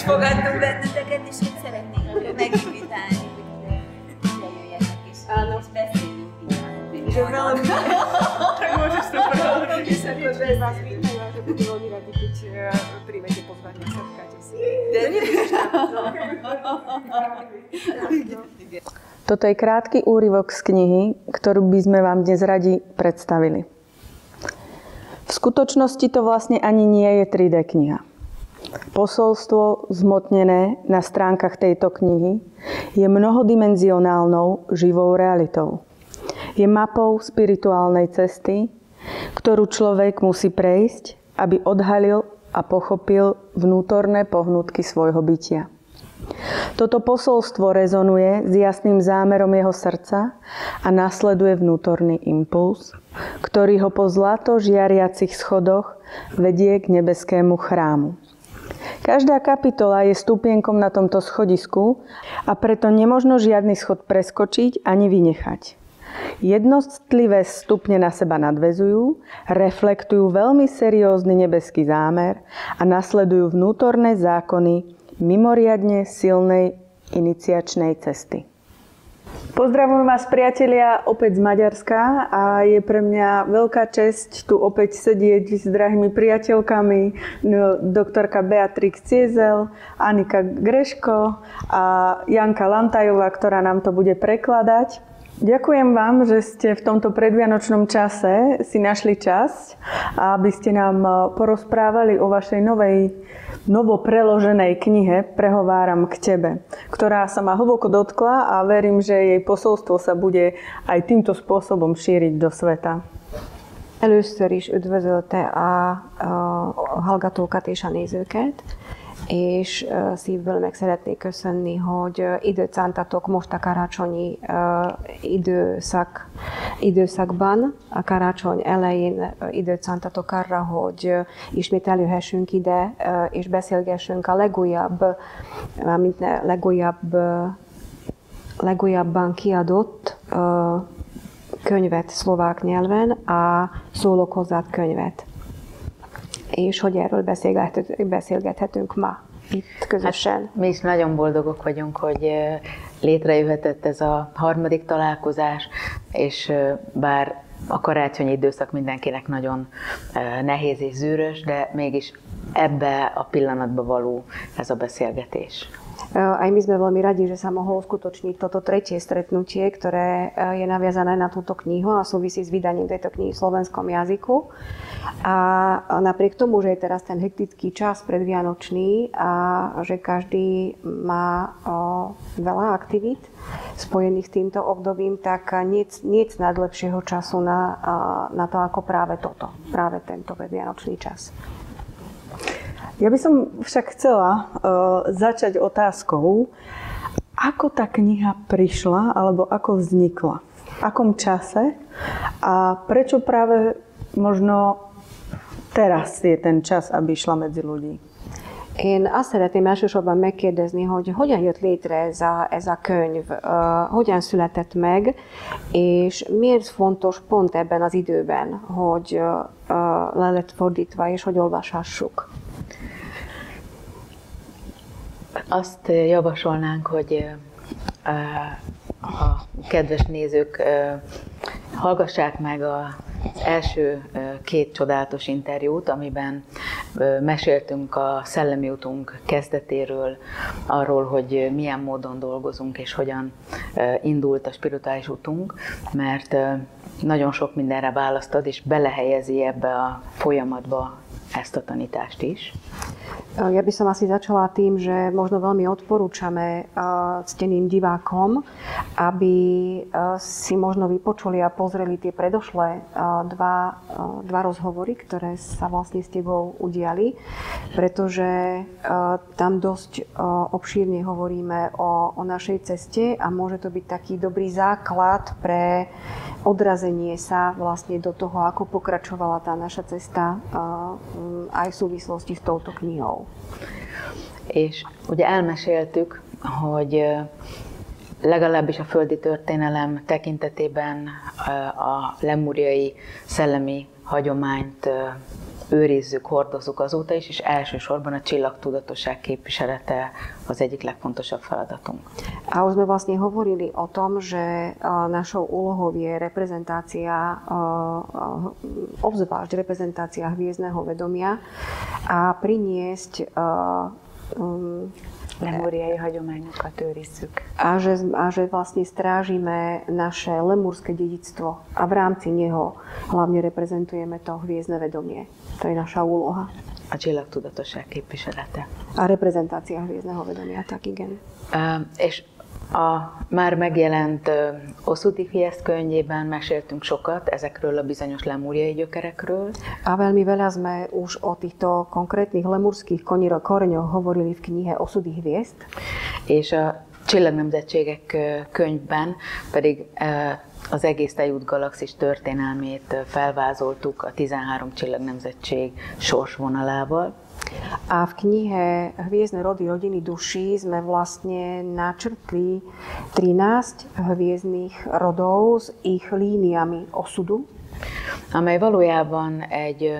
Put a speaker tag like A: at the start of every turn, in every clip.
A: fogadtunk benneteket, és én szeretnénk meginvitálni, hogy ide jöjjenek, és beszéljünk így.
B: Že veľmi... Môžeš to povedať, že vás vítajú a že budú veľmi radi, keď príjmete pozvanie, setkáte si.
C: Toto je krátky úryvok z knihy, ktorú by sme vám dnes radi predstavili. V skutočnosti to vlastne ani nie je 3D kniha. Posolstvo zmotnené na stránkach tejto knihy je mnohodimenzionálnou živou realitou. Je mapou spirituálnej cesty, ktorú človek musí prejsť, aby odhalil a pochopil vnútorné pohnutky svojho bytia. Toto posolstvo rezonuje s jasným zámerom jeho srdca a nasleduje vnútorný impuls, ktorý ho po zlato žiariacich schodoch vedie k nebeskému chrámu. Každá kapitola je stupienkom na tomto schodisku a preto nemožno žiadny schod preskočiť ani vynechať. Jednotlivé stupne na seba nadväzujú, reflektujú veľmi seriózny nebeský zámer a nasledujú vnútorné zákony mimoriadne silnej iniciačnej cesty. Pozdravujem vás, priatelia, opäť z Maďarska a je pre mňa veľká česť tu opäť sedieť s drahými priateľkami doktorka Beatrix Ciezel, Anika Greško a Janka Lantajová, ktorá nám to bude prekladať. Ďakujem vám, že ste v tomto predvianočnom čase si našli čas, aby ste nám porozprávali o vašej novo preloženej knihe Prehováram k tebe, ktorá sa ma hlboko dotkla a verím, že jej posolstvo sa bude aj týmto spôsobom šíriť do sveta.
B: Először is üdvözölte a hallgatókat és a nézőket, és szívből meg szeretnék köszönni, hogy időt szántatok most a karácsonyi időszakban, a karácsony elején időt szántatok arra, hogy ismét eljöhessünk ide, és beszélgessünk a legújabban kiadott könyvet szlovák nyelven, a Szólok hozzád könyvet. És hogy erről beszélgethetünk ma itt közösen.
D: Hát, mi is nagyon boldogok vagyunk, hogy létrejöhetett ez a harmadik találkozás, és bár a karácsonyi időszak mindenkinek nagyon nehéz és zűrös, de mégis ebbe a pillanatba való ez a beszélgetés.
B: Aj my sme veľmi radi, že sa mohlo uskutočniť toto tretie stretnutie, ktoré je naviazané na túto knihu a súvisí s vydaním tejto knihy v slovenskom jazyku. A napriek tomu, že je teraz ten hektický čas predvianočný a že každý má veľa aktivít spojených s týmto obdobím, tak nie je snad lepšieho času na to ako práve tento predvianočný čas.
C: Ja by som však chcela začať otázkou, ako tá kniha prišla alebo ako vznikla, v akom čase a prečo práve možno teraz je ten čas, aby išla medzi ľudí.
B: Én azt szeretném elsősorban megkérdezni, hogy hogyan jött létre ez a könyv, hogyan született meg, és miért fontos pont ebben az időben, hogy le lett fordítva, és hogy olvashassuk.
D: Azt javasolnánk, hogy a kedves nézők hallgassák meg az első két csodálatos interjút, amiben meséltünk a szellemi utunk kezdetéről, arról, hogy milyen módon dolgozunk és hogyan indult a spirituális utunk, mert nagyon sok mindenre választ ad és belehelyezi ebbe a folyamatba ezt a tanítást is.
B: Ja by som asi začala tým, že možno veľmi odporúčame cteným divákom, aby si možno vypočuli a pozreli tie predošlé dva rozhovory, ktoré sa vlastne s tebou udiali, pretože tam dosť obšírne hovoríme o našej ceste a môže to byť taký dobrý základ pre odrazenie sa vlastne do toho, ako pokračovala tá naša cesta aj v súvislosti s touto knihou.
D: És ugye elmeséltük, hogy legalábbis a földi történelem tekintetében a lemúriai szellemi hagyományt őrizzük, hordozzuk azóta is, és elsősorban a csillagtudatosság képviselete az egyik legfontosabb feladatunk.
B: A už sme vlastne hovorili o tom, že našou úlohou je reprezentácia, obzvlášť reprezentácia hviezdneho vedomia a priniesť
E: lemúriai hagyományokat őrizzük.
B: A že vlastne strážime naše lemúrske dedičstvo a v rámci neho hlavne reprezentujeme to hviezdne vedomie. To je naša úloha.
D: A csillagtudatosság képviselete.
B: A reprezentácia hviezdneho vedomia, tak igen.
D: És a már megjelent Oszudi Fiesz könyvében meséltünk sokat ezekről a bizonyos lemúriai gyökerekről.
B: A veľmi veľa sme už o týchto konkrétnych lemúrskych koreňoch hovorili v knihe Osudy hviezd.
D: És a Csillagnemzetségek könyvben pedig az egész Tejút galaxis történelmét felvázoltuk a 13 csillagnemzetség sorsvonalával.
B: A v knihe Hviezdne rody rodiny duší sme vlastne načrtli 13 hviezdnych rodov s ich líniami osudu,
D: amely valójában egy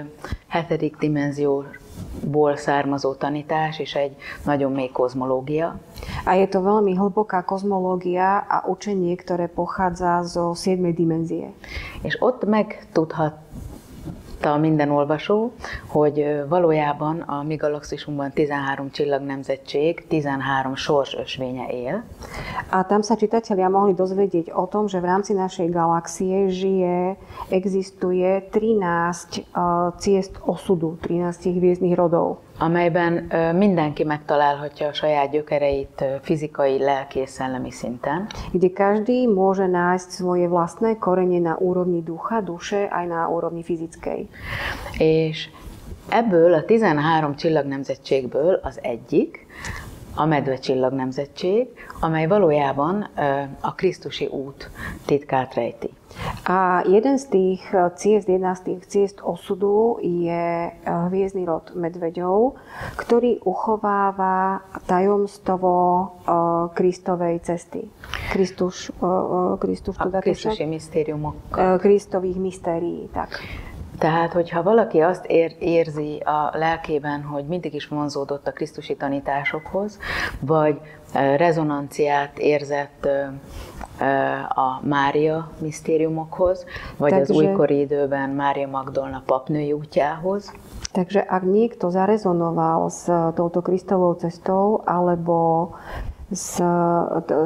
D: 7. dimenzióból származó tanítás és egy nagyon mély kozmológia.
B: A je to veľmi hlboká kozmológia a učenie, ktoré pochádza zo 7. dimenzie.
D: És ott megtudhat minden olvasó, hogy valójában a mi galaxisunkban 13 csillagnemzettség, 13 sorsösvénye él.
B: A tam sa čitatelia mohli dozvedieť o tom, že v rámci našej galaxie existuje 13 ciest osudu, 13 hviezdnych rodov.
D: Amelyben mindenki megtalálhatja a saját gyökereit fizikai, lelki és szellemi szinten.
B: Kde každý môže nájsť svoje vlastné korene na úrovni ducha, duše aj na úrovni fyzickej.
D: És ebből a 13 csillagnemzettségből az egyik, a Medve csillagnemzettség, amely valójában a Krisztusi út titkát rejti.
B: A jeden z tých ciest osudu je hviezdny rod medveďov, ktorý uchováva tajomstvo Kristovej cesty.
D: Krisztusi misztériumok.
B: Kristových mystérií, tak.
D: Tehát, hogyha valaki azt érzi a lelkében, hogy mindig is vonzódott a krisztusi tanításokhoz, vagy rezonanciát érzett a Mária misztériumokhoz, vagy az újkori időben Mária Magdolna papnői útjához.
B: Takže ak niekto zarezonoval s touto Kristovou cestou, alebo s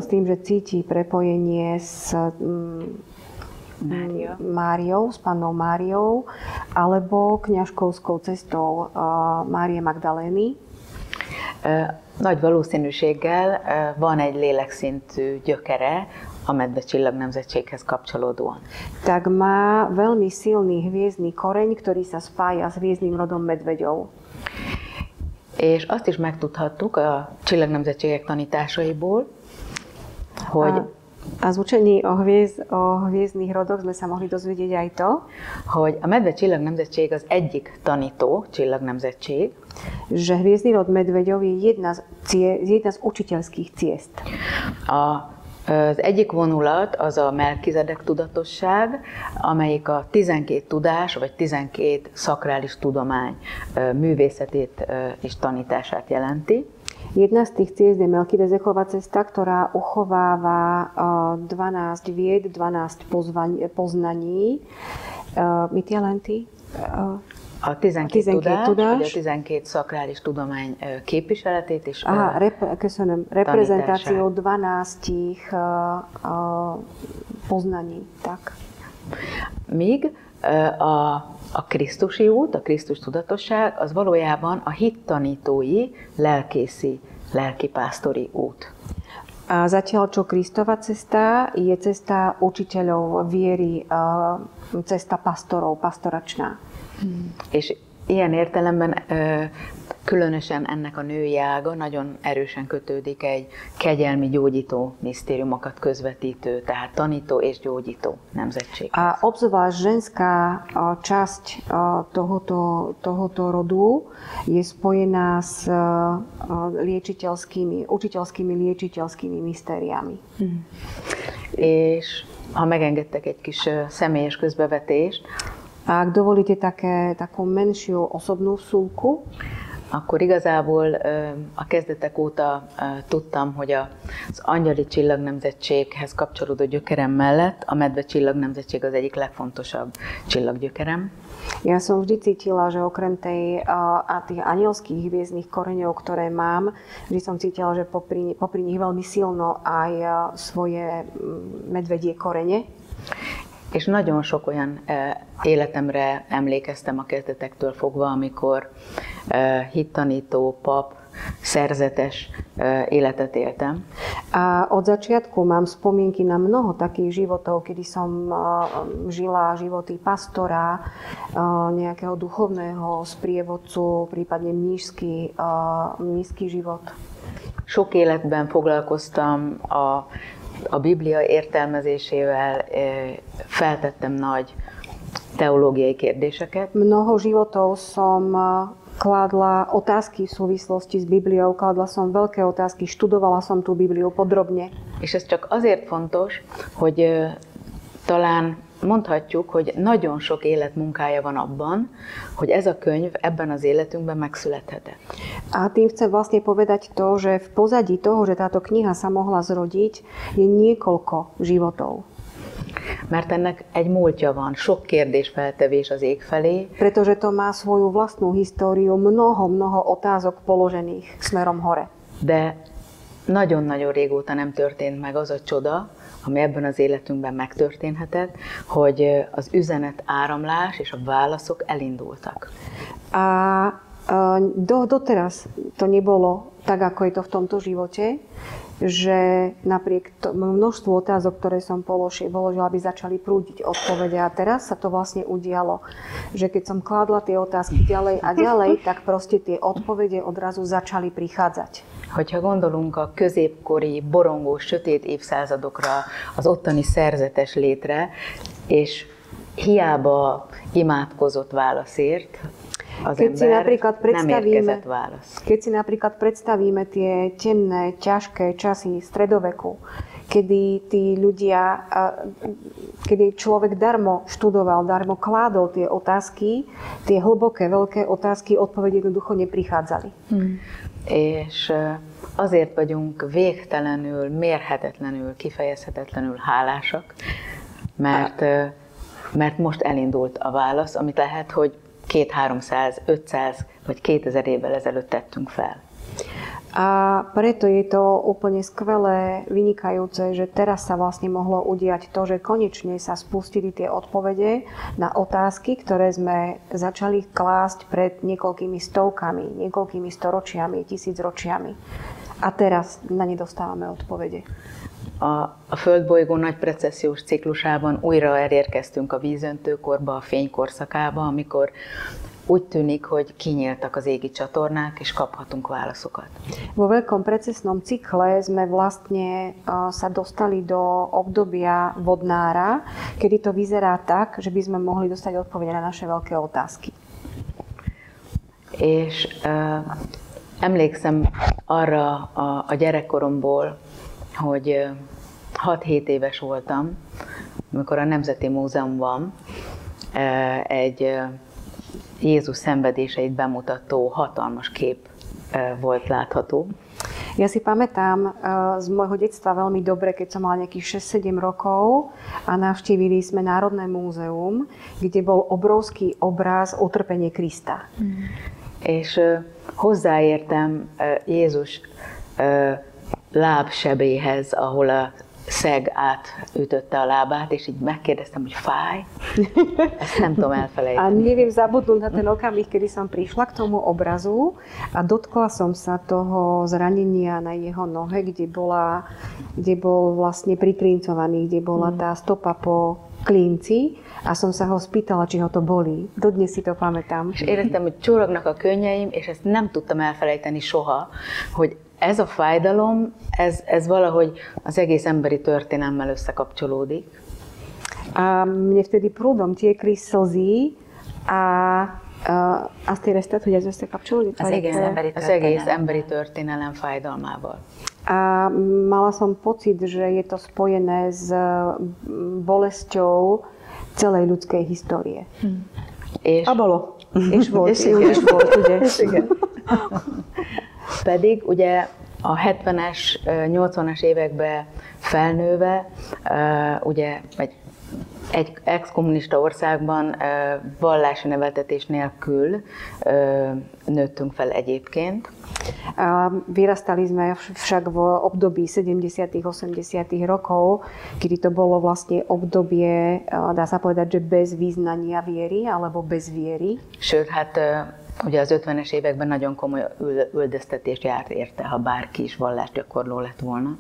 B: tým, že cíti prepojenie s Máriou, s Pannou Máriou, alebo kňažkovskou cestou Márie Magdalény.
D: Nagy valószínűséggel van egy lélekszintű gyökere a Medve csillagnemzetséghez kapcsolódóan.
B: Tak má veľmi silný hviezdny koreň, ktorý sa spája s hviezdnym rodom medveďov.
D: És azt is megtudhattuk a csillagnemzetségek tanításaiból, hogy
B: a z učení o hviezdnych rodoch sme sa mohli dozvedieť aj to,
D: hogy a Medve csillagnemzettség az egyik tanító csillagnemzettség,
B: že hviezdny rod medveďov je jedna z učiteľských ciest.
D: Az egyik vonulat az a Melkizedek tudatosság, amelyik a 12 tudás vagy 12 szakrális tudomány művészetét és tanítását jelenti.
B: Jedna z tých ciest je Melkizedekova cesta, ktorá uchováva 12 vied, 12 poznaní. Mit jelenti?
D: A 12 tudás, vagy a 12 szakrális tudomány képviseletét is
B: reprezentáciou 12 poznaní. Tak.
D: Míg a Krisztusi út, a Krisztus tudatosság, az valójában a hittanítói, lelkészi, lelkipásztori út.
B: A zatiaľ, čo Kristova cesta je cesta učiteľov viery, cesta pastorov, pastoračná.
D: És ilyen értelemben különösen ennek a női ága nagyon erősen kötődik egy kegyelmi gyógyító misztériumokat közvetítő, tehát tanító és gyógyító nemzetséghez.
B: A obzvlášť ženská časť tohoto rodu je spojená s učiteľskými mystériami.
D: És ha megengedtek egy kis személyes közbevetést,
B: A ak dovolíte takú menšiu osobnú vsúvku,
D: akkor igazából a kezdetek óta tudtam, hogy az angyali csillagnemzetséghez kapcsolódó gyökerem mellett a medve csillagnemzetség az egyik legfontosabb csillaggyökerem.
B: Ja som vždy cítila, že okrem tých anielských hviezdnych koreňov, ktoré mám, vždy som cítila, že popri nich veľmi silno aj svoje medvedie korene.
D: És nagyon sok olyan életemre emlékeztem a kezdetektől fogva, amikor hittanító, pap, szerzetes életet éltem.
B: A od začiatku mám spomienky na mnoho takých životov, kedy som žila životy pastora, nejakého duchovného sprievodcu, prípadne mníšsky život.
D: Sok életben foglalkoztam a Biblia értelmezésével, feltettem nagy teológiai kérdéseket.
B: Mnoho životov som kládla otázky v súvislosti s Bibliou, kládla som veľké otázky, študovala som tú Bibliu podrobne.
D: És ez csak azért fontos, hogy talán mondhatjuk, hogy nagyon sok életmunkája van abban, hogy ez a könyv ebben az életünkben megszülethetett.
B: A tým chcem vlastne povedať to, že v pozadí toho, že táto kniha sa mohla zrodiť, je niekoľko životov.
D: Mert ennek egy múltja van, sok kérdésfeltevés az ég felé.
B: Pretože to má svoju vlastnú históriu, mnoho otázok položených smerom hore.
D: De nagyon-nagyon régóta nem történt meg az a csoda, ami ebben az életünkben megtörténhetett, hogy az üzenet áramlás és a válaszok elindultak.
B: A doteraz to nebolo tak, ako je to v tomto živote, že napriek množstvu otázok, ktoré som položila, aby začali prúdiť odpovede. A teraz sa to vlastne udialo, že keď som kládla tie otázky ďalej a ďalej, tak proste tie odpovede odrazu začali prichádzať.
D: Hogyha gondolunk a középkori, borongós, sötét évszázadokra, az ottani szerzetes létre, és hiába imádkozott válaszért,
B: Keď si napríklad predstavíme tie temné, ťažké časy stredoveku, kedy tí ľudia, kedy človek darmo študoval, darmo kládol tie otázky, tie hlboké, veľké otázky, odpovede jednoducho neprichádzali.
D: És azért vagyunk végtelenül, mérhetetlenül, kifejezhetetlenül hálásak, mert most elindult a válasz, amit lehet, hogy 200, 300, 500 vagy 2000 évvel ezelőtt tettünk fel.
B: A preto je to úplne skvelé, vynikajúce, že teraz sa vlastne mohlo udiať to, že konečne sa spustili tie odpovede na otázky, ktoré sme začali klásť pred niekoľkými stovkami, niekoľkými storočiami, tisícročiami. A teraz na ne dostávame odpovede.
D: A Földbolygó nagy precessziós ciklusában újra elérkeztünk a vízöntőkorba, a fénykorszakába, amikor úgy tűnik, hogy kinyíltak az égi csatornák, és kaphatunk válaszokat.
B: Vo veľkom precesnom cykle sme vlastne sa dostali do obdobia vodnára, kedy to vyzerá tak, že by sme mohli dostať odpovede na naše veľké otázky.
D: És emlékszem arra a gyerekkoromból, hogy 6-7 éves voltam, amikor a Nemzeti Múzeumban egy Jézus szenvedéseit bemutató hatalmas kép volt látható.
B: Ja si pamätám z môjho detstva veľmi dobre, keď som mala nejakých 6-7 rokov a navštívili sme Národné múzeum, kde bol obrovský obraz utrpenie Krista.
D: És hozzáértem Jézus lábsebéhez, ahol a szeg átütötte a lábát, és így megkérdeztem, hogy fáj. Ezt nem tudom elfelejteni.
B: A neviem zabudnúť na ten okamih, kedy som prišla k tomu obrazu a dotkla som sa toho zranenia na jeho nohe, kde bol vlastne priklincovaný, kde bola tá stopa po klinci a som sa ho spýtala, či ho to bolí. Dodnes si to pamätám.
D: És éreztem, hogy csorognak a könnyeim, és ezt nem tudtam elfelejteni soha, hogy ez a fájdalom, ez valahogy az egész emberi történelmmel összekapcsolódik.
B: A mne vtedy prúdom tiekli slzy a azt érezted, hogy ez összekapcsolódik?
D: Az egész emberi történelem fájdalmával.
B: A mala som pocit, že je to spojené s bolesťou celej ľudskej histórie.
C: A bolo.
B: És volt, ugye?
C: Igen.
D: Pedig ugye a 70-es, 80-as években felnőve, ugye egy ex-kommunista országban vallási neveltetés nélkül nőttünk fel egyébként.
B: Vyrastali sme však v období 70. 80. rokov, kedy to bolo vlastne obdobie, dá sa povedať, že bez význania viery alebo bez viery.
D: Sőt, hát ugye az 50-es években nagyon komoly üldöztetés járt érte, ha bárki is vallásgyakorló lett volna.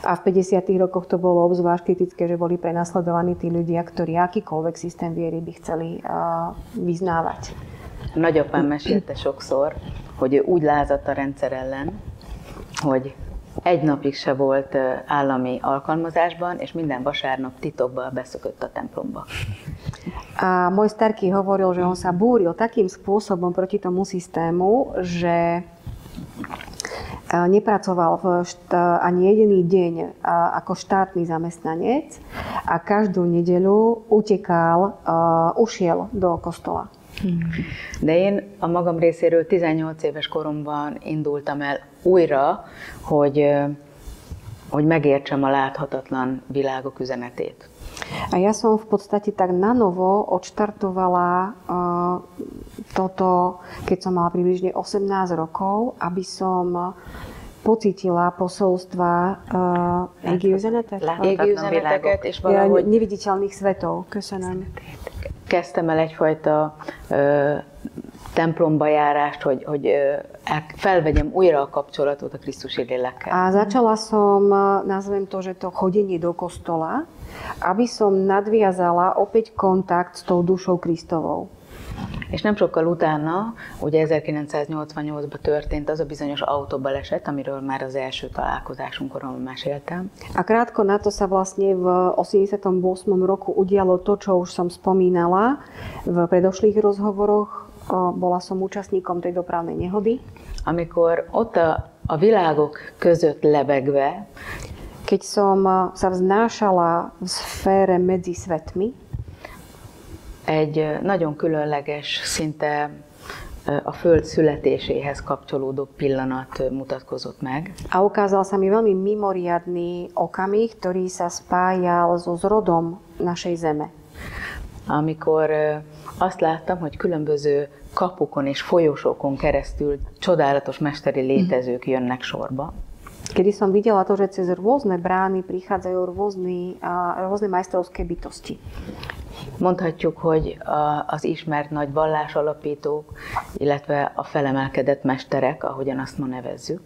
B: A v 50. rokoch to bolo obzvlášť kritické, že boli prenasledovaní tí ľudia, ktorí akýkoľvek systém viery by chceli vyznávať.
D: Nagyapám mesélte sokszor, hogy ő úgy lázadt a rendszer ellen, hogy egy napig se volt állami alkalmazásban, és minden vasárnap titokban beszökött a templomba.
B: A môj starký hovoril, že on sa búril takým spôsobom proti tomu systému, že nepracoval ani jediný deň ako štátny zamestnanec a každú nedeľu ušiel do kostola.
D: De én a magam részéről 18 éves koromban indultam el újra, hogy megértsem a láthatatlan világok üzenetét.
B: A ja som v podstate tak nanovo odštartovala toto, keď som mala približne 18 rokov, aby som pocítila posolstva
D: égiüzeneteket, és valahogy
B: neviditeľných svetov. Köszönöm.
D: Kezdtem el egyfajta templomba járást, hogy felvegyem újra a kapcsolatot a Krisztusi lélekkel.
B: A začala som, nazvem to, že to chodenie do kostola, aby som nadviazala opäť kontakt s tou dušou Kristovou.
D: És nem sokkal utána, ugye 1988-ban történt az a bizonyos autóbaleset, amiről már az első találkozásunkon meséltem.
B: A krátko na to sa vlastne v 88. roku udialo to, čo už som spomínala v predošlých rozhovoroch. Bola som účastníkom tej dopravnej nehody.
D: Amikor ott a világok között lebegve,
B: keď som sa vznášala v sfére medzi svetmi,
D: egy nagyon különleges, szinte a Föld születéséhez kapcsolódó pillanat mutatkozott meg.
B: A ukázal sa mi veľmi mimoriadny okamih, ktorý sa spájal so zrodom našej Zeme.
D: Amikor azt láttam, hogy különböző kapukon és folyosókon keresztül csodálatos mesteri létezők jönnek sorba.
B: Kedy som videla to, že cez rôzne brány prichádzajú rôzne majstrovské bytosti.
D: Mondhatjuk, hogy az ismert nagy vallásalapítók, illetve a felemelkedett mesterek, ahogyan azt ma nevezzük.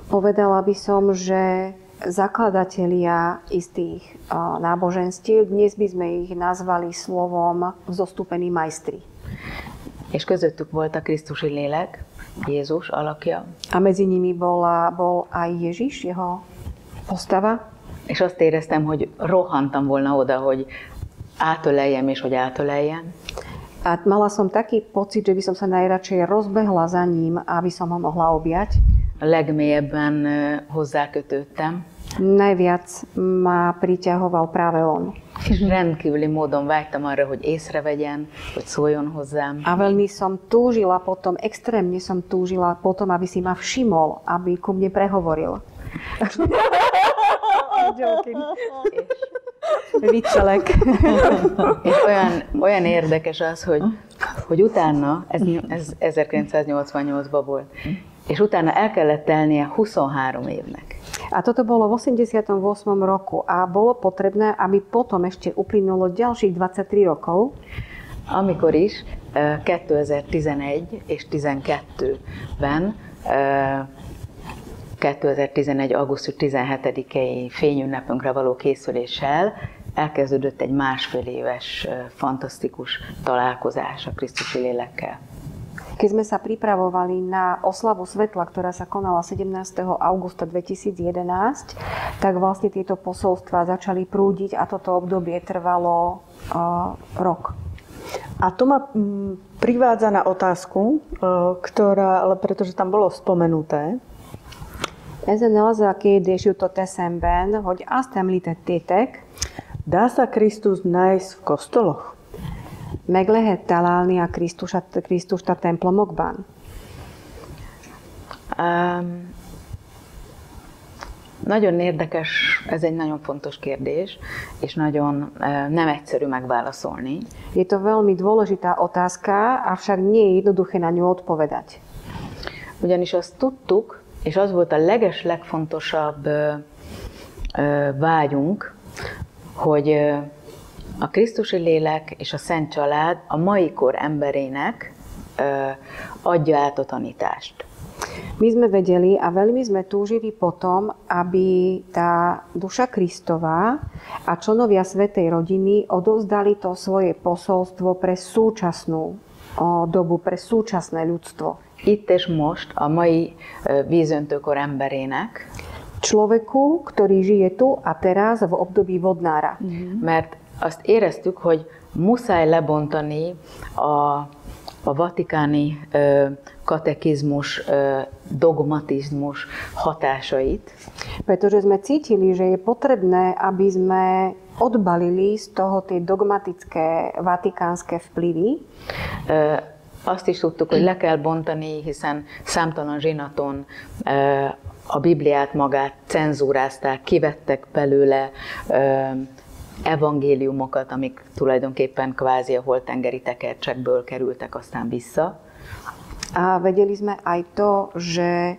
B: Povedala by som, že zakladatelia istých náboženstiev, dnes by sme ich nazvali slovom vzostupení majstri.
D: És közöttük volt a Krisztusi lélek, Jézus alakja.
B: A medzi nimi bol aj Ježiš, jeho postava.
D: És azt éreztem, hogy rohantam volna oda, hogy átöleljem és hogy átöleljem.
B: A mala som taký pocit, že by som sa najradšej rozbehla za ním, aby som ho mohla objať.
D: A legmélyebben hozzákötődtem.
B: Najviac ma priťahoval práve on.
D: És rendkívüli módon vágytam arra, hogy észrevegyen, hogy szóljon hozzám.
B: A veľmi som túžila potom, extrémne som túžila potom, aby si ma všimol, aby ku mne prehovoril. Viccelek.
D: És olyan érdekes az, hogy utána, ez 1988-ban volt, és utána el kellett telnie 23 évnek.
B: A toto bolo v 88. roku a bolo potrebné, aby potom ešte uplynulo ďalších 23 rokov.
D: Amikor is 2011 és 2012-ben 2011. augusztus 17-i fényünnepünkre való készüléssel elkezdődött egy másfél éves fantasztikus találkozás a Krisztusi lélekkel.
B: Keď sme sa pripravovali na oslavu svetla, ktorá sa konala 17. augusta 2011, tak vlastne tieto posolstvá začali prúdiť a toto obdobie trvalo rok.
C: A to ma privádza na otázku, ale pretože tam bolo spomenuté.
B: Ezen az a kérdés jutott eszemben, hogy azt említettétek,
C: Dá sa Kristus nájsť v kostoloch?
B: Meg lehet találni a Krisztust a templomokban?
D: Nagyon érdekes, ez egy nagyon fontos kérdés, és nagyon nem egyszerű megválaszolni.
B: Je to veľmi dôležitá otázka, avšak nie je jednoduché na ňu odpovedať.
D: Ugyanis azt tudtuk, és az volt a legfontosabb vágyunk, hogy a Krisztusi lélek és a Szent Család a mai kor emberének adja át a tanítást.
B: My sme vedeli a veľmi sme túžili potom, aby tá duša Kristova a členovia svätej rodiny odovzdali to svoje posolstvo pre súčasnú dobu, pre súčasné ľudstvo.
D: Itt és most a mai vízöntőkor emberének.
B: Človeku, ktorý žije tu a teraz v období vodnára.
D: Mert azt éreztük, hogy muszáj lebontani a vatikáni katekizmus, dogmatizmus hatásait.
B: Pretože sme cítili, že je potrebné, aby sme odbalili z toho tie dogmatické vatikánske vplyvy.
D: Azt is tudtuk, hogy le kell bontani, hiszen számtalan zsinaton a Bibliát magát cenzúrázták, kivettek belőle evangéliumokat, amik tulajdonképpen kvázi a holtengeri tekercsekből kerültek aztán vissza.
B: A vedeli sme aj to, že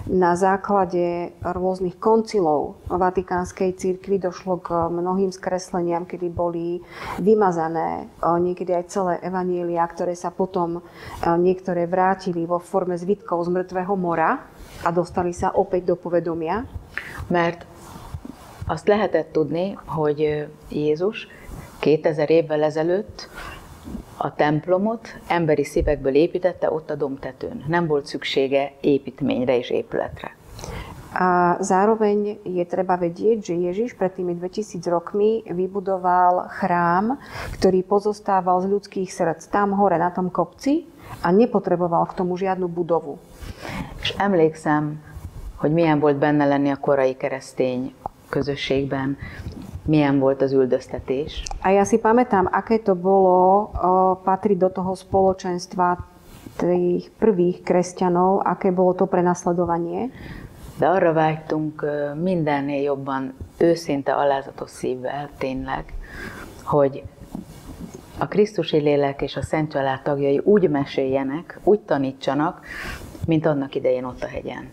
B: na základe rôznych koncilov vatikánskej cirkvi došlo k mnohým skresleniam, kedy boli vymazané niekedy aj celé evanjelia, ktoré sa potom niektoré vrátili vo forme zvitkov z mŕtvého mora a dostali sa opäť do povedomia.
D: Mert azt lehetett tudni, hogy Jézus 2000 évvel ezelőtt a templomot emberi szívekből építette ott a domtetőn. Nem volt szüksége építményre és épületre.
B: A zároveň je treba vedieť, že Ježiš pred tými 2000 rokmi vybudoval chrám, ktorý pozostával z ľudských srdc tam hore na tom kopci a nepotreboval k tomu žiadnu budovu.
D: És emlékszem, hogy milyen volt benne lenni a korai keresztény közösségben, milyen volt az üldöztetés.
B: A ja si pamätám, aké to bolo patriť do toho spoločenstva tých prvých kresťanov, aké bolo to prenasledovanie.
D: De arra vágytunk mindennél jobban, őszinte, alázatos szívvel, tényleg, hogy a Krisztusi lélek és a Szent Család tagjai úgy meséljenek, úgy tanítsanak, mint annak idején ott a hegyen.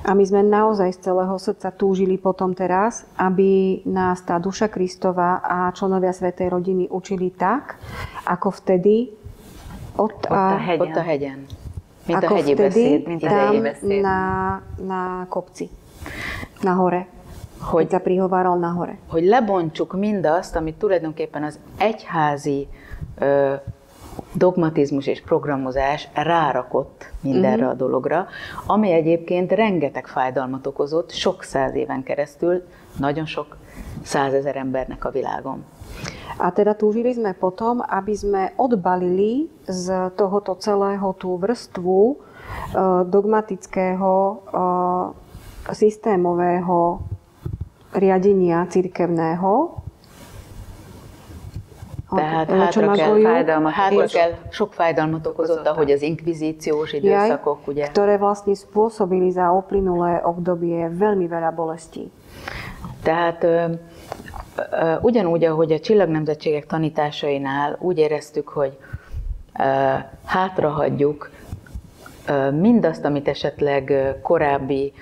B: A my sme naozaj z celého srdca túžili potom teraz, aby nás tá duša Kristova a členovia svätej rodiny učili tak, ako vtedy
D: ott a hegyen. Mint
B: ako
D: a hegyi
B: vtedy
D: beszéd,
B: tam na kopci, na hore. Hogy sa prihováral na hore.
D: Hogy lebontsuk mindazt, amit tulajdonképpen az egyházi dogmatizmus és programozás rárakott mindenre a dologra, ami egyébként rengeteg fájdalmat okozott sok száz éven keresztül, nagyon sok 100 000 embernek a világon.
B: A teda túžili sme potom, aby sme odbalili z tohoto celého tú vrstvu dogmatického systémového riadenia cirkevného.
D: Tehát hátra kell, sok fájdalmat okozott, ahogy az inkvizíciós időszakok, ugye?
B: Ktoré vlastne spôsobili za uplynulé obdobie veľmi veľa bolestí.
D: Tehát ugyanúgy, ahogy a csillagnemzetségek tanításainál úgy éreztük, hogy hátrahagyjuk mindazt, amit esetleg korábbi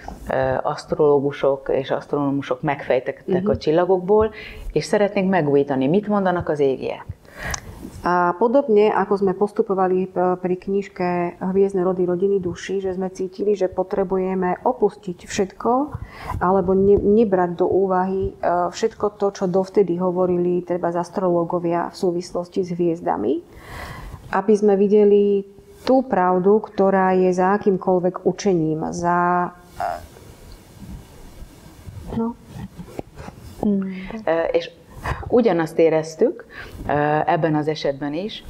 D: asztrológusok és asztronómusok megfejtettek a csillagokból, és szeretnénk megújítani. Mit mondanak az égiek?
B: A podobne, ako sme postupovali pri knižke Hviezdne rody rodiny duší, že sme cítili, že potrebujeme opustiť všetko, alebo nebrať do úvahy všetko to, čo dovtedy hovorili treba astrológovia v súvislosti s hviezdami, aby sme videli tú pravdu, ktorá je za akýmkoľvek učením, za...
D: És ugyanazt éreztük ebben az esetben is.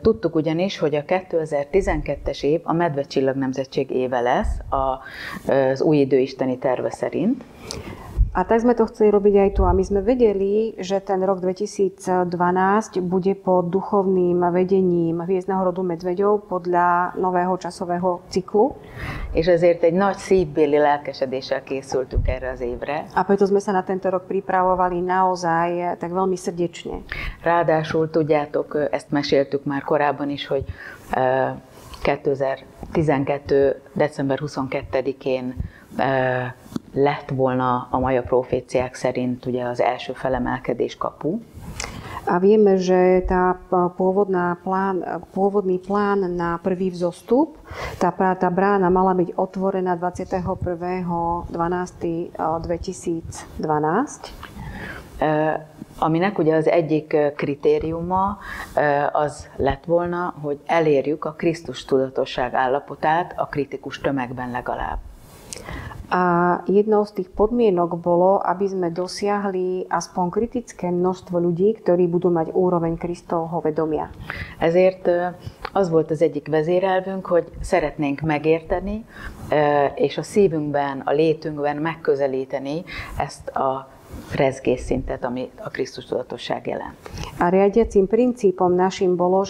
D: Tudtuk ugyanis, hogy a 2012-es év a Medve csillagnemzettség éve lesz az új időisteni terve szerint.
B: A tak sme to chceli robiť aj tu. A my sme vedeli, že ten rok 2012 bude pod duchovným vedením Hviezdneho rodu medveďov podľa nového časového cyklu.
D: És ezért egy nagy szívbéli lelkesedéssel készültünk erre az évre.
B: A preto sme sa na tento rok pripravovali naozaj tak veľmi srdečne.
D: Ráadásul tudjátok, ezt meséltük már korábban is, hogy 2012. december 22-én lett volna a maja proféciák szerint ugye az első felemelkedés kapu.
B: A vieme, že tá pôvodný plán na prvý vzostup, tá brána mala byť otvorená 21.12.2012.
D: Aminek ugye az egyik kritériuma az lett volna, hogy elérjük a Krisztus tudatosság állapotát a kritikus tömegben legalább.
B: A jednou z tých podmienok bolo, aby sme dosiahli aspoň kritické množstvo ľudí, ktorí budú mať úroveň Kristovho vedomia.
D: Ezért az volt az egyik vezérelvünk, hogy szeretnénk megérteni, és a szívünkben, a létünkben megközelíteni ezt a rezgésszintet, ami a Krisztus tudatosság jelent.
B: A riadiacím princípom našim bolo,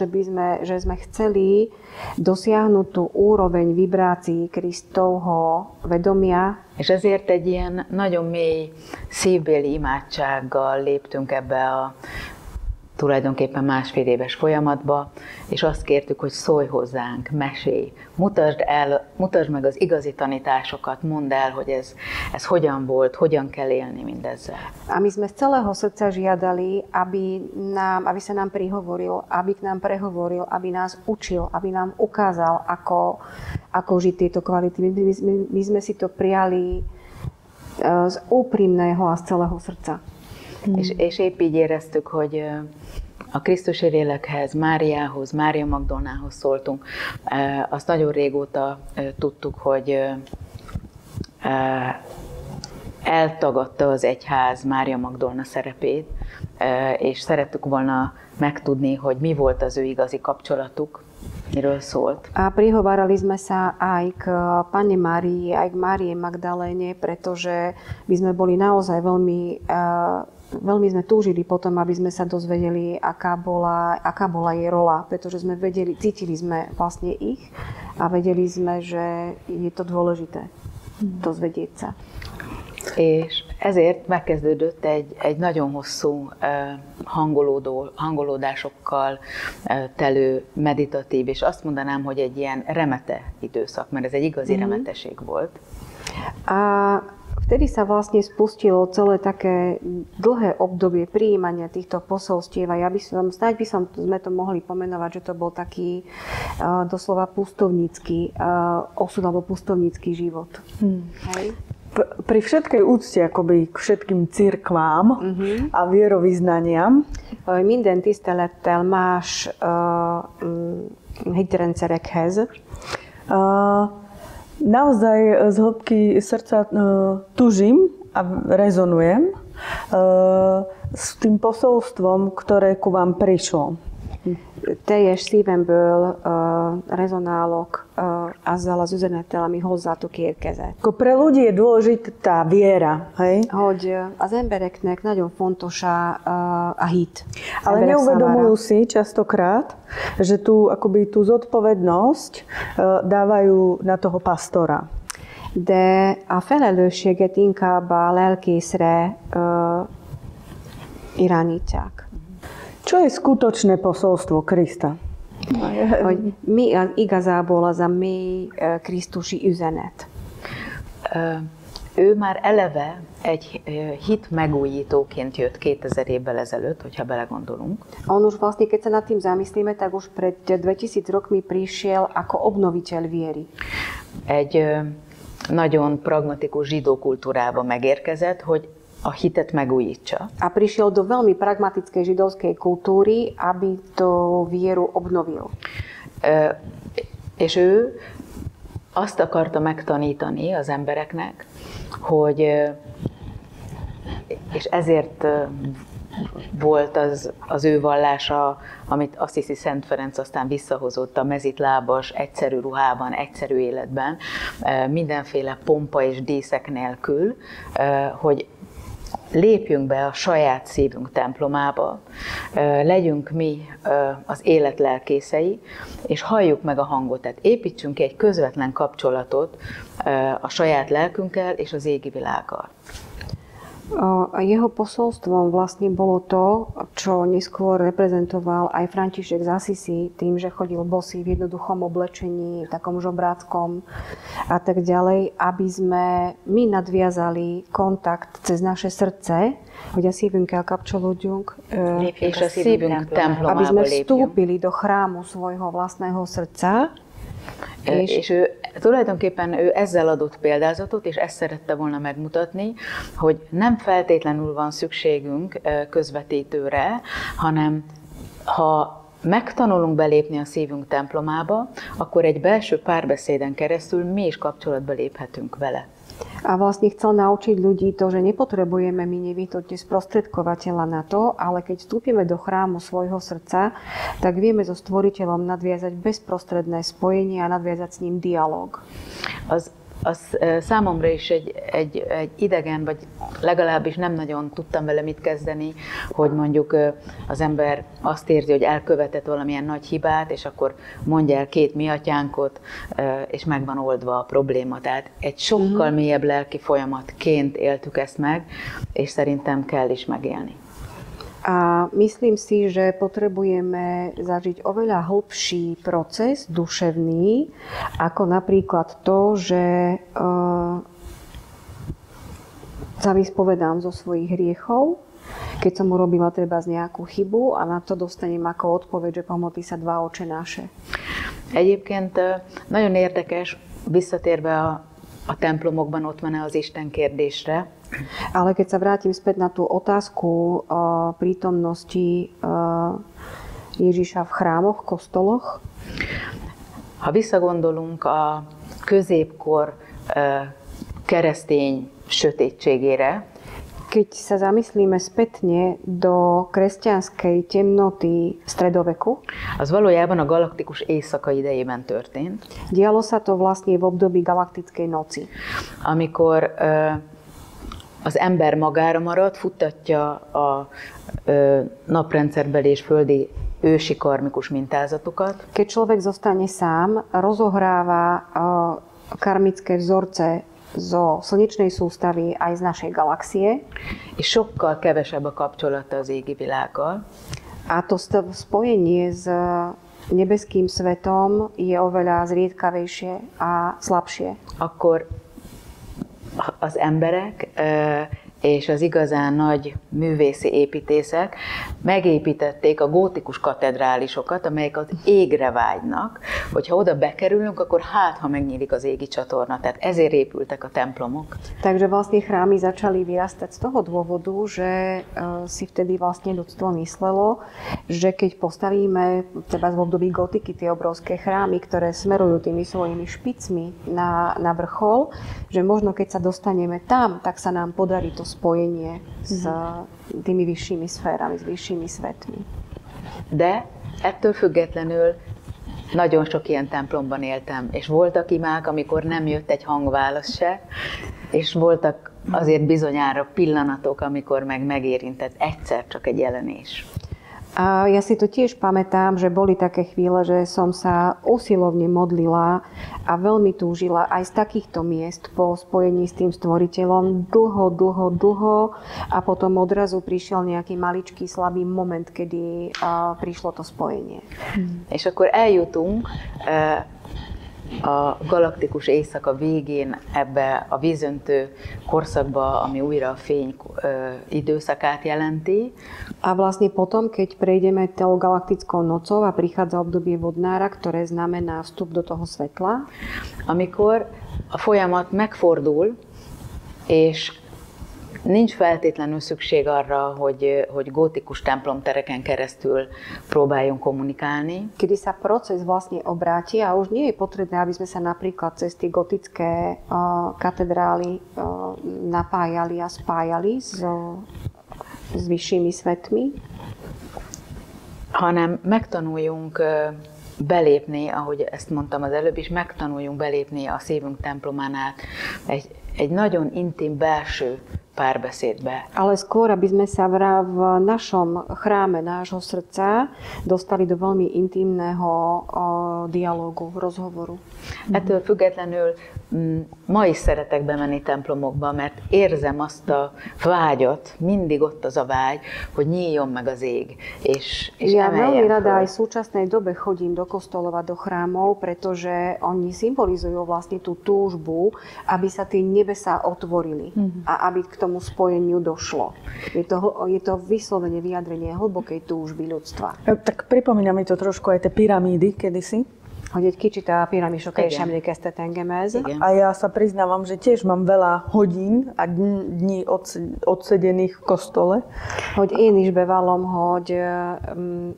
B: že sme chceli dosiahnuť tú úroveň vibrácií Kristovho vedomia.
D: És ezért egy ilyen nagyon mély szívbéli imádsággal léptünk ebbe a tulajdonképpen másfél éves folyamatba, és azt kértük, hogy szólj hozzánk, mesélj, mutasd meg az igazi tanításokat, mondd el, hogy ez hogyan volt, hogyan kell élni mindezzel.
B: A my sme z celého srdca žiadali, aby sa nám prihovoril, aby k nám prehovoril, aby nás učil, aby nám ukázal, ako žiť tieto kvality. My sme si to prijali z úprimného a z celého srdca.
D: És épp így éreztük, hogy a Krisztusi lélekhez, Máriához, Mária Magdolnához szóltunk. Azt nagyon régóta tudtuk, hogy eltagadta az egyház Mária Magdolna szerepét, és szerettük volna megtudni, hogy mi volt az ő igazi kapcsolatuk, miről szólt.
B: A prihovárali sme sa aj k Panne Márii, aj k Márie Magdaléne, pretože my sme boli naozaj veľmi sme túžili potom, aby sme sa dozvedeli, aká bola jej rola, pretože sme cítili sme vlastne ich a vedeli sme, že je to dôležité dozvedieť sa.
D: És ezért megkezdődött egy nagyon hosszú hangolódásokkal telő meditatív, és azt mondanám, hogy egy ilyen remete időszak, mert ez egy igazi remeteség volt.
B: A vtedy sa vlastne spustilo celé také dlhé obdobie prijímania týchto posolstiev a sme to mohli pomenovať, že to bol taký doslova pustovnícky osud alebo pustovnícky život. Hej?
C: Pri všetkej úcte akoby k všetkým cirkvám a vierovyznaniam.
B: Minden tisztelettel más hitrendszerekhez.
C: Naozaj z hĺbky srdca tužím a rezonujem s tým posolstvom, ktoré ku vám prišlo.
B: Teljes szívemből rezonálok azzal az üzenettel, ami hozzátok érkezett.
C: Pre ľudí je dôležitá viera, hej?
B: Hogy az embereknek nagyon fontos a hit.
C: Ale neuvedomujú si častokrát, že tú zodpovednosť dávajú na toho pastora.
B: De a felelősséget inkább a lelkészre irányítják.
C: Čo je skutočné posolstvo Krista?
B: Hogy mi igazából az a mély krisztusi üzenet?
D: Ő már eleve egy hit megújítóként jött 2000 évvel ezelőtt, hogyha belegondolunk.
B: On už vlastne, keď sa nad tým zamyslíme, tak už pred 2000 rokmi prišiel ako obnoviteľ viery.
D: Egy nagyon pragmatikus zsidó kultúrába megérkezett, hogy a hitet megújítsa.
B: A prišiel do veľmi pragmatickej židovskej kultúry, aby tú vieru obnovil.
D: És ő azt akarta megtanítani az embereknek, hogy, és ezért volt az ő vallása, amit Assisi Szent Ferenc aztán visszahozott a mezitlábas, egyszerű ruhában, egyszerű életben, mindenféle pompa és díszek nélkül, hogy lépjünk be a saját szívünk templomába, legyünk mi az élet lelkészei, és halljuk meg a hangot. Tehát építsünk ki egy közvetlen kapcsolatot a saját lelkünkkel és az égi világgal.
B: A jeho posolstvom vlastne bolo to, čo neskôr reprezentoval aj František z Asisi tým, že chodil bosý v jednoduchom oblečení, v takom žobráckom a tak ďalej, aby sme my nadviazali kontakt cez naše srdce, hogy a szívünkkel kapcsolódjunk, aby sme vstúpili do chrámu svojho vlastného srdca.
D: És ő tulajdonképpen ezzel adott példázatot, és ezt szerette volna megmutatni, hogy nem feltétlenül van szükségünk közvetítőre, hanem ha megtanulunk belépni a szívünk templomába, akkor egy belső párbeszéden keresztül mi is kapcsolatba léphetünk vele.
B: A vlastne chcel naučiť ľudí to, že nepotrebujeme my nevyhnutne sprostredkovateľa na to, ale keď vstúpime do chrámu svojho srdca, tak vieme so stvoriteľom nadviazať bezprostredné spojenie a nadviazať s ním dialóg.
D: Az számomra is egy idegen, vagy legalábbis nem nagyon tudtam vele mit kezdeni, hogy mondjuk az ember azt érzi, hogy elkövetett valamilyen nagy hibát, és akkor mondja el 2 miatyánkot, és meg van oldva a probléma. Tehát egy sokkal mélyebb lelki folyamatként éltük ezt meg, és szerintem kell is megélni.
B: A myslím si, že potrebujeme zažiť oveľa hlbší proces duševný, ako napríklad to, že sa vyspovedám zo svojich hriechov, keď som urobila treba z nejakú chybu a na to dostanem ako odpoveď, že pomodli sa 2 Otčenáše.
D: Egyébként nagyon érdekes, visszatérve a templomokban ott van az Isten kérdésre.
B: Ale keď sa vrátim späť na tú otázku prítomnosti Ježiša v chrámoch, v kostoloch.
D: Ha visszagondolunk a középkor keresztény sötétségére,
B: keď sa zamyslíme spätne do kresťanskej temnoty stredoveku,
D: az valójában a galaktikus éjszaka idejében történt.
B: Dialo sa to vlastne v období galaktickej noci.
D: Amikor az ember magára marad, futtatja a naprendszerbeli és földi ősi karmikus mintázatokat.
B: Keď človek zostane sám, rozohráva karmické vzorce zo slnečnej sústavy aj z našej galaxie.
D: És sokkal kevesebb a kapcsolata az égi világgal.
B: A to spojenie s nebeským svetom je oveľa zriedkavejšie a slabšie.
D: Akkor az emberek és az igazán nagy művészi építészek megépítették a gótikus katedrálisokat, amelyek az égre vágynak, hogyha oda bekerülünk, akkor ha megnyílik az égi csatorna. Tehát ezért épültek a templomok.
B: Takže vlastne chrámy začali vyrastať z toho dôvodu, že si vtedy vlastne ľudstvo myslelo, že keď postavíme treba v období gotiky tie obrovské chrámy, ktoré smerujú tými svojimi špicmi na vrchol, že možno keď sa dostaneme tam, tak sa nám podarí to spojenie s tými vyššími sférami, s vyššími svetmi.
D: De ettől függetlenül nagyon sok ilyen templomban éltem, és voltak imák, amikor nem jött egy hangválasz se, és voltak azért bizonyára pillanatok, amikor megérintett egyszer csak egy jelenés.
B: A ja si to tiež pamätám, že boli také chvíle, že som sa usilovne modlila a veľmi túžila aj z takýchto miest po spojení s tým stvoriteľom dlho a potom odrazu prišiel nejaký maličký slabý moment, kedy prišlo to spojenie.
D: És akkor eljutunk a galaktikus éjszaka végén ebbe a vízöntő korszakba, ami újra a fény időszakát jelenti.
B: A vlastne potom, keď prejdeme tou galaktickou nocou a prichádza obdobie vodnára, ktoré znamená vstup do toho svetla,
D: amikor a folyamat megfordul, és nincs feltétlenül szükség arra, hogy gótikus templomtereken keresztül próbáljunk komunikálni.
B: Kedy sa proces vlastne obráti a už nie je potrebné, aby sme sa napríklad cez tie gotické katedrály napájali a spájali s vyššími svetmi,
D: hanem megtanuljunk belépni, ahogy ezt mondtam az előbb is, megtanuljunk belépni a szívünk templomán át egy nagyon intim belső párbeszédbe.
B: Ale skôr, aby sme sa v našom chráme nášho srdca dostali do veľmi intimného dialógu, rozhovoru.
D: Ettől függetlenül ma is szeretek bemenni templomokba, mert érzem azt a vágyat, mindig ott az a vágy, hogy nyíljon meg az ég, és
B: ja veľmi rada
D: föl.
B: aj v súčasnej dobe chodím do kostolov a do chrámov, pretože oni symbolizujú vlastne tú túžbu, aby sa tie nebesá otvorili a aby k tomu spojeniu došlo. Je to vyslovene vyjadrenie hlbokej túžby ľudstva.
C: Tak pripomína mi to trošku aj tie pyramídy kedysi.
B: Hogy egy kicsit a piramisokra is emlékeztet engem ez.
D: Igen.
C: A ja sa priznávam, že tiež mám veľa hodín a dní odsedených v kostole.
B: Hogy én is bevallom, hogy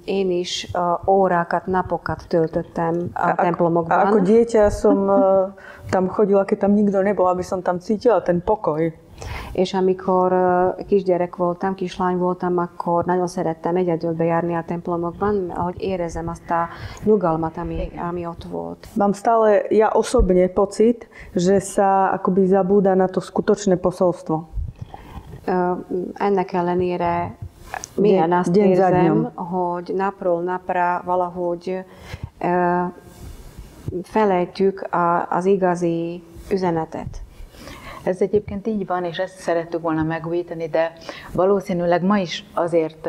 B: én is órákat, napokat töltöttem a templomokban.
C: A ako dieťa som tam chodila, keď tam nikto nebol, aby som tam cítila ten pokoj.
B: És amikor kisgyerek voltam, kislány voltam, akkor nagyon szerettem egyedül bejárni a templomokban, ahogy érezem azt a nyugalmat, ami ott volt.
C: Mám stále ja osobne pocit, že sa akoby zabúda na to skutočné posolstvo.
B: Ennek ellenére milyen azt érzem, hogy napról napra valahogy felejtjük az igazi üzenetet.
D: Ez egyébként így van, és ezt szerettük volna megújítani, de valószínűleg ma is azért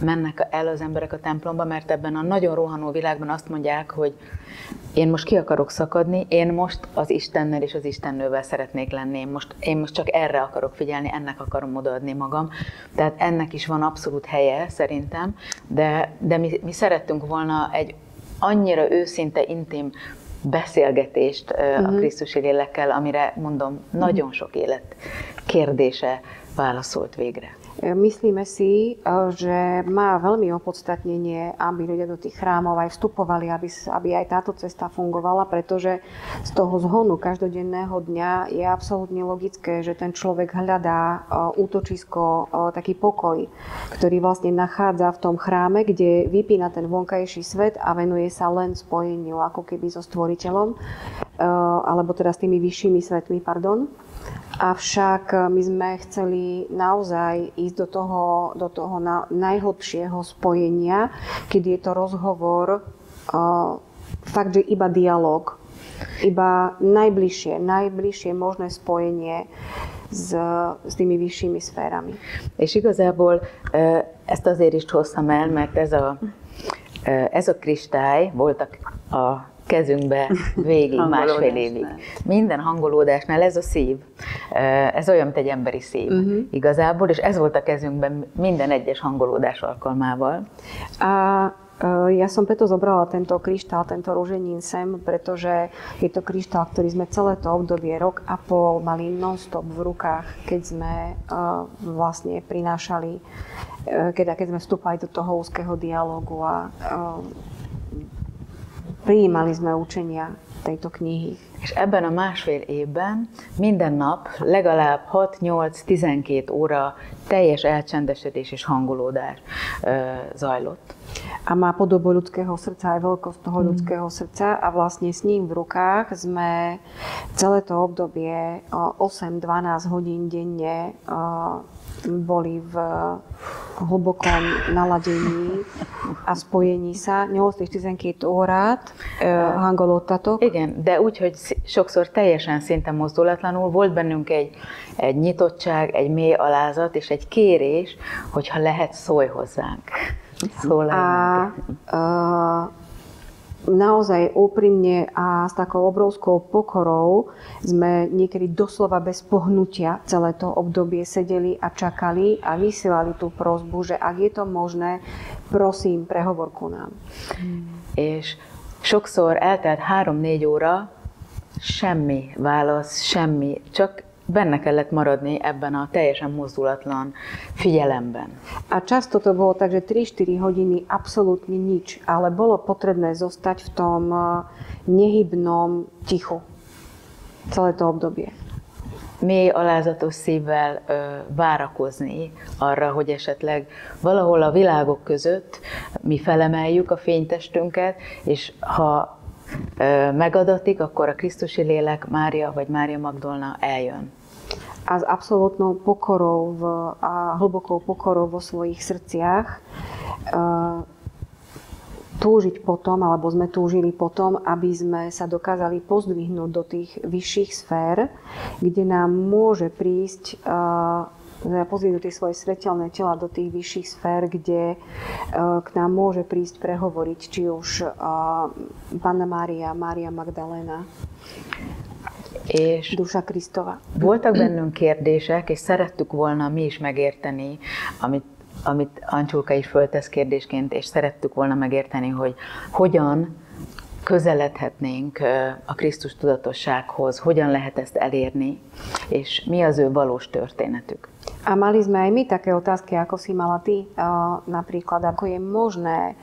D: mennek el az emberek a templomba, mert ebben a nagyon rohanó világban azt mondják, hogy én most ki akarok szakadni, én most az Istennel és az Istennővel szeretnék lenni, én most csak erre akarok figyelni, ennek akarom odaadni magam. Tehát ennek is van abszolút helye szerintem, de mi szerettünk volna egy annyira őszinte, intim beszélgetést a Krisztusi lélekkel, amire mondom, nagyon sok élet kérdése válaszolt végre.
B: Myslíme si, že má veľmi opodstatnenie, aby ľudia do tých chrámov aj vstupovali, aby aj táto cesta fungovala, pretože z toho zhonu každodenného dňa je absolútne logické, že ten človek hľadá útočisko, taký pokoj, ktorý vlastne nachádza v tom chráme, kde vypína ten vonkajší svet a venuje sa len spojeniu ako keby so stvoriteľom, alebo teda s tými vyššími svetmi, pardon. Avšak my sme chceli naozaj ísť do toho najhlbšieho spojenia, keď je to rozhovor, fakt, že iba dialog, iba najbližšie možné spojenie s tými vyššími szférami.
D: És igazából ezt azért is hoztam el, mert ez a kristály volt a kezünkbe végig, másfél évig. Minden hangolódásnál ez a szív, ez olyan, mint egy emberi szív igazából, és ez volt a kezünkben minden egyes hangolódás alkalmával.
B: Ja som preto zobrala tento kryštál, tento ruženín sem, pretože je to kryštál, ktorý sme celé to obdobie, rok a pol, mali non-stop v rukách, keď sme vlastne prinášali, keď sme vstúpali do toho úzkeho dialógu a prijímali sme učenia tejto knihy.
D: És ebben a másfél évben minden nap legalább 6-8-12 óra teljes elcsendesedés és hangolódás zajlott.
B: A má podobu ľudského srdca, aj veľkosť toho ľudského srdca a vlastne s ním v rukách sme celé to obdobie 8-12 hodín denne boli v hlbokom naladení a spojení sa 8-12 órát hangolódtatok.
D: Igen, de úgy, hogy sokszor teljesen szinte mozdulatlanul volt bennünk egy nyitottság, egy mély alázat és egy kérés, hogyha lehet, szólj hozzánk.
B: Naozaj úprimne a s takou obrovskou pokorou sme niekedy doslova bez pohnutia celé to obdobie sedeli a čakali a vysielali tú prosbu, že ak je to možné, prosím, prehovor ku nám.
D: És sokszor eltelt 3-4 óra, semmi válasz, semmi, csak benne kellett maradni ebben a teljesen mozdulatlan figyelemben.
B: A často to bolo tak, že 3-4 hodiny absolútne nič, ale bolo potrebné zostať v tom nehybnom tichu celé to obdobie.
D: Mély, alázatos szívvel várakozni arra, hogy esetleg valahol a világok között mi felemeljük a fénytestünket, és ha megadatik, akkor a Krisztusi lélek, Mária vagy Mária Magdolna eljön.
B: a s absolútnou pokorou a hlbokou pokorou vo svojich srdciach túžiť potom, alebo sme túžili potom, aby sme sa dokázali pozdvihnúť do tých vyšších sfér, kde nám môže prísť pozrieť do tie svoje svetelné tela, do tých vyšších sfér, kde k nám môže prísť prehovoriť, či už Panna Mária, Mária Magdaléna,
D: és
B: Dusa Krisztova.
D: Voltak bennünk kérdések, és szerettük volna mi is megérteni, amit Ancsulka is föltesz kérdésként, és szerettük volna megérteni, hogy hogyan közeledhetnénk a Krisztus tudatossághoz, hogyan lehet ezt elérni, és mi az ő valós történetük.
B: A mali sme aj my také otázky, ako si mala ty, napríklad, ako je možné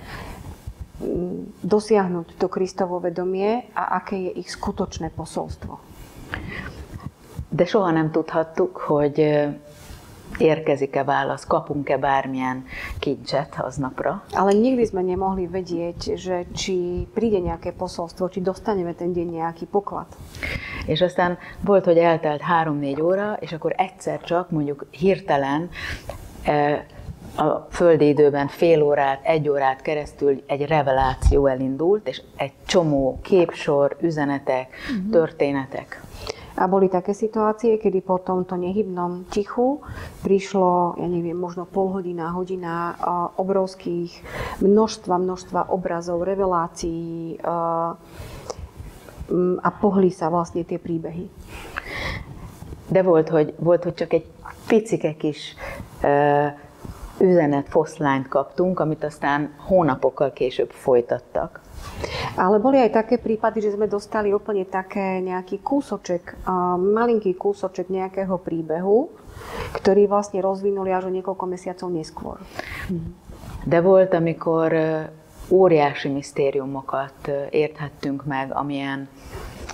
B: dosiahnuť to Kristovo vedomie a aké je ich skutočné posolstvo.
D: De soha nem tudhattuk, hogy érkezik-e válasz, kapunk-e bármilyen kincset aznapra.
B: Ale nikdy sme nemohli vedieť, že či príde nejaké posolstvo, či dostaneme ten deň nejaký poklad.
D: És aztán volt, hogy eltelt 3-4 óra, és akkor egyszer csak mondjuk hirtelen a földi időben fél órát, 1 órát keresztül egy reveláció elindult, és egy csomó képsor, üzenetek, történetek.
B: A boli také situácie, kedy po tomto nehybnom tichu prišlo, ja neviem, možno polhodina, hodina obrovských množstva obrazov, revelácií a pohli sa vlastne tie príbehy.
D: De volt, hogy csak egy picike kis üzenet, foszlányt kaptunk, amit aztán hónapokkal később folytattak.
B: Ale boli aj také prípady, že sme dostali úplne také nejaký kúsoček, malinký kúsoček nejakého príbehu, ktorý vlastne rozvinuli až o niekoľko mesiacov neskôr.
D: De volt, amikor óriási misztériumokat érthettünk meg, amilyen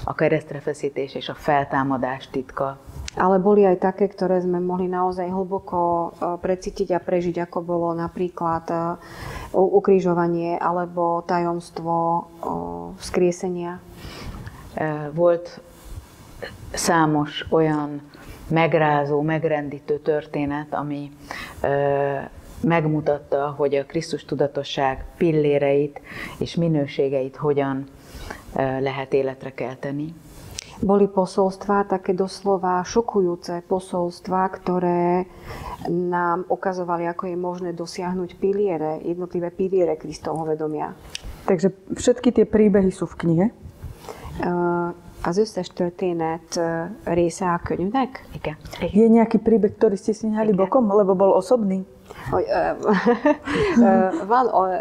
D: a keresztre feszítés és a feltámadás titka.
B: Ale boli aj také, ktoré sme mohli naozaj hlboko precítiť a prežiť, ako bolo napríklad ukrižovanie alebo tajomstvo vzkriesenia.
D: Volt számos olyan megrázó, megrendítő történet, ami megmutatta, hogy a Krisztus tudatosság pilléreit és minőségeit hogyan lehet életre kelteni.
B: Boli posolstvá, také doslova šokujúce posolstvá, ktoré nám ukazovali, ako je možné dosiahnuť jednotlivé piliere Kristovho vedomia.
C: Takže všetky tie príbehy sú v knihe?
B: Az összes történet része a könyvnek?
D: Igen.
C: Je nejaký príbeh, ktorý ste si nehali bokom, lebo bol osobný?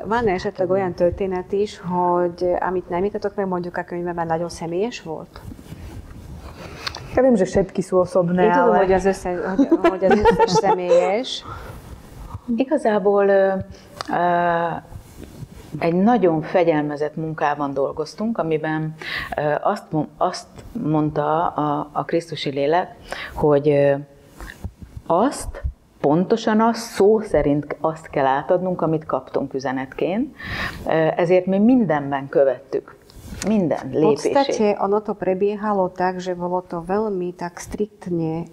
B: Van esetleg olyan történet is, hogy amit nem írtatok meg mondjuk a könyvben, nagyon személyes volt?
C: Ja viem, že všetky sú osobné,
B: Én tudom, hogy az összes személyes.
D: Igazából egy nagyon fegyelmezett munkában dolgoztunk, amiben azt mondta a Krisztusi lélek, hogy pontosan szó szerint azt kell átadnunk, amit kaptunk üzenetként, ezért mi mindenben követtük. Minden lépését.
B: V podstate ono to prebiehalo tak, že bolo to veľmi tak striktne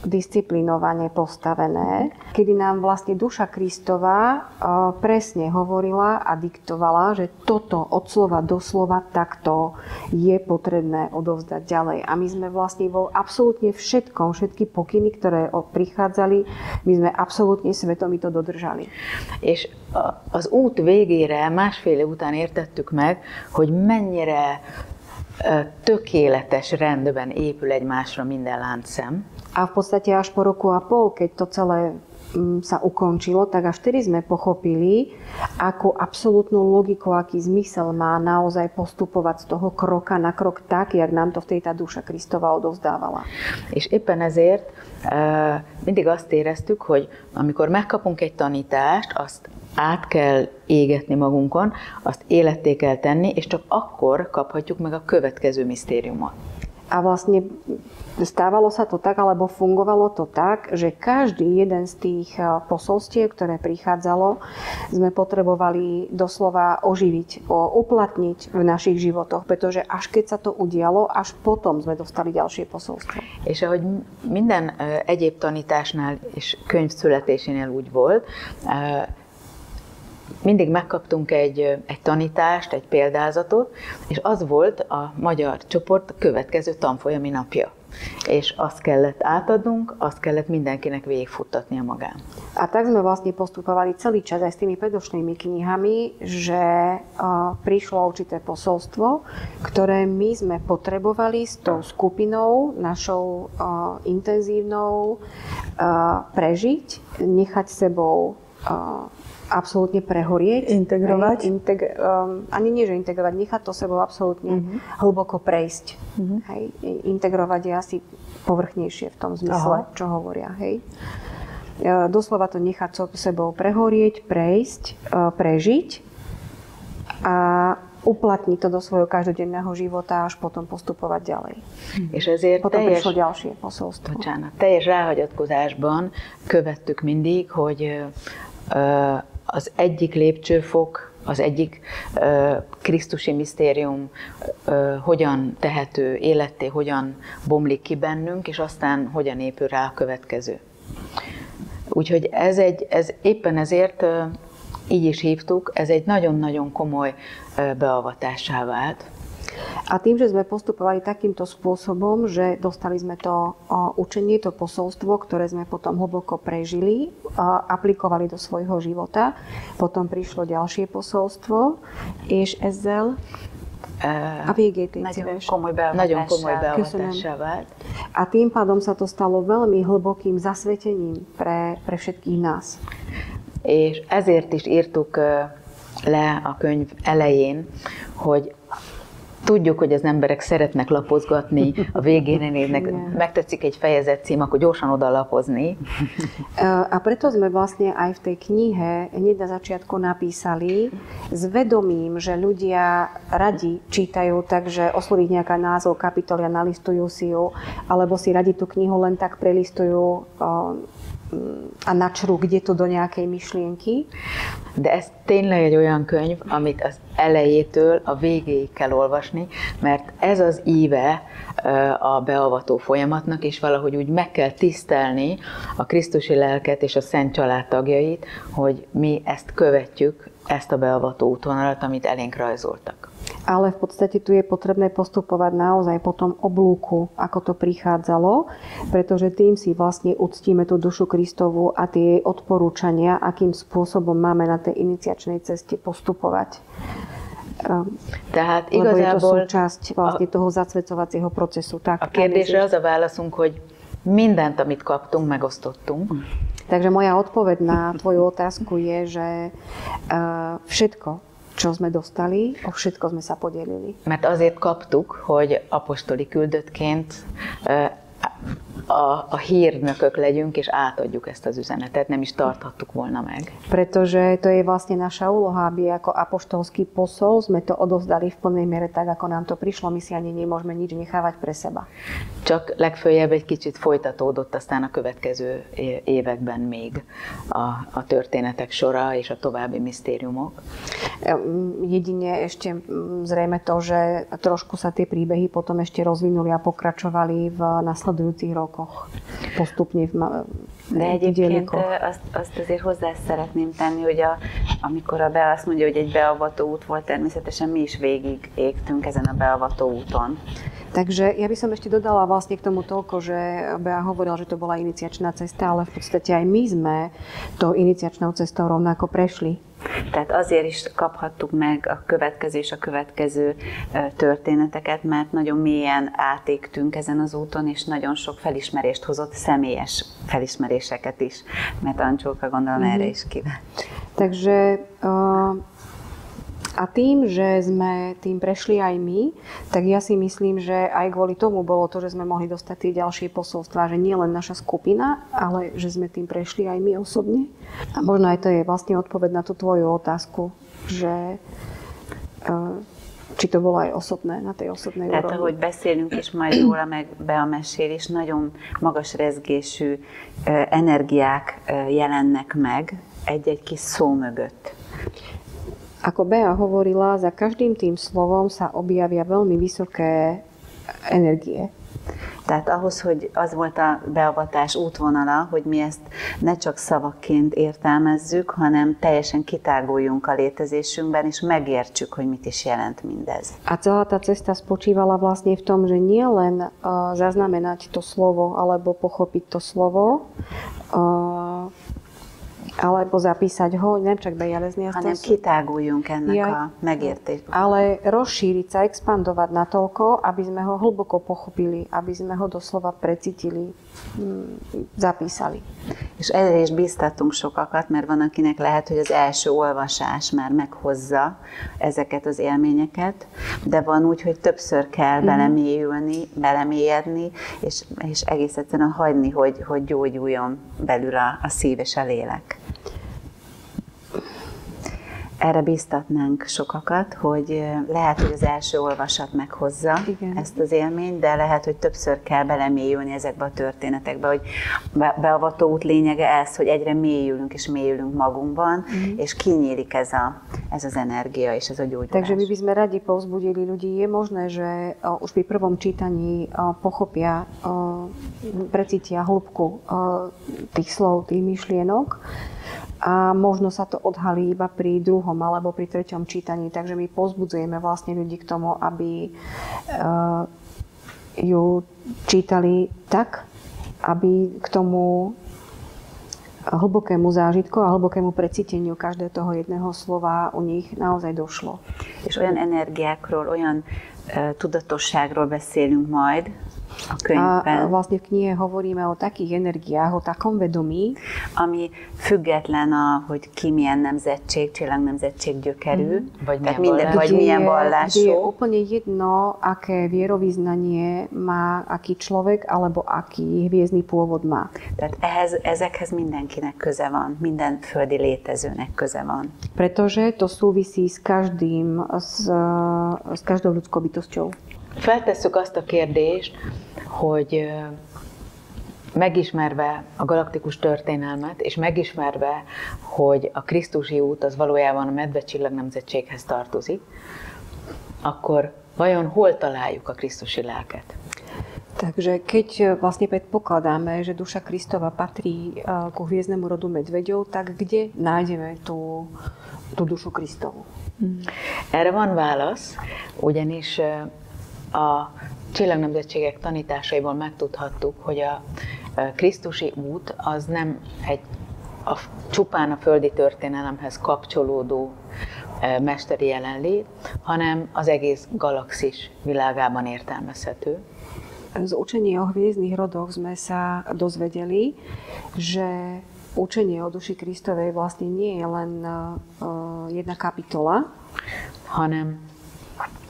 B: disciplinovane postavené, kedy nám vlastne Duša Kristova presne hovorila a diktovala, že toto od slova do slova takto je potrebné odovzdať ďalej. A my sme vlastne vo absolútne všetkom, všetky pokyny, ktoré prichádzali, my sme absolútne svetomito dodržali.
D: És az út végére, másfél év után értettük meg, hogy mennyire tökéletes rendben épül egymásra minden láncszem.
B: A v podstate až po roku a pol, keď to celé sa ukončilo, tak až vtedy sme pochopili, ako absolútnu logiku, aký zmysel má naozaj postupovať z toho kroka na krok tak, jak nám to vtedy tá Duša Kristova odovzdávala.
D: És éppen ezért mindig azt éreztük, hogy amikor megkapunk egy tanítást, azt át kell égetni magunkon, azt életté kell tenni, és csak akkor kaphatjuk meg a következő misztériumot.
B: A vlastne stávalo sa to tak, alebo fungovalo to tak, že každý jeden z tých posolstiev, ktoré prichádzalo, sme potrebovali doslova oživiť, uplatniť v našich životoch, pretože až keď sa to udialo, až potom sme dostali ďalšie posolstvo.
D: És ahogy minden egyéb tanításnál és könyv születésénél úgy volt, mindig megkaptunk egy tanítást, egy példázatot, és az volt a magyar csoport következő tanfolyami napja. És azt kellett átadnunk, azt kellett mindenkinek végigfuttatnia magán.
B: A tak sme vlastne postupovali celý čas aj s tými predošlými knihami, že prišlo určité posolstvo, ktoré my sme potrebovali s tou skupinou našou intenzívnou prežiť, nechať sebou absolútne prehorieť.
C: Integrovať?
B: Ani nie, že integrovať, nechať to sebou absolútne hlboko prejsť. Hej. Integrovať je asi povrchnejšie v tom zmysle, čo hovoria. Hej. Doslova to nechať sebou prehorieť, prejsť, prežiť a uplatniť to do svojho každodenného života, až potom postupovať ďalej.
D: És ezért
B: potom prišlo ďalšie posolstvo.
D: Teljes ráhagyatkozásban követtük mindig, hogy az egyik lépcsőfok, az egyik krisztusi misztérium hogyan tehető életté, hogyan bomlik ki bennünk, és aztán hogyan épül rá a következő. Úgyhogy ez éppen ezért, így is hívtuk, ez egy nagyon-nagyon komoly beavatássá vált.
B: A tým, že sme postupovali takýmto spôsobom, že dostali sme to učenie, to posolstvo, ktoré sme potom hlboko prežili a aplikovali do svojho života. Potom prišlo ďalšie posolstvo, és ezzel a végét
E: nagyon komoly beavatássá vált.
B: A tým pádom sa to stalo veľmi hlbokým zasvetením pre všetkých nás.
D: És ezért is írtuk le a könyv elején, hogy tudjuk, hogy az emberek szeretnek lapozgatni, a végén néznek, megtetszik egy fejezet cím, akkor gyorsan oda lapozni.
B: A preto sme vlastne aj v tej knihe hneď na začiatku napísali s vedomím, že ľudia radi čítajú, takže osloví nejaká názov kapitoly a nalistujú si ju, alebo si radi tú knihu len tak prelistujú a načrú kde-to do nejakej myšlienky.
D: De ez tényleg egy olyan könyv, amit az elejétől a végéig kell olvasni, mert ez az íve a beavató folyamatnak, és valahogy úgy meg kell tisztelni a Krisztusi lelket és a Szent Család tagjait, hogy mi ezt követjük, ezt a beavató útvonalat, amit elénk rajzoltak.
B: Ale v podstate tu je potrebné postupovať naozaj po tom oblúku, ako to prichádzalo, pretože tým si vlastne uctíme tú dušu Kristovu a tie odporúčania, akým spôsobom máme na tej iniciačnej ceste postupovať.
D: Tehát
B: lebo
D: igazából
B: je to súčasť vlastne toho zacvecovacieho procesu. Tak,
D: a kérdésre az a válaszunk, hogy mindent, amit kaptunk, megosztottunk.
B: Takže moja odpoveď na tvoju otázku je, že všetko, čo sme dostali, o všetko sme sa podelili.
D: Mert azért kaptuk, hogy apostoli küldöttként a hírnökök legyünk, és átadjuk ezt az üzenetet, nem is tarthattuk volna meg.
B: Pretože to je vlastne naša úloha, aby ako apoštolský posol sme to odovzdali v plnej miere tak, ako nám to prišlo. My si ani nemôžeme nič nechávať pre seba.
D: Csak legföljebb egy kicsit folytatódott aztán a következő években még a történetek sora és a további misztériumok.
B: Jedine ešte zrejme to, že trošku sa tie príbehy potom ešte rozvinuli a pokračovali v nasledujúcich rokoch postupne
E: De egyébként azt azért hozzá szeretném tenni, hogy amikor a Bea azt mondja, hogy egy beavató út volt, természetesen mi is végig égtünk ezen a beavató úton.
B: Takže ja by som ešte dodala vlastne k tomu toľko, že Bea hovorila, že to bola iniciačná cesta, ale v podstate aj my sme tou iniciačnou cestou rovnako prešli.
E: Tehát azért is kaphattuk meg a következő és a következő történeteket, mert nagyon mélyen átégtünk ezen az úton, és nagyon sok felismerést hozott, személyes felismeréseket is, mert Ancsóka gondolom erre is kíváncsi.
B: Takže a tým, že sme tým prešli aj my, tak ja si myslím, že aj kvôli tomu bolo to, že sme mohli dostať tie ďalšie posolstvá, že nie len naša skupina, ale že sme tým prešli aj my osobne. A možno aj to je vlastne odpoveď na tú tvoju otázku, že či to bolo aj osobné, na tej osobnej úrovni.
E: Tehát ahogy beszélünk is majd róla, meg be a mesélés, nagyon magas rezgésű energiák jelennek meg egy-egy kis szó mögött.
B: Ako Bea hovorila, za každým tým slovom sa objavia veľmi vysoké energie.
E: Tehát ahhoz, hogy az volt a beavatás útvonala, hogy mi ezt ne csak szavakként értelmezzük, hanem teljesen kitáguljunk a létezésünkben, és megértsük, hogy mit is jelent mindez.
B: A celá tá cesta spočívala vlastne v tom, že nie len zaznamenať to slovo, alebo pochopiť to slovo, alebo zapísať ho, nem csak bejelezni azt,
E: hanem kitáguljunk ennek a megértésből.
B: Ale rozšíriť sa, expandovať natoľko, aby sme ho hlboko pochopili, aby sme ho doslova precítili, zapísali.
E: És erre is bíztattunk sokakat, mert van, akinek lehet, hogy az első olvasás már meghozza ezeket az élményeket, de van úgy, hogy többször kell belemélyülni, belemélyedni, és egész egyszerűen hagyni, hogy gyógyuljon belül a szív és a lélek. Erre bíztatnánk sokakat, hogy lehet, hogy az első olvasat meghozza ezt az élményt, de lehet, hogy többször kell belemélyülni ezekbe a történetekbe, hogy beavató út lényege ez, hogy egyre mélyülünk és mélyülünk magunkban, és kinyílik ez az energia és ez a gyógyulás.
B: Takže my by sme radi povzbudili ľudí. Je možné, že už pri prvom čítaní pochopia, precítia hĺbku tých slov, tých myšlienok, a možno sa to odhalí iba pri druhom alebo pri treťom čítaní. Takže my povzbudzujeme vlastne ľudí k tomu, aby ju čítali tak, aby k tomu hlbokému zážitku a hlbokému precíteniu každého toho jedného slova u nich naozaj došlo.
E: És olyan energiákról, olyan tudatosságról beszélünk majd a könyvben.
B: A vlastne v knihe hovoríme o takých energiách, o takom vedomí,
E: ami független hogy ki milyen nemzetség, csillagnemzetség gyökerű, vagy milyen vallású.
B: Kde je úplne jedno, aké vierovyznanie má aký človek, alebo aký hviezdny pôvod má.
E: Tehát ezekhez mindenkinek köze van, minden földi létezőnek köze van.
B: Pretože to súvisí s každou ľudskou bytosťou.
D: Feltesszük azt a kérdést, hogy megismerve a galaktikus történelmet, és megismerve, hogy a Krisztusi út az valójában a medvecsillag nemzetséghez tartozik, akkor vajon hol találjuk a Krisztusi lelket?
B: Takže keď vlastne predpokladáme, že duša Kristova patrí ku hviezdnemu rodu medveďov, tak kde nájdeme tú dušu Kristovu?
D: Erre van válasz, ugyanis a csillagnemzetségek tanításaiból megtudhattuk, hogy a Krisztusi út az nem csupán a földi történelemhez kapcsolódó mesteri jelenlét, hanem az egész galaxis világában értelmezhető.
B: Z učenia o hviezdnych rodoch sme sa dozvedeli, že učenie o duši Kristovej vlastne nie je len jedna kapitola,
D: hanem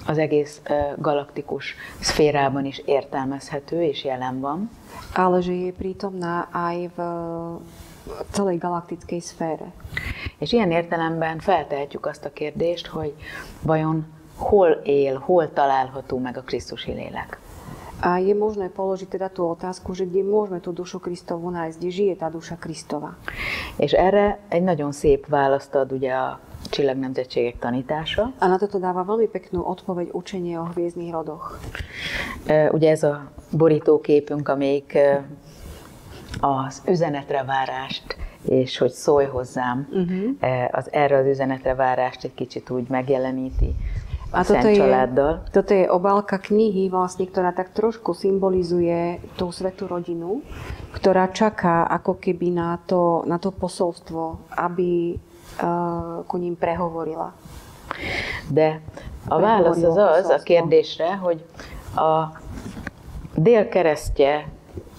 D: az egész galaktikus szférában is értelmezhető és jelen van.
B: Ale že je prítomná aj v celej galaktickej szfére.
D: És ilyen értelemben feltehetjük azt a kérdést, hogy vajon hol él, hol található meg a Krisztusi lélek.
B: A je možné položiť teda tú otázku, že kde môžeme tú dušu Kristovu nájsť, kde žije tá duša Kristova.
D: És erre egy nagyon szép választ ad ugye a csillagnemzetségek tanítása.
B: A na toto dáva veľmi peknú odpoveď učenie o hviezdnych rodoch.
D: Ugye ez a borítóképünk, amelyik az üzenetre várást, és hogy szólj hozzám, erre az üzenetre várást egy kicsit úgy megjeleníti a Szent családdal.
B: Toto je obálka knihy, vlastne, ktorá tak trošku symbolizuje tú svätú rodinu, ktorá čaká ako keby na to posolstvo, aby ku ním prehovorila.
D: De a válasz az a kérdésre, hogy a délkeresztje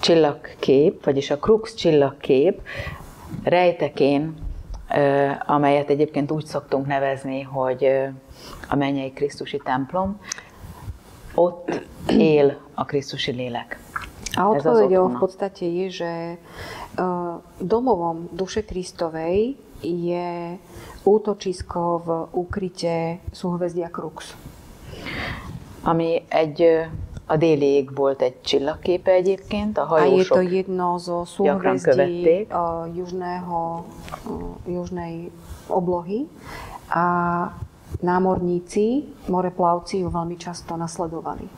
D: csillagkép, vagyis a Krux csillagkép rejtekén, amelyet egyébként úgy szoktunk nevezni, hogy a mennyei Krisztusi templom, ott él a Krisztusi lélek.
B: A odpoveďou v podstate je, že domovom duše Kristovej je útočisko v úkryte súhvezdia Krux.
D: ami a déli égbolt egy csillagképe egyébként, a hajósok
B: a je to jedno zo súhvezdí južnej oblohy a námorníci, moreplavci ju veľmi často nasledovali.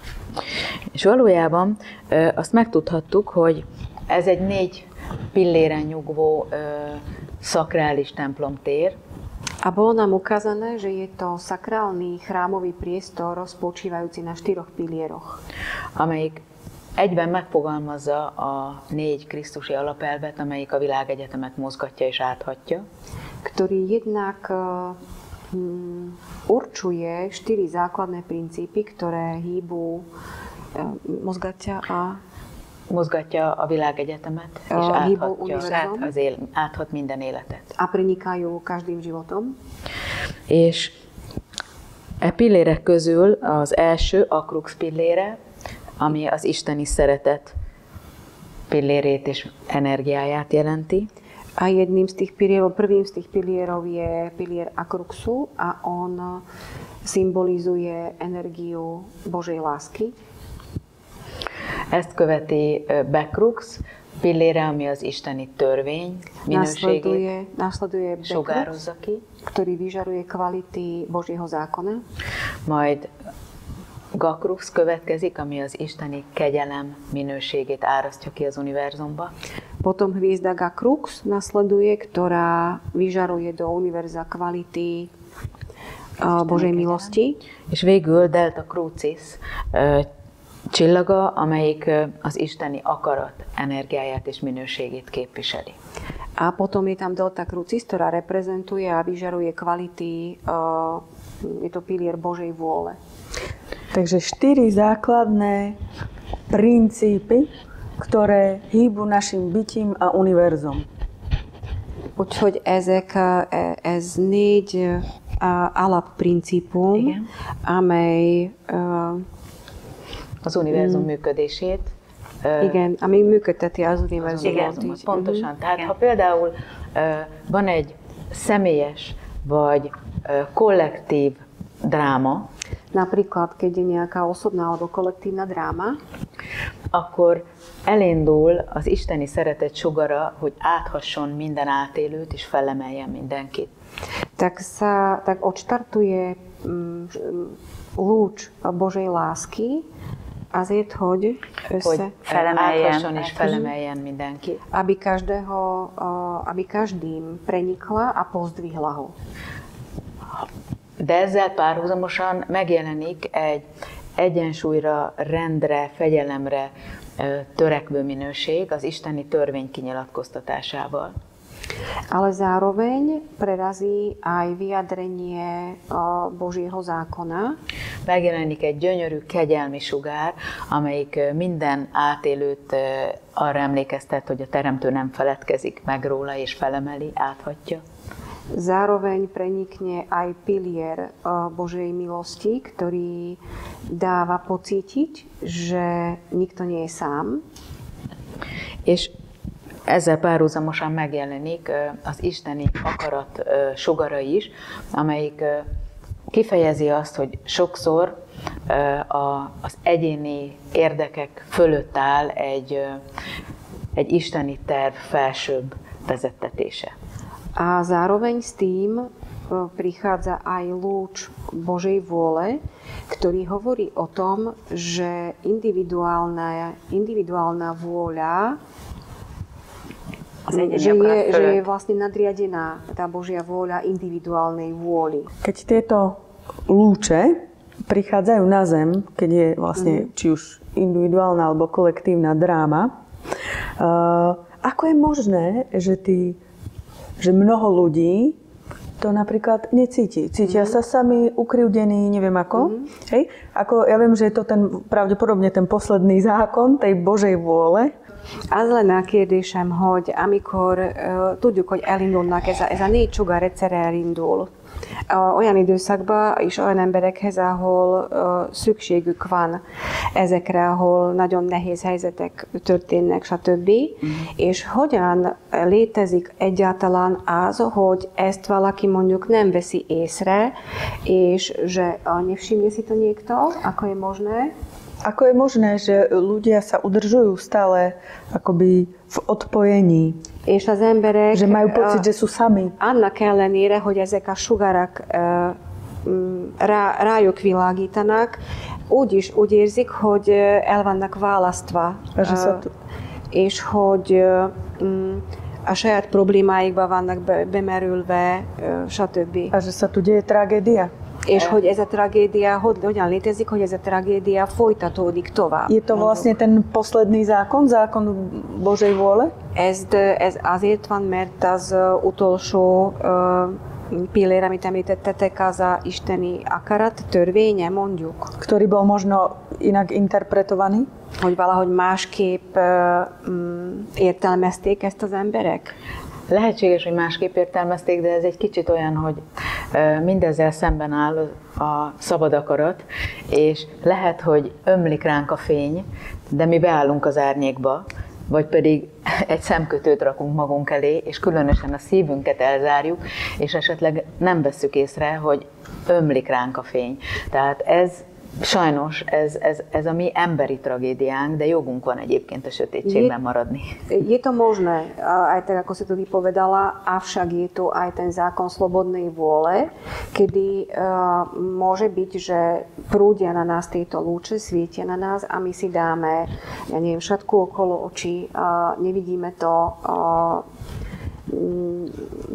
D: És valójában azt megtudhattuk, hogy ez egy 4 pilléren nyugvó szakrális templomtér.
B: A bolo nám ukázané, že je to sakrálny chrámový priestor spočívajúci na 4 pilieroch.
D: Amelyik egyben megfogalmazza a 4 krisztusi alapelvet, amelyik a világegyetemet mozgatja és áthatja.
B: Ktorý jednak určuje 4 základné princípy, ktoré hýbu
D: mozgatja a világegyetemet, és áthat minden életet.
B: A prenikajú každým životom.
D: És pillérek közül az első, a krux pillére, ami az isteni szeretet pillérét és energiáját jelenti.
B: A prvým z tých pilierov je pilier akruxu a on symbolizuje energiu Božej lásky.
D: Ezt követi bekrux pillére, ami az isteni törvény minőségét sugározza ki.
B: Ktorý vyžaruje kvality Božieho zákona.
D: Majd gakrux következik, ami az isteni kegyelem minőségét árasztja ki az univerzumba.
B: Potom hviezda Gakrux nasleduje, ktorá vyžaruje do univerza kvality Božej milosti.
D: És végül Delta Crucis csillaga, amelyik az isteni akarat energiáját és minőségét képviseli.
B: A potom je tam Delta Crucis, ktorá reprezentuje a vyžaruje kvality, je to pilier Božej vôle.
C: Takže 4 základné princípy, ktoré híbu našim bytím a univerzum.
B: Úgyhogy ez 4 alapprincípum, amely
D: az univerzum működését.
B: Igen, ami működteti az univerzumot.
D: Pontosan. Tehát ha például van egy személyes vagy kollektív dráma,
B: napríklad, keď je nejaká osobná alebo kolektívna dráma,
D: akkor elindul az isteni szeretet sugara, hogy áthasson minden átélőt és felemeljen mindenkit.
B: Tak odštartuje lúč Božej lásky, azért, hogy
D: áthasson és felemeljen mindenkit.
B: Aby každým prenikla a pozdvihla ho.
D: De ezzel párhuzamosan megjelenik egy egyensúlyra, rendre, fegyelemre törekvő minőség az isteni törvény kinyilatkoztatásával.
B: Ale zároveň prerazí aj vyjadrenie Božieho zákona.
D: Megjelenik egy gyönyörű kegyelmi sugár, amelyik minden átélőt arra emlékeztet, hogy a Teremtő nem feledkezik meg róla és felemeli, áthatja.
B: Zároveň prenikne aj pilier Božej milosti, ktorý dáva pocítiť, že nikto nie je sám.
D: És ezzel párhuzamosan megjelenik az isteni akarat sugara is, amelyik kifejezi azt, hogy sokszor az egyéni érdekek fölött áll egy isteni terv felsőbb vezettetése.
B: A zároveň s tým prichádza aj lúč Božej vôle, ktorý hovorí o tom, že individuálna vôľa, že je vlastne nadriadená tá Božia vôľa individuálnej vôli.
C: Keď tieto lúče prichádzajú na zem, keď je vlastne či už individuálna alebo kolektívna dráma, ako je možné, že mnoho ľudí to napríklad necíti. Cítia sa sami ukriúdení, neviem ako. Hej? Ako. Ja viem, že je to pravdepodobne ten posledný zákon tej Božej vôle.
B: Az lenne a kérdésem, hogy amikor tudjuk, hogy elindulnak, ez a 4 sugár egyszerre elindul, olyan időszakban és olyan emberekhez, ahol szükségük van ezekre, ahol nagyon nehéz helyzetek történnek, stb. És hogyan létezik egyáltalán az, hogy ezt valaki mondjuk nem veszi észre, és že nevšimne si to niekto, ako je možné?
C: Ako je možné, že ľudia sa udržujú stále akoby v odpojení?
B: És az emberek
C: že majú pocit, že sú sami.
B: Annak ellenére, hogy ezek a sugarak rájuk világítanak, úgy érzik, hogy el vannak választva. És hogy a saját problémáikba vannak bemerülve, stb.
C: A že sa tu deje tragédia.
B: És hogy ez a tragédia hogyan létezik, hogy ez a tragédia folytatódik tovább.
C: Je to vlastne ten posledný zákon Božej vôle?
B: Ez azért van, mert az utolsó pillér, amit említettetek, az a isteni akarat, törvénye, mondjuk.
C: Ktorý bol možno inak interpretovaný?
B: Hogy valahogy másképp értelmezték ezt az emberek?
D: Lehetséges, hogy másképp értelmezték, de ez egy kicsit olyan, hogy mindezzel szemben áll a szabad akarat, és lehet, hogy ömlik ránk a fény, de mi beállunk az árnyékba, vagy pedig egy szemkötőt rakunk magunk elé, és különösen a szívünket elzárjuk, és esetleg nem vesszük észre, hogy ömlik ránk a fény. Tehát ez sajnos, ez a mi emberi tragédiánk, de jogunk van egyébként a sötétségben maradni.
B: Je to možné, aj tak ako si to vypovedala, avšak je to aj ten zákon slobodnej vôle, kedy môže byť, že prúdia na nás tieto lúče, svietia na nás a my si dáme, ja neviem, šatku okolo očí, nevidíme to,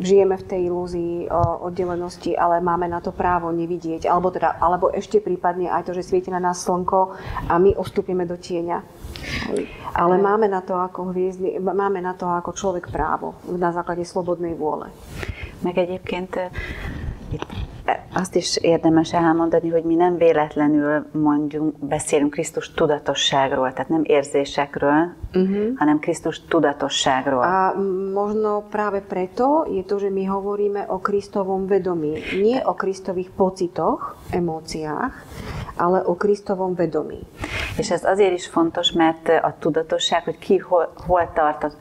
B: žijeme v tej ilúzii oddelenosti, ale máme na to právo nevidieť, alebo ešte prípadne aj to, že svieti na nás slnko a my ustúpime do tieňa. Ale máme na to ako hviezdy, máme na to ako človek právo na základe slobodnej vôle.
E: Meg egyébként azt is érdemes elmondani, hogy mi nem véletlenül beszélünk Krisztus tudatosságról, tehát nem érzésekről, hanem Krisztus tudatosságról.
B: A možno práve preto je to, že my hovoríme o Kristovom vedomí. Nie o Kristových pocitoch, emóciách, ale o Kristovom vedomí.
E: És ez azért is fontos, mert a tudatosság, hogy ki hol tart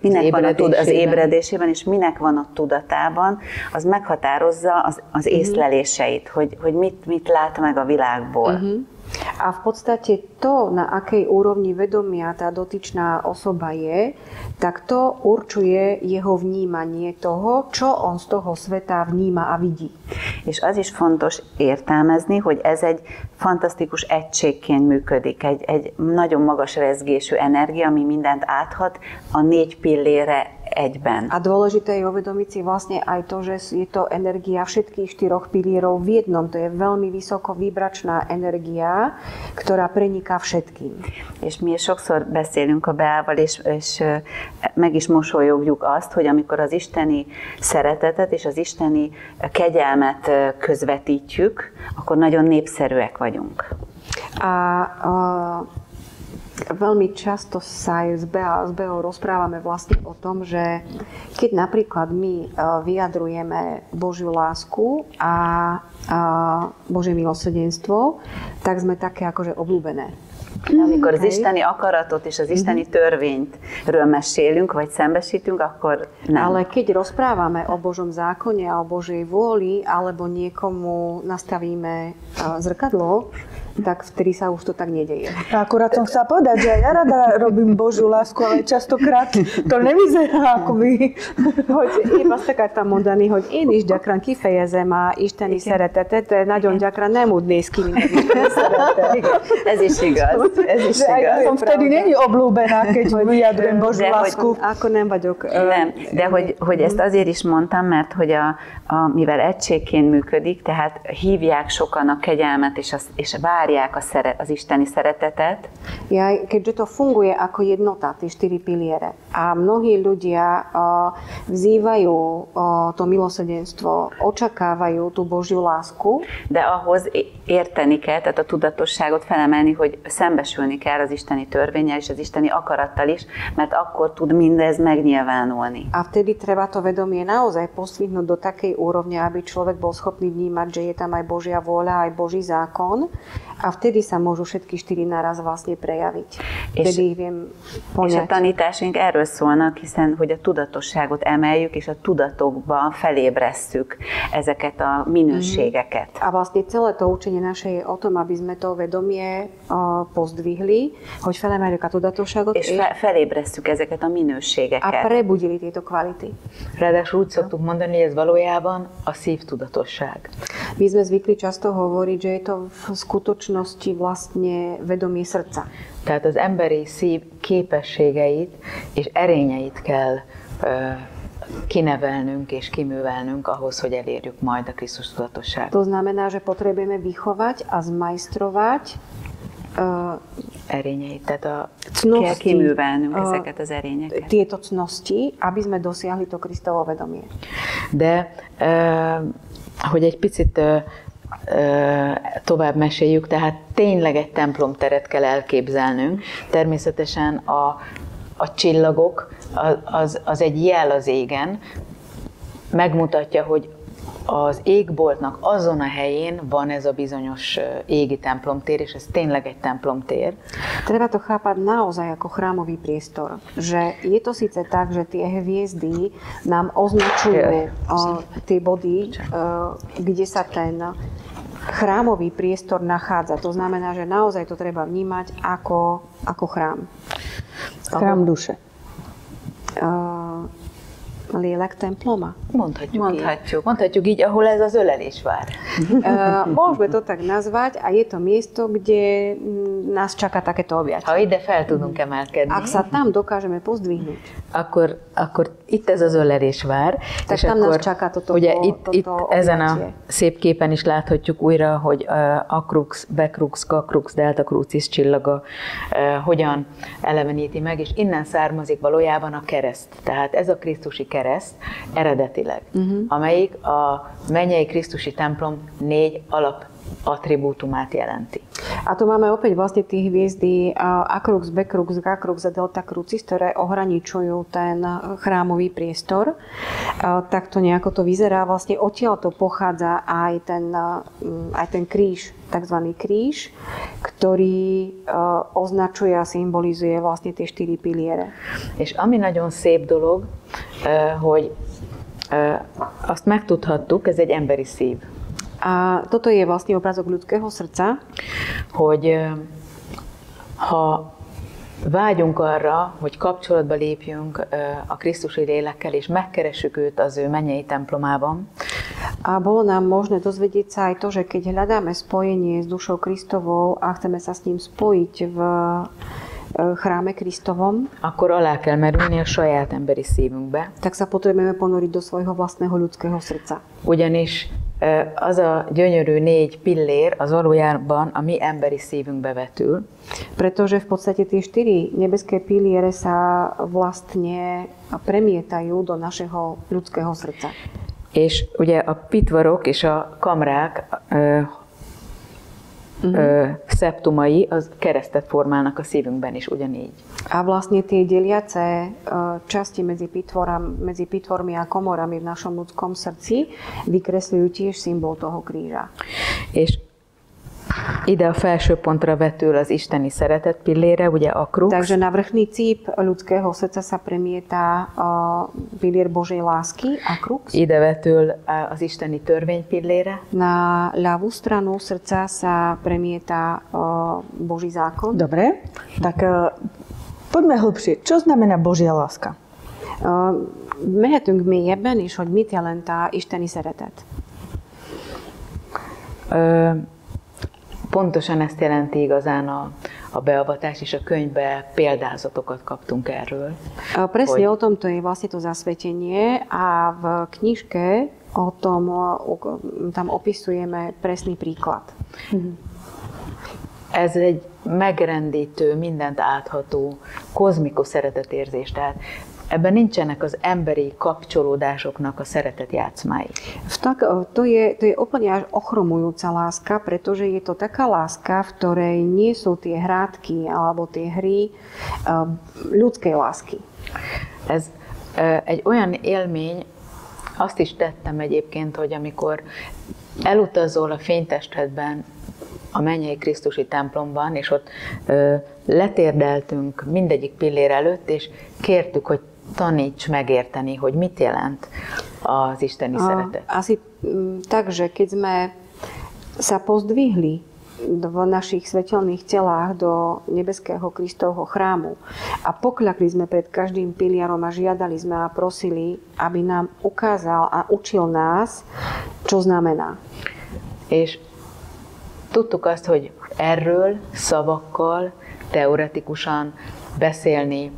E: minek van az ébredésében, és minek van a tudatában, az meghatározza az észleléseit, hogy mit lát meg a világból.
B: A v podstate to, na akej úrovni vedomia tá dotyčná osoba je, tak to určuje jeho vnímanie toho, čo on z toho sveta vníma a vidí.
E: És az is fontos értelmezni, hogy ez egy fantasztikus egységként működik, egy nagyon magas rezgésű energia, ami mindent áthat a 4 pillére egyben.
B: A dôležité je uvedomiť si vlastne aj to, že je to energia všetkých 4 pilierov v jednom. To je veľmi vysoko vibračná energia, ktorá preniká všetkým.
E: És mi sokszor beszélünk a Beával, és meg is mosolyogjuk azt, hogy amikor az isteni szeretetet és az isteni kegyelmet közvetítjük, akkor nagyon népszerűek vagyunk.
B: Veľmi často sa aj s Beou rozprávame vlastne o tom, že keď napríklad my vyjadrujeme Božiu lásku a Božie milosrdenstvo, tak sme také akože obľúbené.
E: Amikor az isteni akaratot és az isteni törvényről mesélünk, vagy szembesítünk, akkor nem.
B: Ale keď rozprávame o Božom zákone a o Božej vôli, alebo niekomu nastavíme zrkadlo, tak vtedy sa už to tak nedeje.
C: Akurát som chcela povedať, že ja rada robím Božiu lásku, ale častokrát to nevyzerá akoby.
B: Hogy épp azt akartam mondani, hogy én is gyakran kifejezem a isteni szeretetet, de nagyon gyakran nem úgy néz ki, mint az isteni szeretet.
E: Ez is igaz. Ez is igaz.
C: Som vtedy není obľúbená, keď vyjadrujem Božiu lásku.
B: Akkor nem vagyok.
E: Nem, de hogy ezt azért is mondtam, mert hogy mivel egységként működik, tehát hívják sokan a kegyelmet, és várják várják az isteni szeretetet.
B: Keďže to funguje ako jednota, tie 4 piliere, a mnohí ľudia vzývajú to milosrdenstvo, očakávajú tú Božiu lásku.
E: De ahhoz érteni kell, tehát a tudatosságot felemelni, hogy szembesülni kell az isteni törvénnyel és az isteni akarattal is, mert akkor tud mindez megnyilvánulni.
B: A vtedy treba to vedomie naozaj posvihnúť do takej úrovne, aby človek bol schopný vnímať, že je tam aj Božia vôľa, aj Boží zákon. A vtedy sa môžu všetky 4 naraz vlastne prejaviť. Vtedy ich viem poňať.
E: És a tanításaink erről szólnak, hiszen hogy a tudatosságot emeljük, és a tudatokban felébresszük ezeket a minőségeket.
B: A vlastne celé to učenie naše je o tom, aby sme to vedomie pozdvihli, hogy felemeljük a tudatosságot,
E: és felébresszük ezeket a minőségeket.
B: A prebudili tieto kvality.
D: Ráadásul úgy szoktuk mondani, hogy ez valójában a szívtudatosság.
B: My sme zvykli často hovoriť, že je to v skutočnosti vlastne vedomie srdca.
D: Tehát az emberi szív képességeit és erényeit kell kinevelnünk és kiművelnünk ahhoz, hogy elérjük majd a Krisztus tudatosságot.
B: To znamená, že potrebujeme vychovať a zmajstrovať
D: erényeit, tehát a
B: cnosti,
E: kell kiművelnünk ezeket az erényeket.
B: Tieto cnosti, aby sme dosiahli to Kristovo vedomie.
D: De hogy egy picit tovább meséljük, tehát tényleg egy templomteret kell elképzelnünk. Természetesen a csillagok az egy jel az égen, megmutatja, hogy az égboltnak azon a helyén van ez a bizonyos égi templomtér, és ez tényleg egy templomtér.
B: Treba to chápať naozaj ako chrámový priestor. Že je to síce tak, že tie hviezdy nám označujú tie body, kde sa ten chrámový priestor nachádza. To znamená, že naozaj to treba vnímať ako chrám.
C: Chrám duše.
B: Lélek temploma?
D: Mondhatjuk így, ahol ez az ölelés vár.
B: Môžeme to tak nazvať a je to miesto, kde nás čaká takéto objatie.
D: Ha ide fel tudunk emelkedni,
B: ak sa tam dokážeme pozdvihnúť,
D: akkor itt ez az ölelés vár,
B: tak és tam akkor, nás čaká toto
D: ugye
B: toto
D: itt ezen a szép képen is láthatjuk újra, hogy Akrux, Bekrux, Gakrux, Delta Crucis csillaga hogyan eleveníti meg, és innen származik valójában a kereszt. Tehát ez a krisztusi kereszt eredetileg, amelyik a mennyei Krisztusi templom 4 alapattribútumát jelenti.
B: A tu máme opäť vlastne tie hviezdy Akrux, Bekrux, Gakrux a Delta Crucis, ktoré ohraničujú ten chrámový priestor. Tak to nejako to vyzerá. Vlastne odtiaľ to pochádza aj ten kríž, takzvaný kríž, ktorý označuje a symbolizuje vlastne tie 4 piliere.
D: És ami nagyon szép dolog, hogy azt megtudhattuk, ez egy emberi szív.
B: A toto je vlastne obrázok ľudského srdca.
D: Hogy ha vágyunk arra, hogy kapcsolatba lépjünk a Krisztusi lélekkel, és megkeressük őt az ő mennyei templomában.
B: A bolo nám možné dozvedieť sa aj to, že keď hľadáme spojenie s dušou Kristovou a chceme sa s ním spojiť v chráme Kristovom,
D: akkor alá kell merülni a saját emberi szívünkbe.
B: Tak sa potrebujeme ponoriť do svojho vlastného ľudského srdca.
D: Ugyanis az a gyönyörű 4 pillér az valójában a mi emberi szívünkbe vetül.
B: Pretože v podstate tie 4 nebeské piliere sa vlastne premietajú do našeho ľudského srdca.
D: És ugye a pitvarok és a kamrák szeptumai az keresztet formálnak a szívünkben is ugyanígy.
B: A vlastne tie deliace časti medzi pitvormi a komorami v našom ľudskom srdci vykresľujú tiež symbol toho kríža.
D: És ide a felső pontra vetül az isteni szeretet pillére, ugye Akrux.
B: Takže na vrchný cíp ľudského srdca sa premieta pilier Božej lásky, Akrux.
D: Ide vetül az isteni törvény pillére.
B: Na ľavú stranu srdca sa premieta Boží zákon.
C: Dobre, tak poďme hlbšie. Čo znamená Božia láska?
B: Mehetünk mélyebben, és hogy mit jelent a isteni szeretet.
D: Pontosan ezt jelenti igazán a beavatás, és a könyvbe példázatokat kaptunk erről.
B: Presne o tom to je vlastne to zasvetenie a v knižke tam opisujeme presný príklad.
D: ez egy megrendítő, mindent átható, kozmikus szeretetérzés. Tehát ebben nincsenek az emberi kapcsolódásoknak a szeretet játszmái.
B: To je úplne až ochromujúca láska, pretože je to taká láska, v ktorej nie sú tie hrádky alebo tie hry ľudskej lásky.
D: Ez egy olyan élmény, azt is tettem egyébként, hogy amikor elutazol a fénytestedben a mennyei Krisztusi templomban, és ott letérdeltünk mindegyik pillér előtt, és kértük, hogy taníts megérteni, hogy mit jelent az isteni szeretet.
B: Asi tak, že keď sme sa pozdvihli v našich svetelných telách do nebeského Kristovho chrámu a pokľakli sme pred každým pilierom a žiadali sme a prosili, aby nám ukázal a učil nás, čo znamená.
D: És tudtuk azt, hogy erről szavakkal, teoretikusan beszélni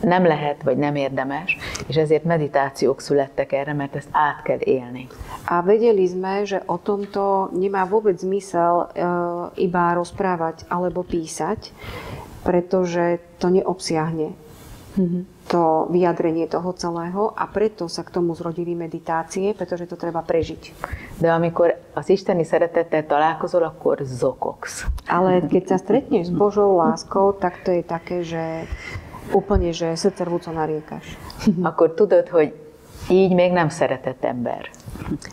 D: nem lehet, vagy nem érdemes, és ezért meditációk születtek erre, mert ezt át kell élni.
B: A vedeli sme, že o tomto nemá vôbec zmysel iba rozprávať alebo písať, pretože to neobsiahne to vyjadrenie toho celého a preto sa k tomu zrodili meditácie, pretože to treba prežiť.
D: De amikor az isteni szeretettel találkozol, akkor zokogsz.
B: Ale keď sa stretneš s Božou láskou, tak to je také, že úplne, že srdce rvúco nariekaš.
D: Akkor tudod, hogy így még nem szeretett ember.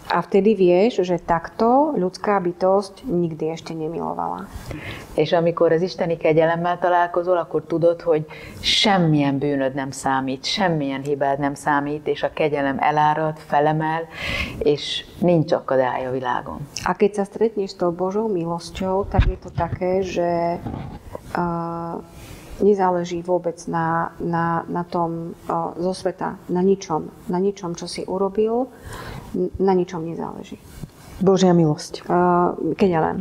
B: A vtedy vieš, že takto ľudská bytosť nikdy ešte nemilovala.
D: És amikor az isteni kegyelemmel találkozol, akkor tudod, hogy semmilyen bűnöd nem számít, semmilyen hibád nem számít, és a kegyelem elárad, felemel, és nincs akadály a világon.
B: A keď sa stretneš s tou Božou milosťou, tak je to také, že nezáleží vôbec na tom zo sveta, na ničom, čo si urobil, na ničom nezáleží.
C: Božia milosť.
B: Kegyelem.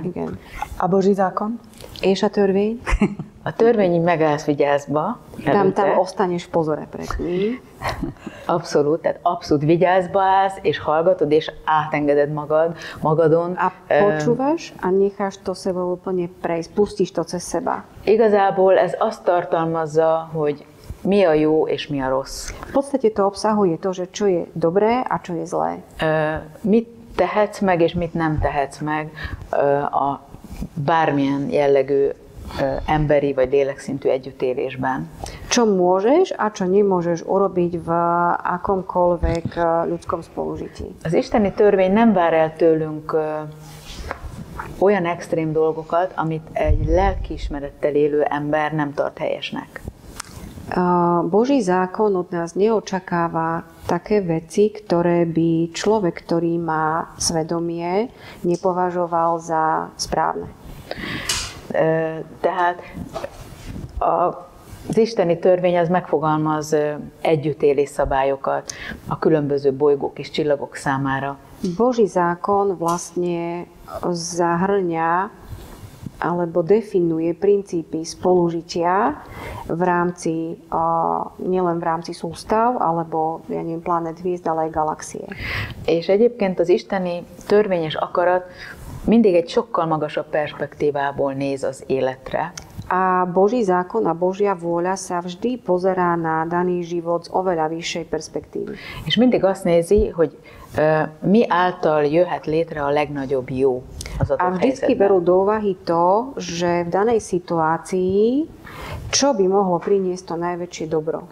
E: Igen.
C: A Boží zákon?
B: És a törvény?
D: A törvény megállsz vigyázba.
B: Tam ostaneš v pozore pred ním.
D: Abszolút, tehát abszolút vigyázba állsz, és hallgatod, és átengeded magadon.
B: A počúvaš a necháš to sebou úplne prejsť, pustíš to cez seba.
D: Igazából ez azt tartalmazza, hogy mi a jó és mi a rossz.
B: V podstate to obsahuje to, že čo je dobré a čo je zlé.
D: Mit tehetsz meg, és mit nem tehetsz meg a bármilyen jellegű emberi vagy lélekszintű együttélésben.
B: Čo môžeš a čo nemôžeš urobiť v akomkoľvek ľudskom spolužití.
D: Az isteni törvény nem vár el tőlünk olyan extrém dolgokat, amit egy lelkiismerettel élő ember nem tart helyesnek.
B: Boží zákon od nás neočakáva také veci, ktoré by človek, ktorý má svedomie, nepovažoval za správne.
D: Tehát az isteni törvény az megfogalmaz együttélés szabályokat a különböző bolygók és csillagok számára.
B: Boží zákon vlastne zahrňa alebo definuje princípy spolužitia v rámci, nielen v rámci sústav, alebo planet hviezd, ale aj galaxie.
D: És egyébként az isteni törvényes akarat mindig egy sokkal magasabb perspektívából néz az életre.
B: A Boží zákon a Božia vôľa sa vždy pozerá na daný život z oveľa vyššej perspektívy.
D: És mindig azt nézi, hogy mi által jöhet létre a legnagyobb jó az adott
B: helyzetben. A vždycky berú do úvahy to, že v danej situácii čo by mohlo priniesť to najväčšie dobro.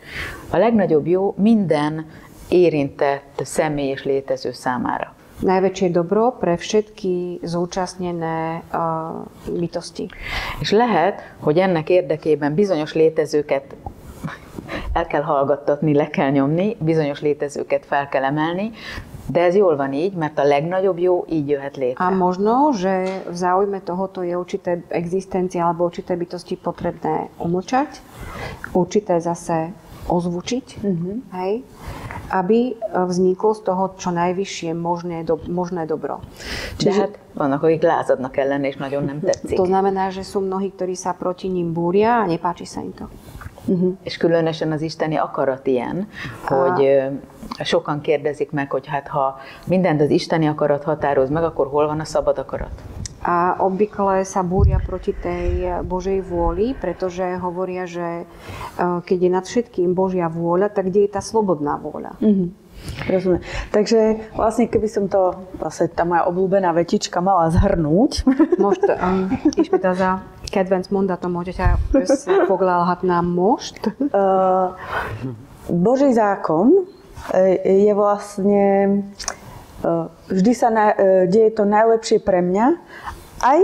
D: A legnagyobb jó minden érintett személy és létező számára.
B: Najväčšie dobro pre všetky zúčastnené bytosti.
D: És lehet, hogy ennek érdekében bizonyos létezőket el kell hallgattatni, le kell nyomni, bizonyos létezőket fel kell emelni, de ez jól van így, mert a legnagyobb jó így jöhet létre.
B: A možno, že v záujme tohoto je určité existencie alebo určité bytosti potrebné umlčať, určité zase ozvučiť, hej, aby vzniklo z toho čo najvyššie možné dobro.
D: De hát vannak, akik lázadnak ellen, és nagyon nem tetszik.
B: To znamená, že sú mnohí, ktorí sa proti ním búria a nepáči sa im to.
D: És különösen az isteni akarat ilyen, hogy sokan kérdezik meg, hogy hát ha mindent az isteni akarat határoz meg, akkor hol van a szabad akarat?
B: a obvykle sa búria proti tej Božej vôli, pretože hovoria, že keď je nad všetkým Božia vôľa, tak kde je tá slobodná vôľa?
C: Rozumiem. Takže vlastne, keby som to, vlastne tá moja obľúbená vetička mala zhrnúť.
B: Most, ismét az a kedvenc mondatom, hogyha összefoglalhatnám most.
C: Boží zákon je vlastne, vždy sa deje to najlepšie pre mňa, aj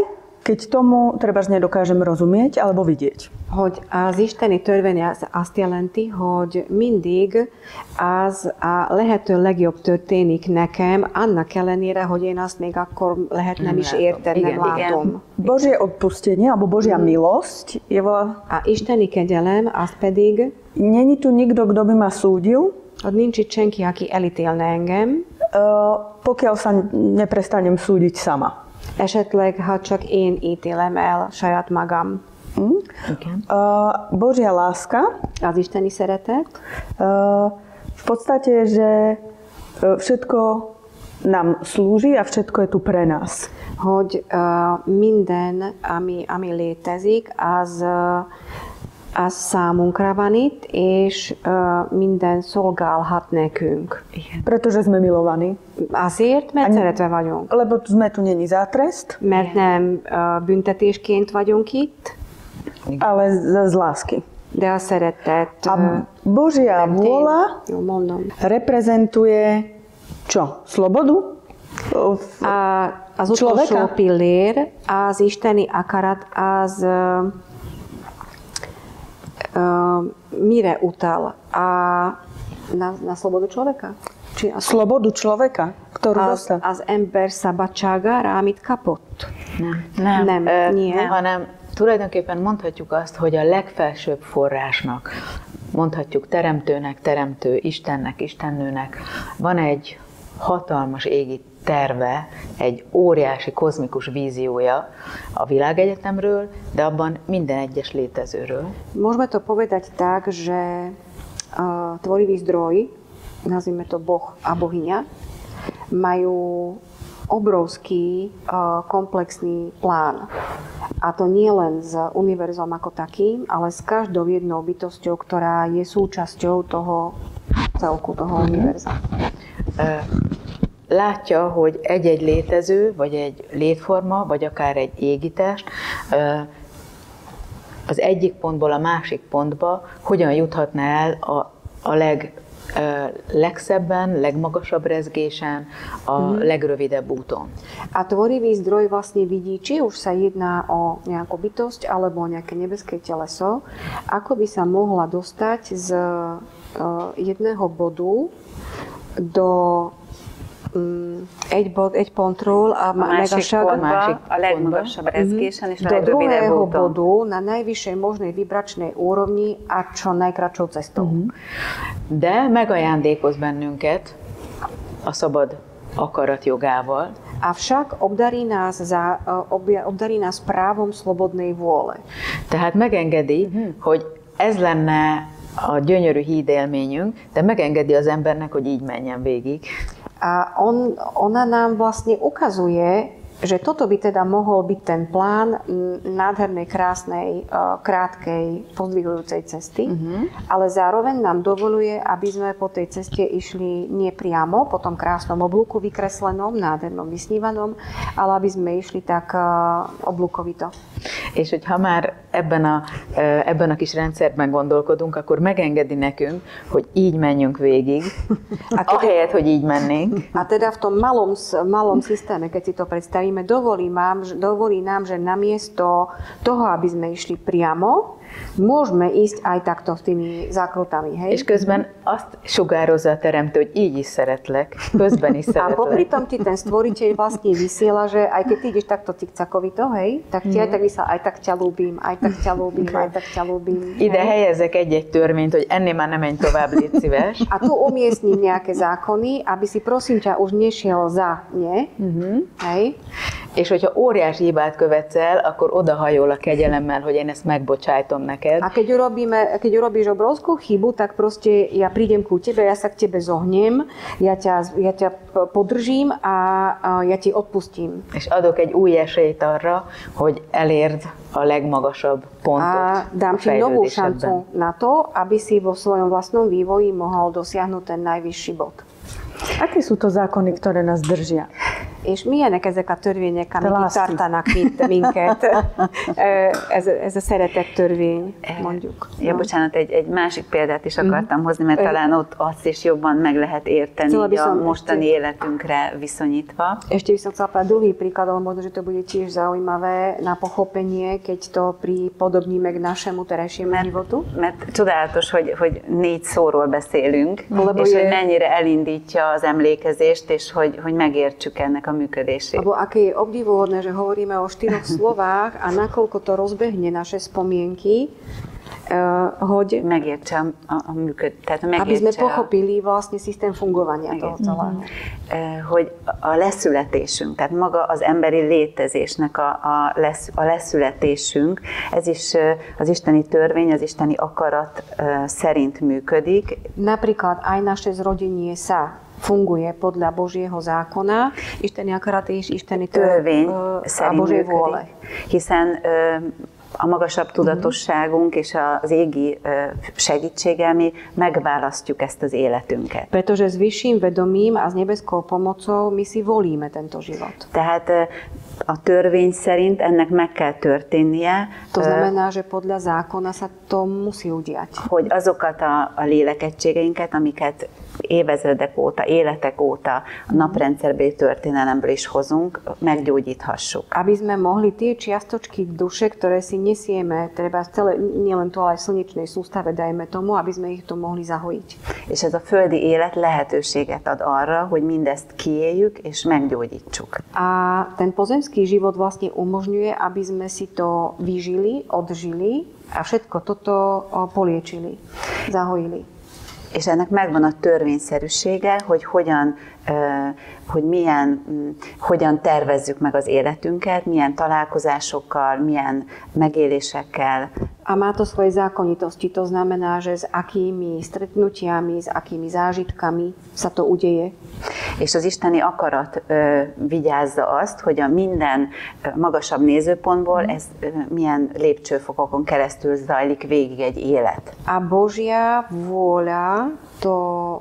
C: keď tomu trebárs nedokážem rozumieť alebo vidieť.
B: Hogy az isteni törvény azt jelenti, hogy mindig az a lehető legjobb történik nekem, annak ellenére, hogy én azt még akkor lehet nem is értem, nem látom.
C: Božie odpustenie, alebo Božia milosť je
B: a isteni kegyelem, az pedig
C: není tu nikto, kto by ma súdil.
B: Nincs itt senki, aki elítélne engem.
C: Pokiaľ sa neprestanem súdiť sama.
B: Esetleg, ha csak én ítélem el saját magam.
C: Božia láska.
B: Az isteni szeretet.
C: V podstate, že všetko nám slúži a všetko je tu pre nás.
B: Hogy minden, ami létezik, az számunkra van itt, és minden szolgálhat nekünk.
C: Igen. Pretože sme milovaní.
B: Azért, mert szeretve vagyunk.
C: Lebo sme tu není za trest.
B: Mert nem büntetésként vagyunk itt.
C: Ale z lásky.
B: De a szeretet.
C: A Božia vôľa reprezentuje čo? Slobodu?
B: Az utolsó pillér, az isteni akarat, az mire utal? Na slobodu človeka?
C: Slobodu človeka, ktorú dostal.
B: Az ember szabadságára, amit kapott? Nem.
D: Hanem tulajdonképpen mondhatjuk azt, hogy a legfelsőbb forrásnak, mondhatjuk teremtőnek, teremtő, Istennek, istennőnek van egy hatalmas égi terve, egy óriási kozmikus víziója a világegyetemről, de abban minden egyes létezőről.
B: Môžeme to povedať tak, že tvorivý zdroj, nazvime to Boh a bohyňa, majú obrovský komplexný plán. A to nie len s univerzom ako takým, ale s každou jednou bytosťou, ktorá je súčasťou toho celku, toho univerza.
D: Látja, hogy egy-egy létező, vagy egy létforma, vagy akár egy égitest az egyik pontból a másik pontba hogyan juthatna el a legszebben, legmagasabb rezgésen, a legrövidebb úton.
B: A tvorivý zdroj vlastne vidí, či už sa jedná o nejakú bytosť alebo o nejaké nebeské teleso, ako by sa mohla dostať z jedného bodu do egy pontról a másik
E: a legmagasabb rezgésen és a
B: do
E: legrövidebb
B: druhého
E: úton.
B: bodu na najvyššej možnej vibračnej úrovni a čo najkratšou cestou.
D: De megajándékoz bennünket a szabad akarat jogával.
B: Avšak obdarí nás právom slobodnej vôle.
D: Tehát megengedi, hogy ez lenne a gyönyörű hídélményünk, de megengedi az embernek, hogy így menjen végig.
B: A ona nám vlastne ukazuje, že toto by teda mohol byť ten plán nádhernej, krásnej, krátkej, pozdvihujúcej cesty, ale zároveň nám dovoluje, aby sme po tej ceste išli nie priamo, po tom krásnom oblúku vykreslenom, nádhernom, vysnívanom, ale aby sme išli tak oblúkovito.
D: És hogyha már ebben a kis rendszerben gondolkodunk, akkor megengedi nekünk, hogy így menjünk végig, ahelyett, hogy így mennénk.
B: A teda v tom malom systéme, keď si to predstavíme, dovolí nám, že namiesto toho, aby sme išli priamo, môžeme ísť aj takto s tými zákrutami, hej?
D: És közben azt sugározza a teremtő, hogy így is szeretlek, közben is szeretlek.
B: A popri tom ti ten stvoriteľ vlastne vysiela, že aj keď ty ideš takto cikcakovito, hej, tak ti aj tak vysiela, aj tak ťa ľúbim, aj tak ťa ľúbim, aj tak ťa ľúbim.
D: Ide helyezek egy-egy törvényt, hogy ennél már nem menj tovább, légy szíves.
B: A tu umiestním nejaké zákony, aby si prosím ťa už nešiel za ne, hej?
D: És hogyha óriási hibát követsz el, akkor odahajol a kegyelemmel, hogy én ezt megbocsájtom neked.
B: A keď urobíš obrovskú chybu, tak proste ja prídem ku tebe, ja sa k tebe zohnem, ja ťa podržím a ja ti odpustím.
D: És adok egy új esélyt arra, hogy elérd a legmagasabb pontot
B: a dám ti novú šancu na to, aby si vo svojom vlastnom vývoji mohol dosiahnuť ten najvyšší bod.
C: Aké sú to zákony, ktoré nás držia?
B: És milyenek ezek a törvények, amik itt tartanak minket? Ez a szeretet törvény, mondjuk.
E: Ja, bocsánat, egy másik példát is akartam hozni, mert talán ott azt is jobban meg lehet érteni a mostani életünkre viszonyítva.
B: Ešte by som chcela povedať druhý príklad, ale možno, že to bude tiež zaujímavé na pochopenie, keď to pripodobníme k našemu terajšiemu životu.
E: Mert csodálatos, hogy 4 szóról beszélünk, és hogy mennyire elindítja az emlékezést, és hogy megértsük ennek a működését.
B: Lebo aké je obdivuhodné, že hovoríme o 4 slovách a nakoľko to rozbehne naše spomienky, hogy
E: megértse a működést.
B: Aby sme pochopili vlastne systém fungovania toho celého.
E: Hogy a leszületésünk, tehát maga az emberi létezésnek a leszületésünk, ez is az isteni törvény, az isteni akarat szerint működik.
B: Napríklad aj naše zrodenie sa funguje podľa Božieho zákona, isteni akarat és isteni
E: törvény
B: a Božej vôle.
E: Hiszen a magasabb tudatosságunk és az égi segítséggel mi megválasztjuk ezt az életünket.
B: Pretože s vyšším vedomím a s nebeskou pomocou my si volíme tento život.
E: Tehát a törvény szerint ennek meg kell történnie.
B: To znamená, že podľa zákona sa to musí udiať.
E: Hogy azokat a lélekegységeinket, amiket évezredek óta, életek óta a naprendszerbeli történelemből is hozunk, meggyógyíthassuk.
B: Aby sme mohli tie čiastočky duše, ktoré si nesieme, treba nielen tu, ale v slnečnej sústave, dajme tomu, aby sme ich tu mohli zahojiť.
E: És ez a földi élet lehetőséget ad arra, hogy mindezt kiéljük és meggyógyítsuk.
B: A ten pozemský život vlastne umožňuje, aby sme si to vyžili, odžili a všetko toto poliečili, zahojili.
E: És ennek megvan a törvényszerűsége, hogy hogyan tervezzük meg az életünket, milyen találkozásokkal, milyen megélésekkel.
B: A má to svoje zákonitosti, to znamená, že s akými stretnutiami, s akými zážitkami sa to udeje.
E: És az isteni akarat vigyázza azt, hogy a minden magasabb nézőpontból ez milyen lépcsőfokokon keresztül zajlik végig egy élet.
B: A Božia vôľa to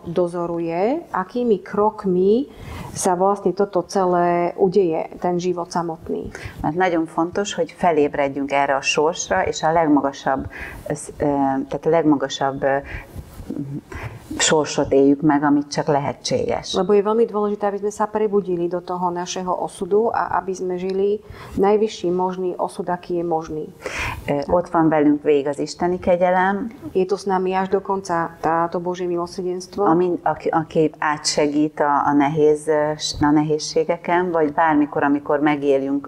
B: dozoruje, akými krokmi sa vlastne toto celé udeje, ten život samotný.
E: Mert nagyon fontos, hogy felébredjünk erre a sorsra, és a legmagasabb sorsot éljük meg, amit csak lehetséges.
B: Lebo je veľmi dôležité, aby sme sa prebudili do toho našeho osudu a aby sme žili najvyšší možný osud, aký je možný.
E: Ott van velünk végig az isteni kegyelem.
B: Je to s nami až do konca táto Božie milosrdenstvo.
E: Aki átsegít a nehézségeken, vagy bármikor, amikor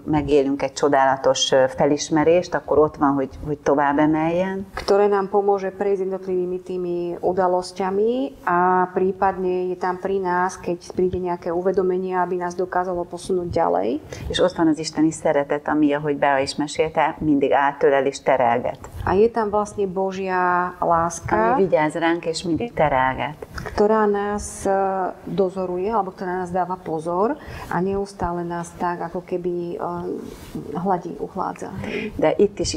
E: megélünk egy csodálatos felismerést, akkor ott van, hogy tovább emeljen.
B: Ktoré nám pomôže prejsť jednotlivými tými udalosťami a prípadne je tam pri nás, keď príde nejaké uvedomenie, aby nás dokázalo posunúť ďalej.
E: És ott van az isteni szeretet, ami, ahogy Bea is mesélte, mindig átölel és terelget.
B: A je tam vlastne Božia láska,
E: ami vigyáz ránk és mindig terelget.
B: Ktorá nás dozoruje, alebo ktorá nás dáva pozor a neustále nás tak, ako keby hladí, uhládza.
E: De itt is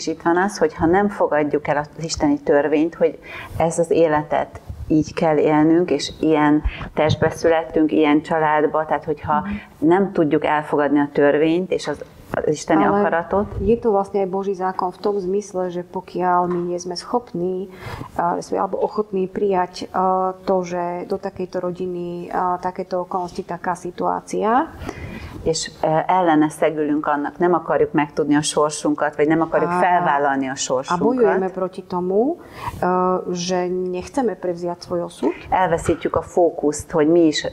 E: itt van az, hogy ha nem fogadjuk el az isteni törvényt, hogy ez az életet így kell élnünk, és ilyen testbe születtünk, ilyen családba, tehát hogyha nem tudjuk elfogadni a törvényt és az isteni akaratot.
B: Je to vlastne aj Boží zákon v tom zmysle, že pokiaľ my nie sme schopní alebo ochotní prijať to, že do takejto rodiny, takéto okolnosti, taká situácia,
E: és ellene szegülünk annak, nem akarjuk megtudni a sorsunkat, vagy nem akarjuk felvállalni a sorsunkat.
B: A bojujeme proti tomu, že nechceme prevziať svoj osud.
E: Elveszítjük a fókuszt, hogy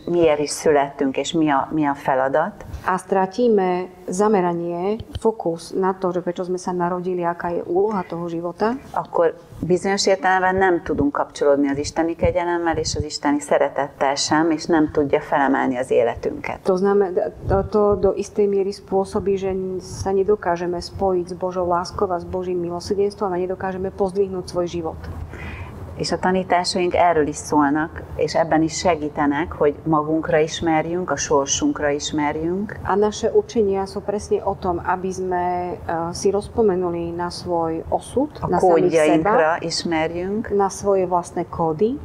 E: miért is születtünk, és mi a feladat.
B: A stratíme zameranie, fokus na to, že prečo sme sa narodili, aká je úloha toho života.
E: Akkor bizonyos értelemben nem tudunk kapcsolódni az isteni kegyelemmel és az isteni szeretettel sem, és nem tudja felemelni az életünket.
B: To znamená, to to do istej miery spôsobí, že sa nedokážeme spojiť s Božou láskou a s Božím milosrdenstvom a nedokážeme pozdvihnúť svoj život.
E: És a tanításaink erről is szólnak, és ebben is segítenek, hogy magunkra ismerjünk, a sorsunkra ismerjünk.
B: A naše učenia sú presne o tom, aby sme si rozpomenuli na svoj osud,
E: A
B: na samých seba,
E: ismerjünk.
B: na svoje vlastné kódy.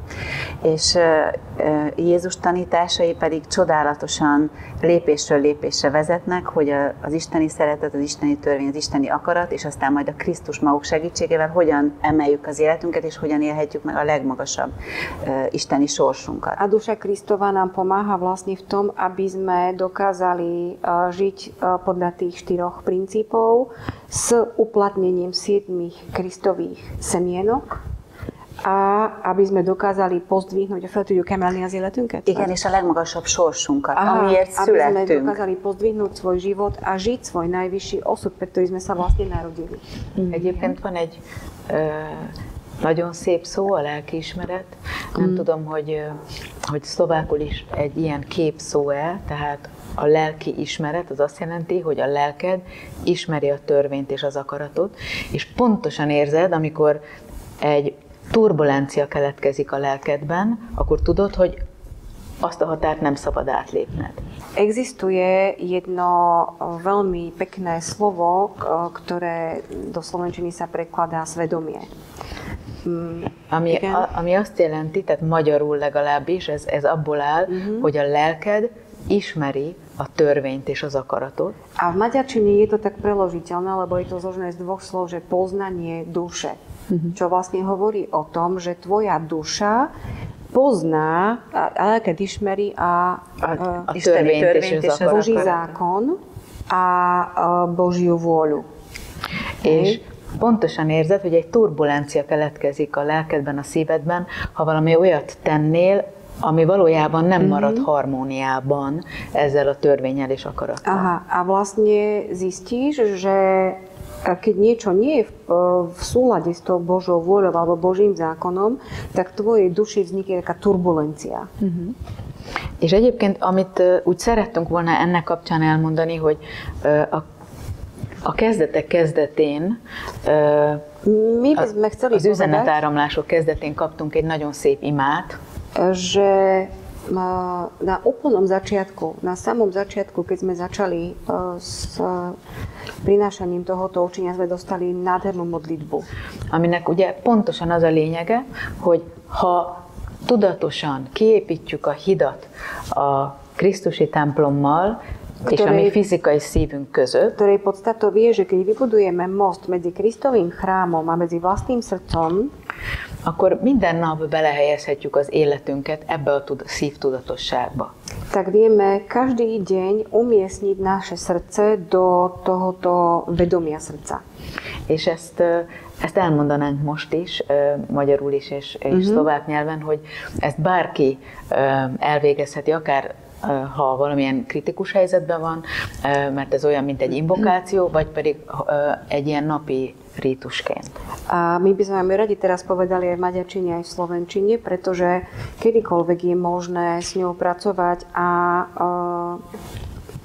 E: És Jézus tanításai pedig csodálatosan lépésről lépésre vezetnek, hogy az isteni szeretet, az isteni törvény, az isteni akarat, és aztán majd a Krisztus maguk segítségével hogyan emeljük az életünket, és hogyan élhetjük meg a legmagasabb isteni sorsunkat.
B: A duša Kristova nám pomáha vlastne v tom, aby sme dokázali žiť podľa tých 4 princípov s uplatnením 7 Kristových semienok, a aby sme dokázali pozdvihnúť a feltudjuk emelni az életünket?
E: Igen, és a legmagasabb sorsunkat, amiért
B: aby sme
E: születtünk.
B: dokázali pozdvihnúť svoj život a žiť svoj najvyšší osud, pre ktorý sme sa vlastne narodili.
D: Egyébként van egy nagyon szép szó, a lelkiismeret. Nem tudom, hogy szlovákul is egy ilyen kép szó-e, tehát a lelki ismeret az azt jelenti, hogy a lelked ismeri a törvényt és az akaratot, és pontosan érzed, amikor egy turbulencia keletkezik a lelkedben, akkor tudod, hogy azt a határt nem szabad átlépned.
B: Existuje jedno veľmi pekné slovo, ktoré do slovenčiny sa prekladá svedomie.
D: Ami azt jelenti, tehát magyarul legalábbis, ez abból áll, hogy a lelked ismeri a törvényt és az akaratot.
B: A v maďarčine je to tak preložiteľné, lebo je to zložené z 2 slov, že poznanie duše. Čo vlastne hovorí o tom, že tvoja duša pozná, ale keď ismeri a
D: törvényt és az
B: Boží
D: akaratot.
B: zákon a Božiu vôľu.
D: És pontosan érzed, hogy egy turbulencia keletkezik a lelkedben, a szívedben, ha valami olyat tennél, ami valójában nem marad harmóniában ezzel a törvénnyel és akarattal.
B: Aha, a vlastne zistíš, že keď niečo nie je v súlade s tou Božou vôľou alebo Božím zákonom, tak v tvojej duši vznikne taká turbulencia.
D: És egyébként, amit úgy szerettünk volna ennek kapcsán elmondani, hogy a kezdetek kezdetén, az üzenetáramlások kezdetén kaptunk egy nagyon szép imát,
B: že na úplnom začiatku, na samom začiatku, keď sme začali s prinášaním tohoto učenia, sme dostali nádhernú modlitbu.
D: Aminek ugye pontosan az a lényege, hogy ha tudatosan kiépítjük a hidat a Krisztusi templommal, és a mi fizikai szívünk között,
B: ktorej podstatou je, že keď vybudujeme most medzi Kristovým chrámom a medzi vlastným srdcom,
D: akkor minden nap belehelyezhetjük az életünket ebbe a szívtudatosságba.
B: Tak vieme každý deň umiestniť naše srdce do tohoto vedomia srdca.
D: És ezt elmondanánk most is, magyarul is és szlovák nyelven, hogy ezt bárki elvégezheti, akár ha valamilyen kritikus helyzetben van, mert ez olyan, mint egy invokáció, vagy pedig egy ilyen napi rítusként.
B: A my by sme vám radi teraz povedali aj v maďarčine, aj v slovenčine, pretože kedykoľvek je možné s ňou pracovať a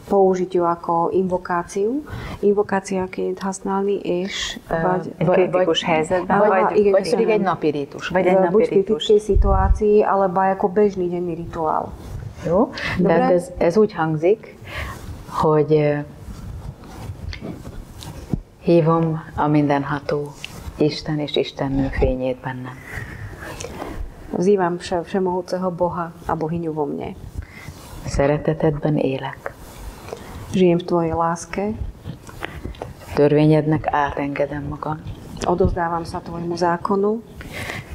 B: použiť ju ako invokáciu. Invokációként használni, és
E: vagy kritikus helyzetben,
D: vagy pedig egy napi rítus.
B: Buď v kritickej situácii, alebo aj ako bežný denný rituál.
D: Jó? Tehát ez úgy hangzik, hogy hívom a mindenható Isten és Istennő fényét bennem.
B: Vzývam všemohúceho Boha a Bohyňu vo mne.
D: Szeretetedben élek.
B: Žijem v tvojej láske.
D: Törvényednek átengedem magam.
B: Odozdávam sa tvojmu zákonu.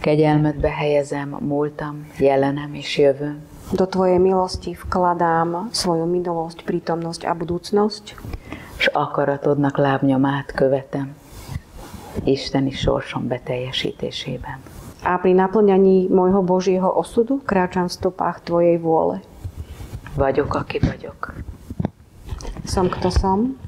D: Kegyelmedbe helyezem múltam, jelenem és jövőm.
B: Do tvojej milosti vkladám svoju minulosť, prítomnosť a budúcnosť.
D: És akaratodnak lábnyomát követem isteni sorsom beteljesítésében.
B: A pri naplňaní môjho Božieho osudu kráčam v stopách tvojej vôle.
D: Vagyok, aki vagyok.
B: Som, kto som.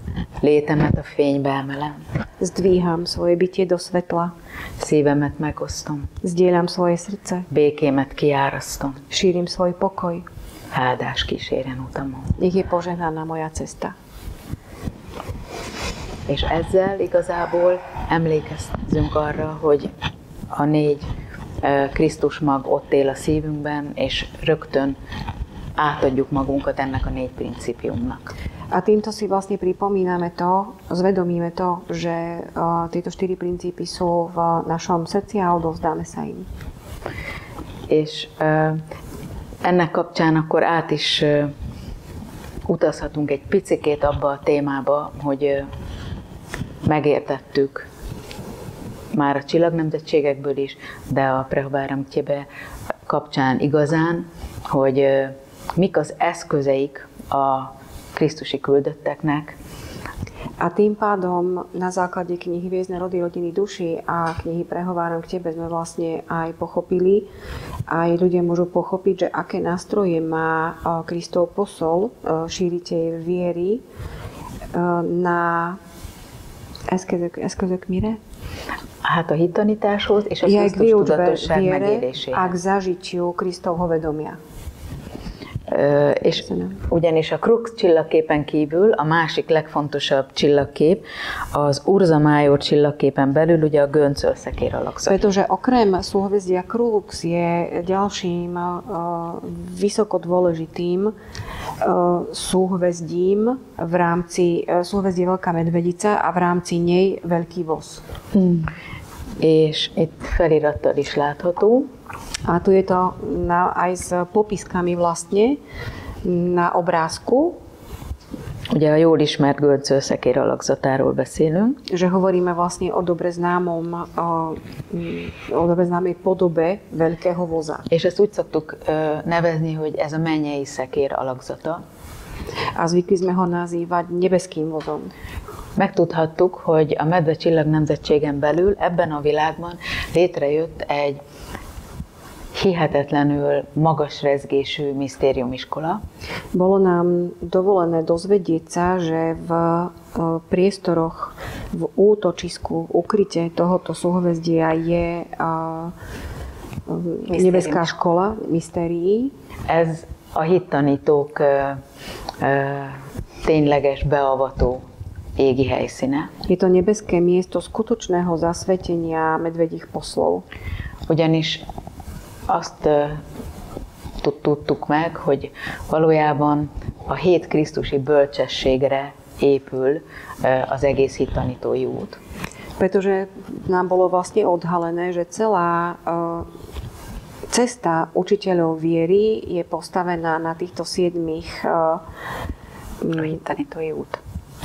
D: Létemet a fénybe emelem.
B: Zdvíham svoje bytie do svetla.
D: Szívemet megosztom.
B: Zdieľam svoje srdce.
D: Békémet kiárasztom.
B: Šírim svoj pokoj.
D: áldás kísérjen utamon.
B: Nech je požehnaná moja cesta.
D: És ezzel igazából emlékezzünk arra, hogy a 4 Krisztus mag ott él a szívünkben, és rögtön átadjuk magunkat ennek a 4 principiumnak.
B: A týmto si vlastne pripomíname to, zvedomíme to, že tieto 4 princípy sú v našom srdci a odovzdáme sa im.
D: És ennek kapcsán akkor át is utazhatunk egy picikét abba a témába, hogy megértettük már a csillagnemzetségekből is, de a Prehováram Tjebe kapcsán igazán, hogy mik az eszközeik a krisztusi küldötteknek.
B: A tým pádom na základe knihy Hviezdne rody rodiny duši a knihy Prehováram k tebe sme vlastne aj pochopili, aj ľudia môžu pochopiť, že aké nástroje má Kristov posol, šíriteľ viery na eszközök mire?
D: Hát a hittanításhoz és a Krisztus tudatosság megéléséhez.
B: A k zažitiu Kristovho vedomia.
D: És ugyanis a Krux csillagképen kívül a másik legfontosabb csillagkép az Ursa Major csillagképen belül ugye a göncölszekér alakzat.
B: Pretože okrem súhvezdia Krux je ďalším vysoko dôležitým súhvezdím v rámci súhvezdie Veľká medvedica a v rámci nej Veľký voz.
D: És itt felirattal is látható.
B: A tu je to aj s popiskami vlastne na obrázku.
D: Ugye a jól ismert göncölszekér alakzatáról beszélünk.
B: Že hovoríme vlastne o dobre známej podobe veľkého voza.
D: És ezt úgy szoktuk nevezni, hogy ez a mennyei szekér alakzata.
B: A zvykli sme ho nazývať nebeským vozom.
D: Megtudhattuk, hogy a medve csillagnemzetségen belül ebben a világban létrejött egy hihetetlenül magas rezgésű misztériumiskola.
B: Bolo nám dovolené dozvedieť sa, že v priestoroch, v útočisku, ukryte tohoto súhvezdia je nebeská škola mystérií.
D: Ez a hittanítók tényleges beavató égi helyszíne.
B: Je to nebeské miesto skutočného zasvetenia medvedích poslov.
D: Ugyanis azt tudtuk meg, hogy valójában a 7 krisztusi bölcsességre épül az egész hittanítói út.
B: Pretože nám bolo vlastne odhalené, že celá cesta učiteľov viery je postavená na týchto 7
E: hittanítói út.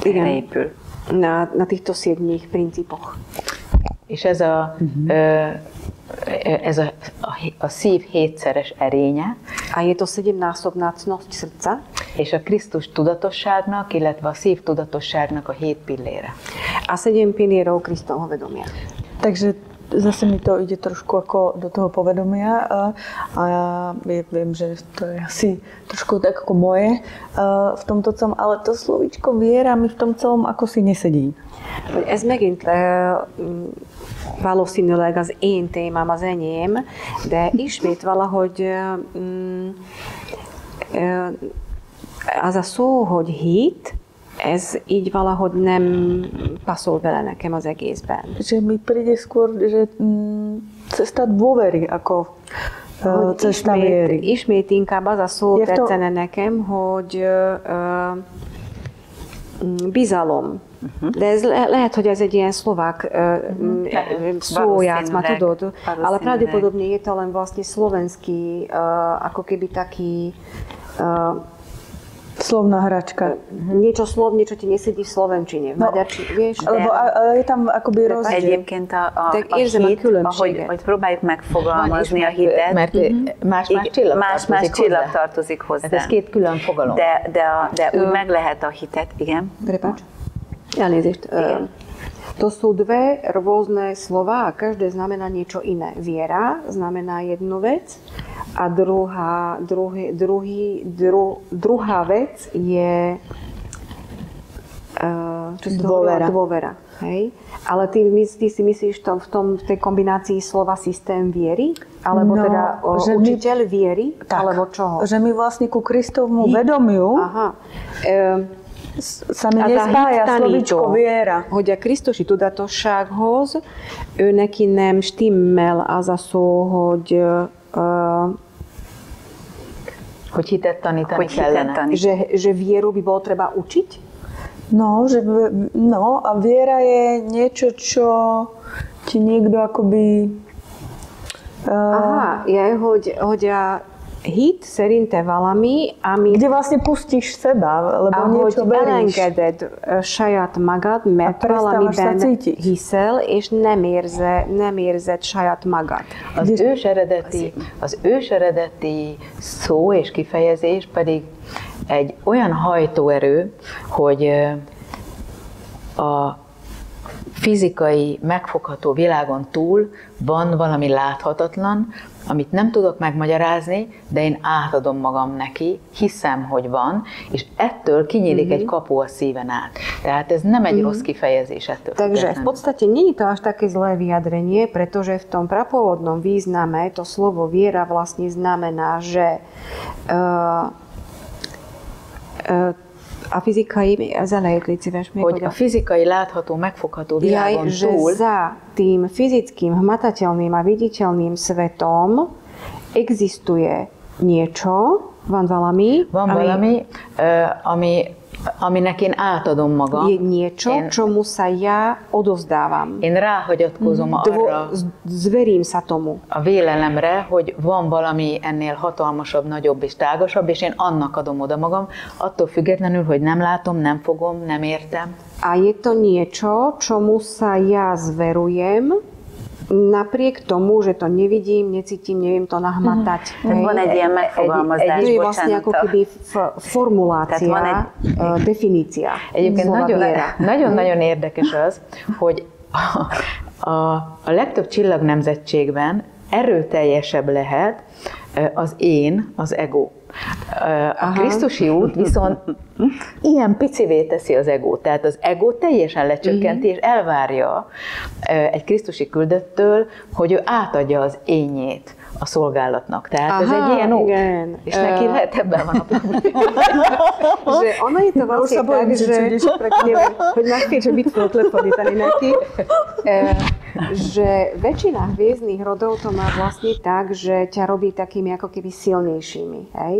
B: Igen,
E: épül.
B: Na týchto 7 princípoch.
D: És ez a szív 7-szeres erénye.
B: A je to 7-násobná cnosť srdca.
D: És a Krisztus tudatosságnak, illetve a szív tudatosságnak a 7 pillére.
B: A 7 pilierov Kristovho vedomia.
C: Takže zase mi to ide trošku ako do toho povedomia a ja viem, že to je asi trošku tak ako moje v tomto celom, ale to slovíčko viera mi v tom celom ako si nesedí.
B: Ez megint valószínűleg az én témám, az enyém, de ismét valahogy az a szó, hogy hit, ez így valahogy nem passzol bele nekem az egészben.
C: Že mi príde skôr, že cesta dôvery ako cesta viery.
B: Ismét inkább az a szó tetszene nekem, hogy bizalom. De ez lehet, hogy ez egy ilyen szlovák szójátszma, tudod? Ale pravdepodobne je to len vlastne slovenský, ako keby taký
C: slovná hračka.
B: Niečo ti nesedí v slovenčine, v maďarčine, vieš?
C: Lebo je tam akoby rozdiel.
E: Egyébként a hit, ahogy próbáljuk megfogalmazni a hitet,
D: mert más
E: csillag tartozik hozzá.
D: Ez 2 külön fogalom.
E: De úgy meg lehet a hitet, igen.
B: Prepáč. Elnézést. To sú 2 rôzne slova a každé znamená niečo iné. Viera znamená jednu vec a druhá vec je
C: dôvera.
B: Hej? Ale ty si myslíš v tej kombinácii slova systém viery? Alebo teda učiteľ viery?
C: Tak,
B: alebo čoho?
C: že my vlastne ku Kristovmu vedomiu sa mi nespája slovičko viera.
B: Hogy a Krisztusi tudatossághoz ő neki nem stimmel az a szó,
D: hogy hitet tanítani kellene.
B: Že vieru by bolo treba učiť?
C: No, a viera je niečo, čo ti niekto akoby...
B: hogy a hit szerinte valami, ami...
C: Kde vlastne pustíš seba, lebo niečo veríš.
B: Elengeded saját magad, mert valamiben hiszel, és nem érzed saját magad.
D: Az őseredeti szó és kifejezés pedig egy olyan hajtóerő, hogy a fizikai, megfogható világon túl van valami láthatatlan, amit nem tudok megmagyarázni, de én átadom magam neki, hiszem, hogy van, és ettől kinyílik egy kapu a szíven át. Tehát ez nem egy rossz kifejezés ettől.
B: Takže v podstate nie je to až také zlé vyjadrenie, pretože v tom prapôvodnom význame to slovo viera vlastne znamená, že a fizikai, az elejét légy szíves még,
D: hogy a fizikai, látható, megfogható világon
B: že
D: túl,
B: za tým fyzickým, hmatateľným a viditeľným svetom existuje niečo, van valami,
D: aminek én átadom magam.
B: Je niečo, čomu sa ja odovzdávam.
D: Én ráhagyatkozom arra,
B: zverím sa tomu.
D: A vélelemre, hogy van valami ennél hatalmasabb, nagyobb és tágasabb, és én annak adom oda magam, attól függetlenül, hogy nem látom, nem fogom, nem értem.
B: A je to niečo, čomu sa ja zverujem, napriek tomu, že to nevidím, necítim, neviem to nahmatať.
E: Van egy ilyen megfogalmazás,
B: to je vlastne ako keby formulácia, definícia.
D: Egyébként nagyon érdekes az, hogy a legtöbb csillagnemzetségben erőteljesebb lehet az én, az ego. A Krisztusi út viszont ilyen picivé teszi az egót, tehát az ego teljesen lecsökkenti, és elvárja egy Krisztusi küldöttől, hogy ő átadja az énjét a szolgálatnak. Tehát ez egy ilyen út, és neki lehet ebben van a probléma.
B: Že ono je to vlastne tak, hogy nachvieš, že by tvoj odpadítali neki, že väčšina hviezdnych rodov to má vlastne tak, že ťa robí takými ako keby silnejšími, hej?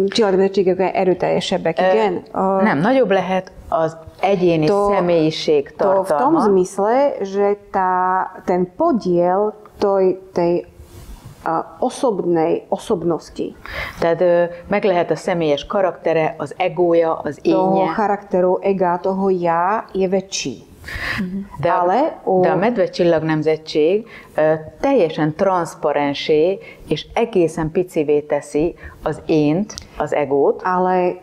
B: Csillagnemzetségek erőteljesebbek, igen?
D: Nem, nagyobb lehet az egyéni személyiség tartalma.
B: To v tom zmysle, že ten podiel tej osobnosti.
D: Tehát meg lehet a személyes karaktere, az egója, az énje.
B: Toho charakteru, ega, toho ja je väčší.
D: De a medvecsillagnemzetség teljesen transzparensé és egészen picivé teszi az ént, az egót.
B: Ale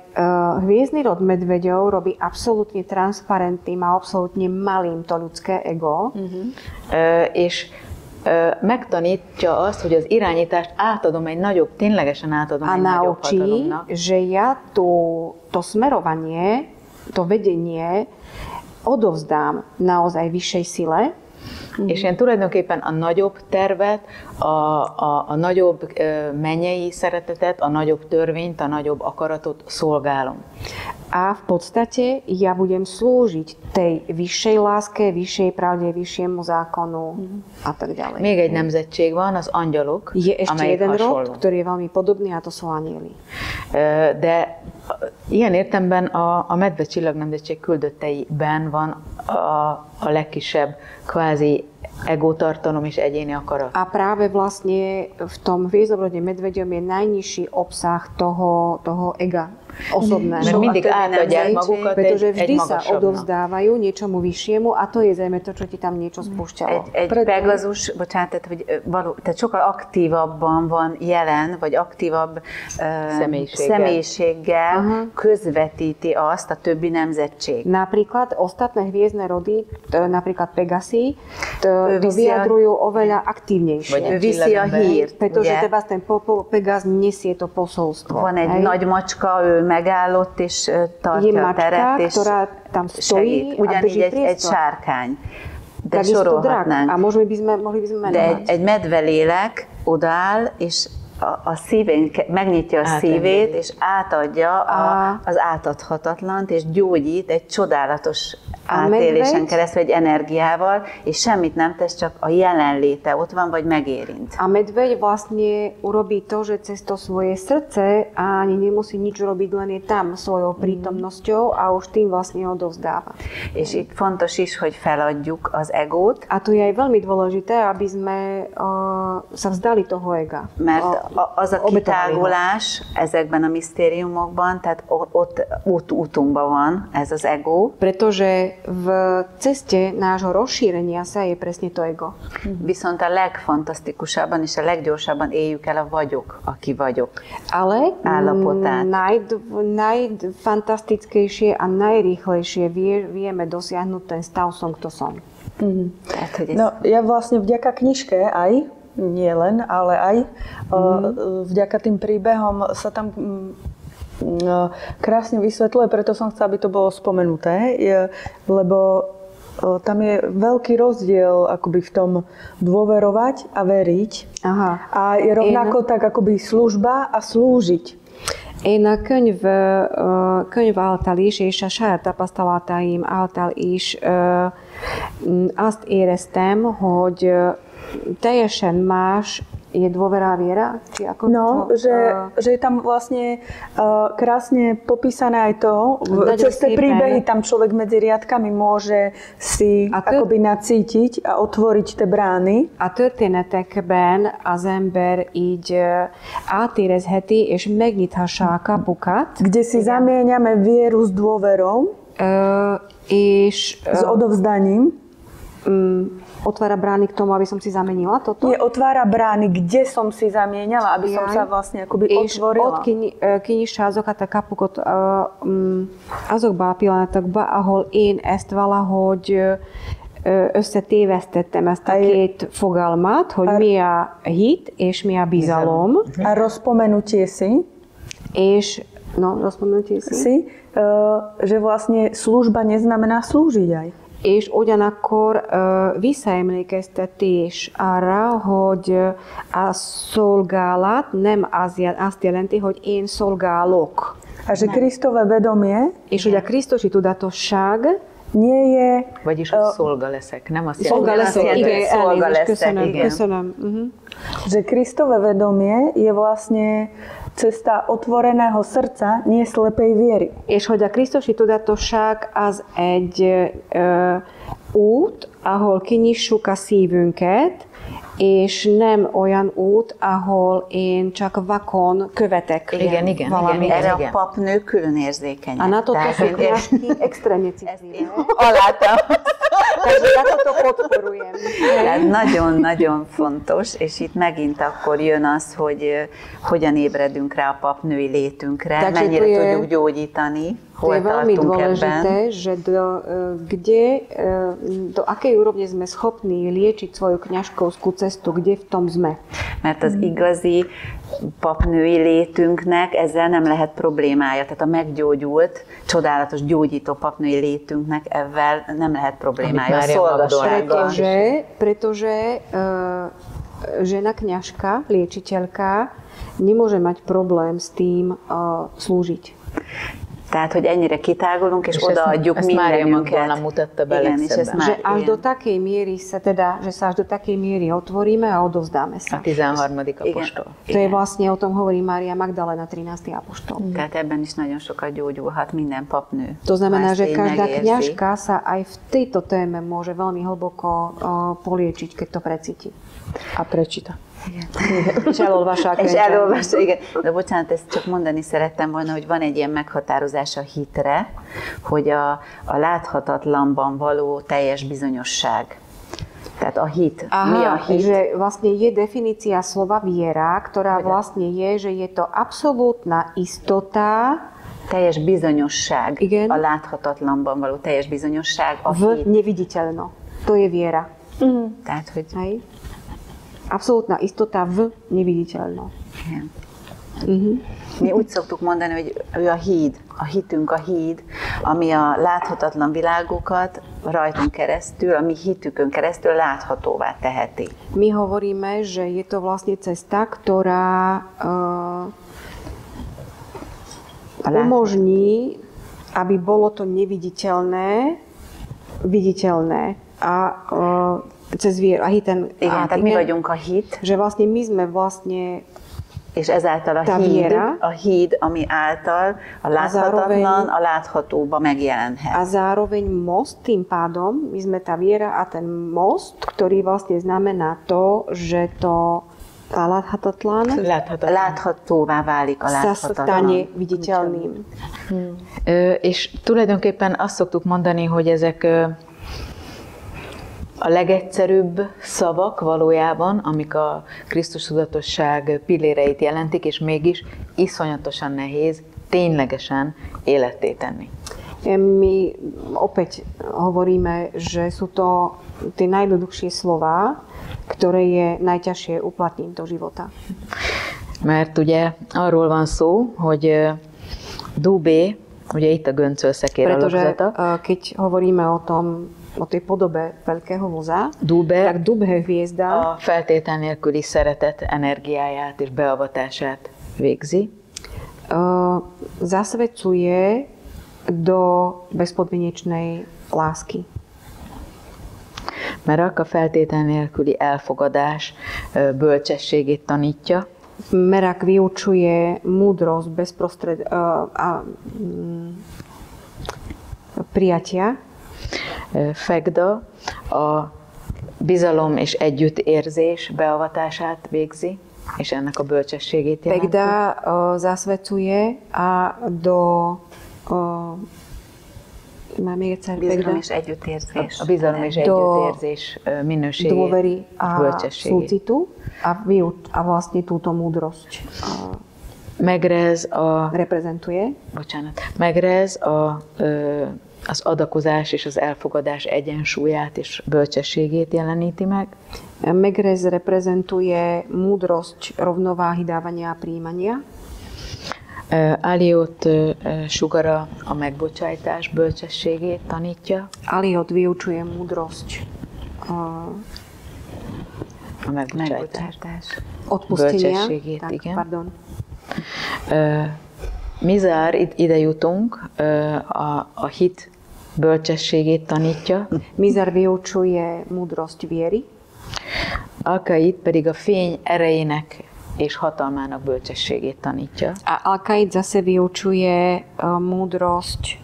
B: hviezdny rod medveďov robí absolútne transparentným a absolútne malým to ľudské ego.
D: És megtanítja azt, hogy az irányítást átadom egy nagyobb, ténylegesen átadom egy nagyobb hatalomnak.
B: A naučí, že ja to smerovanie, to vedenie odovzdám naozaj vyššej sile.
D: És én tulajdonképpen a nagyobb tervet, a nagyobb mennyei szeretetet, a nagyobb törvényt, a nagyobb akaratot szolgálom.
B: A v podstate ja budem slúžiť tej vyššej láske, vyššej pravde, vyššiemu zákonu a tak ďalej.
D: Még egy nemzetség van, az angyalok,
B: je ešte jeden rod, ktorý je veľmi podobný, a to sú anjeli.
D: De ilyen értelemben a medvecsillagnemzetség küldötteiben van a legkisebb kvázi egótartalom és egyéni akarat.
B: A práve vlastne v tom hviezdorode medveďom je najnižší obsah toho ega osobného.
D: Mert mindig átadják magukat
B: pretože
D: egy
B: vždy sa
D: magasabbnak.
B: odovzdávajú niečomu vyššiemu, a to je zrejme to, čo ti tam niečo spúšťalo.
E: Egy Pegazus, bocsánat, tehát sokkal aktívabban van jelen, vagy aktívabb személyiséggel közvetíti azt a többi nemzetség.
B: Napríklad ostatné hviezdne rody, napríklad Pegasy, to vyjadrujú oveľa aktívnejšie.
E: Viszi a hírt,
B: pretože teda ten Pegas nesie to posolstvo.
E: Van egy nagy macska, ő megállott és tartja
B: je
E: a teret,
B: mačka,
E: és
B: ktorá tam stojí
E: segít.
B: a
E: Ugyanígy
B: drží
E: egy
B: priestor.
E: sárkány. De
B: Takisto drak.
E: sorolhatnánk.
B: A mohli by sme
E: De
B: menovať.
E: egy medvelélek odaáll, és a szívén megnyitja a szívét, és átadja az átadhatatlant, és gyógyít egy csodálatos átélésen keresztül, egy energiával, és semmit nem tesz, csak a jelenléte ott van, vagy megérint.
B: A medveď vlastne urobí to, že cez to svoje srdce ani nemusí nič robiť, len je tam svojou prítomnosťou a už tým vlastne odovzdáva.
E: És itt fontos is, hogy feladjuk az egót.
B: A tu je aj veľmi dôležité, aby sme sa vzdali toho ega.
E: Mert az a kitágulás ezekben a misztériumokban, tehát ott útunkban van ez az ego.
B: Pretože v ceste nášho rozšírenia sa je presne to ego.
E: Viszont a legfantasztikusabban és a leggyorsabban éljük el a vagyok, aki vagyok.
B: Ale
E: állapotát.
B: najfantastickejšie a najrýchlejšie vieme dosiahnuť ten stav som, kto som.
C: No, ja vlastne vďaka knižke aj, nie len, ale aj vďaka tým príbehom sa tam krásne vysvetľuje, preto som chcela, aby to bolo spomenuté, lebo tam je veľký rozdiel akoby v tom dôverovať a veriť.
B: Aha.
C: A je rovnako tak akoby služba a slúžiť.
B: Én a könyv által is, és a saját tapasztalataim által is azt éreztem, hogy teljesen más je dôvera a viera? Či ako
C: že je tam vlastne krásne popísané aj to, cez tie príbehy tam človek medzi riadkami môže si akoby nacítiť a otvoriť tie brány.
B: A történetekben az ember így átérezheti és megnyithassa a kapukat.
C: Kde si zamieňame vieru s dôverou
B: és
C: s odovzdaním.
B: Otvára brány k tomu, aby som si zamenila toto?
C: Otvára brány, kde som si zamienala, aby som sa vlastne akoby otvorila.
B: Ott kinyissa azokat a kapukat azokba a pillanatokba, ahol én ezt valahogy összetévesztettem ezt a két fogalmat, hogy mi a hit és mi a bizalom.
C: A rozpomenutie si.
B: És, rozpomenutie si.
C: Že vlastne služba neznamená slúžiť aj.
B: És ugyanakkor visszaemlékeztetés arra, hogy a szolgálat nem azt jelenti, hogy én szolgálok.
C: A že Kristove vedomie
B: és hogy a Krisztusi tudatosság
C: nie je...
D: Vagyis, hogy szolga leszek, nem azt
B: jelenti. Szolga leszek, igen, elnézést, köszönöm.
C: Že Kristove vedomie je vlastne cesta otvoreného srdca, nie slepej viery.
B: És hogy a Krisztusi tudatosság az egy út, ahol kinyissuk a szívünket, és nem olyan út, ahol én csak vakon követek valamit.
E: Erre a papnők külön érzékenyek.
B: A na toto sú kňažky extrémne citlivé.
E: Takže ja toto podporujem. Nagyon-nagyon fontos, és itt megint akkor jön az, hogy hogyan ébredünk rá a papnői létünkre, takže mennyire tudjuk gyógyítani, hol tartunk ebben.
B: Že do akej úrovne sme schopní liečiť svoju kňažkovskú cestu, kde v tom sme.
E: Mert az igazi papnői létünknek ezzel nem lehet problémája. Tehát a meggyógyult, csodálatos gyógyító papnői létünknek ezzel nem lehet problémája. A szolgasággal.
B: Pretože žena kňažka, liečiteľka, nemôže mať problém s tým slúžiť.
E: Tehát, hogy ennyire kitágulunk, és odaadjuk mindenünket.
D: Mutatta be legszebben.
B: Že až do takej miery že sa až do takej miery otvoríme a odovzdáme sa.
D: A 13. apostol.
B: To je vlastne, o tom hovorí Mária Magdalena, 13. apostol.
E: Tehát ebben is nagyon sokat gyógyulhat minden papnő.
B: To znamená, že každá kňažka sa aj v tejto téme môže veľmi hlboko poliečiť, keď to precíti.
C: A prečíta.
B: És elolvassa.
E: Igen. De bocsánat, ezt csak mondani szerettem volna, hogy van egy ilyen meghatározás a hitre, hogy a láthatatlanban való teljes bizonyosság. Tehát a hit. Mi a hit?
B: Že vlastne je definícia slova viera, ktorá vlastne je, že je to absolútna istota,
E: teljes bizonyosság.
B: Igen.
E: A láthatatlanban való teljes bizonyosság. A
B: hit. Neviditeľno. To je viera.
E: Tehát, hogy...
B: Hej. Absolútna istota v neviditeľno.
E: Mi úgy szoktuk mondani, hogy ő a híd, a hitünk a híd, ami a láthatatlan világokat rajtunk keresztül, a mi hitükön keresztül láthatóvá teheti.
B: My hovoríme, že je to vlastne cesta, ktorá umožní, aby bolo to neviditeľné, viditeľné. A cez vieru.
E: Igen, tehát mi vagyunk a hit.
B: Že vlastne my sme vlastne
E: és ezáltal a híd, ami által a láthatatlan a láthatóba megjelenhet.
B: A zároveň most tým pádom, my sme tá viera a ten most, ktorý vlastne znamená to, že to
E: láthatóvá válik a láthatatlan.
B: Sa stane viditeľným.
D: És tulajdonképpen azt szoktuk mondani, hogy ezek a legegyszerűbb szavak valójában, amik a Krisztus tudatosság pilléreit jelentik, és mégis iszonyatosan nehéz ténylegesen életté tenni.
B: My opäť hovoríme, že sú to tie najjednoduchšie slová, ktoré je najťažšie uplatniť do života.
D: Mert ugye arról van szó, hogy Dubé, ugye itt a göncölszekér alakzata.
B: Pretože keď hovoríme o tej podobe veľkého voza, tak Dubé hviezda
D: a feltétel nélküli szeretet energiáját és beavatását végzi.
B: Zasvedcuje do bezpodmienečnej lásky.
D: Merak a feltétel nélküli elfogadás bölcsességét tanítja.
B: Merak vyučuje múdrosť prijatia.
D: Fegda a bizalom és együttérzés beavatását végzi, és ennek a bölcsességét jelenti.
B: Fegda zasvedcuje a do
E: bizalom és együttérzés.
D: A bizalom és együttérzés minőségét,
B: dôvery a
D: bölcsességét.
B: súcitu a vlastne túto múdrosť reprezentuje.
D: Megrez az adakozás és az elfogadás egyensúlyát és bölcsességét jeleníti meg.
B: Megrez reprezentuje múdrosť rovnováhy dávania a príjmania.
D: Aliot sugara a megbocsájtás bölcsességét tanítja.
B: Aliot vyučuje múdrosť
D: a megbocsájtás.
B: Odpustenia.
D: Tak, igen.
B: Pardon.
D: Mizár, ide jutunk, a hit bölcsességét tanítja.
B: Mizár vyučuje múdrosť viery.
D: Alkaid pedig a fény erejének és hatalmának bölcsességét tanítja.
B: A Alkaid zase vyučuje múdrosť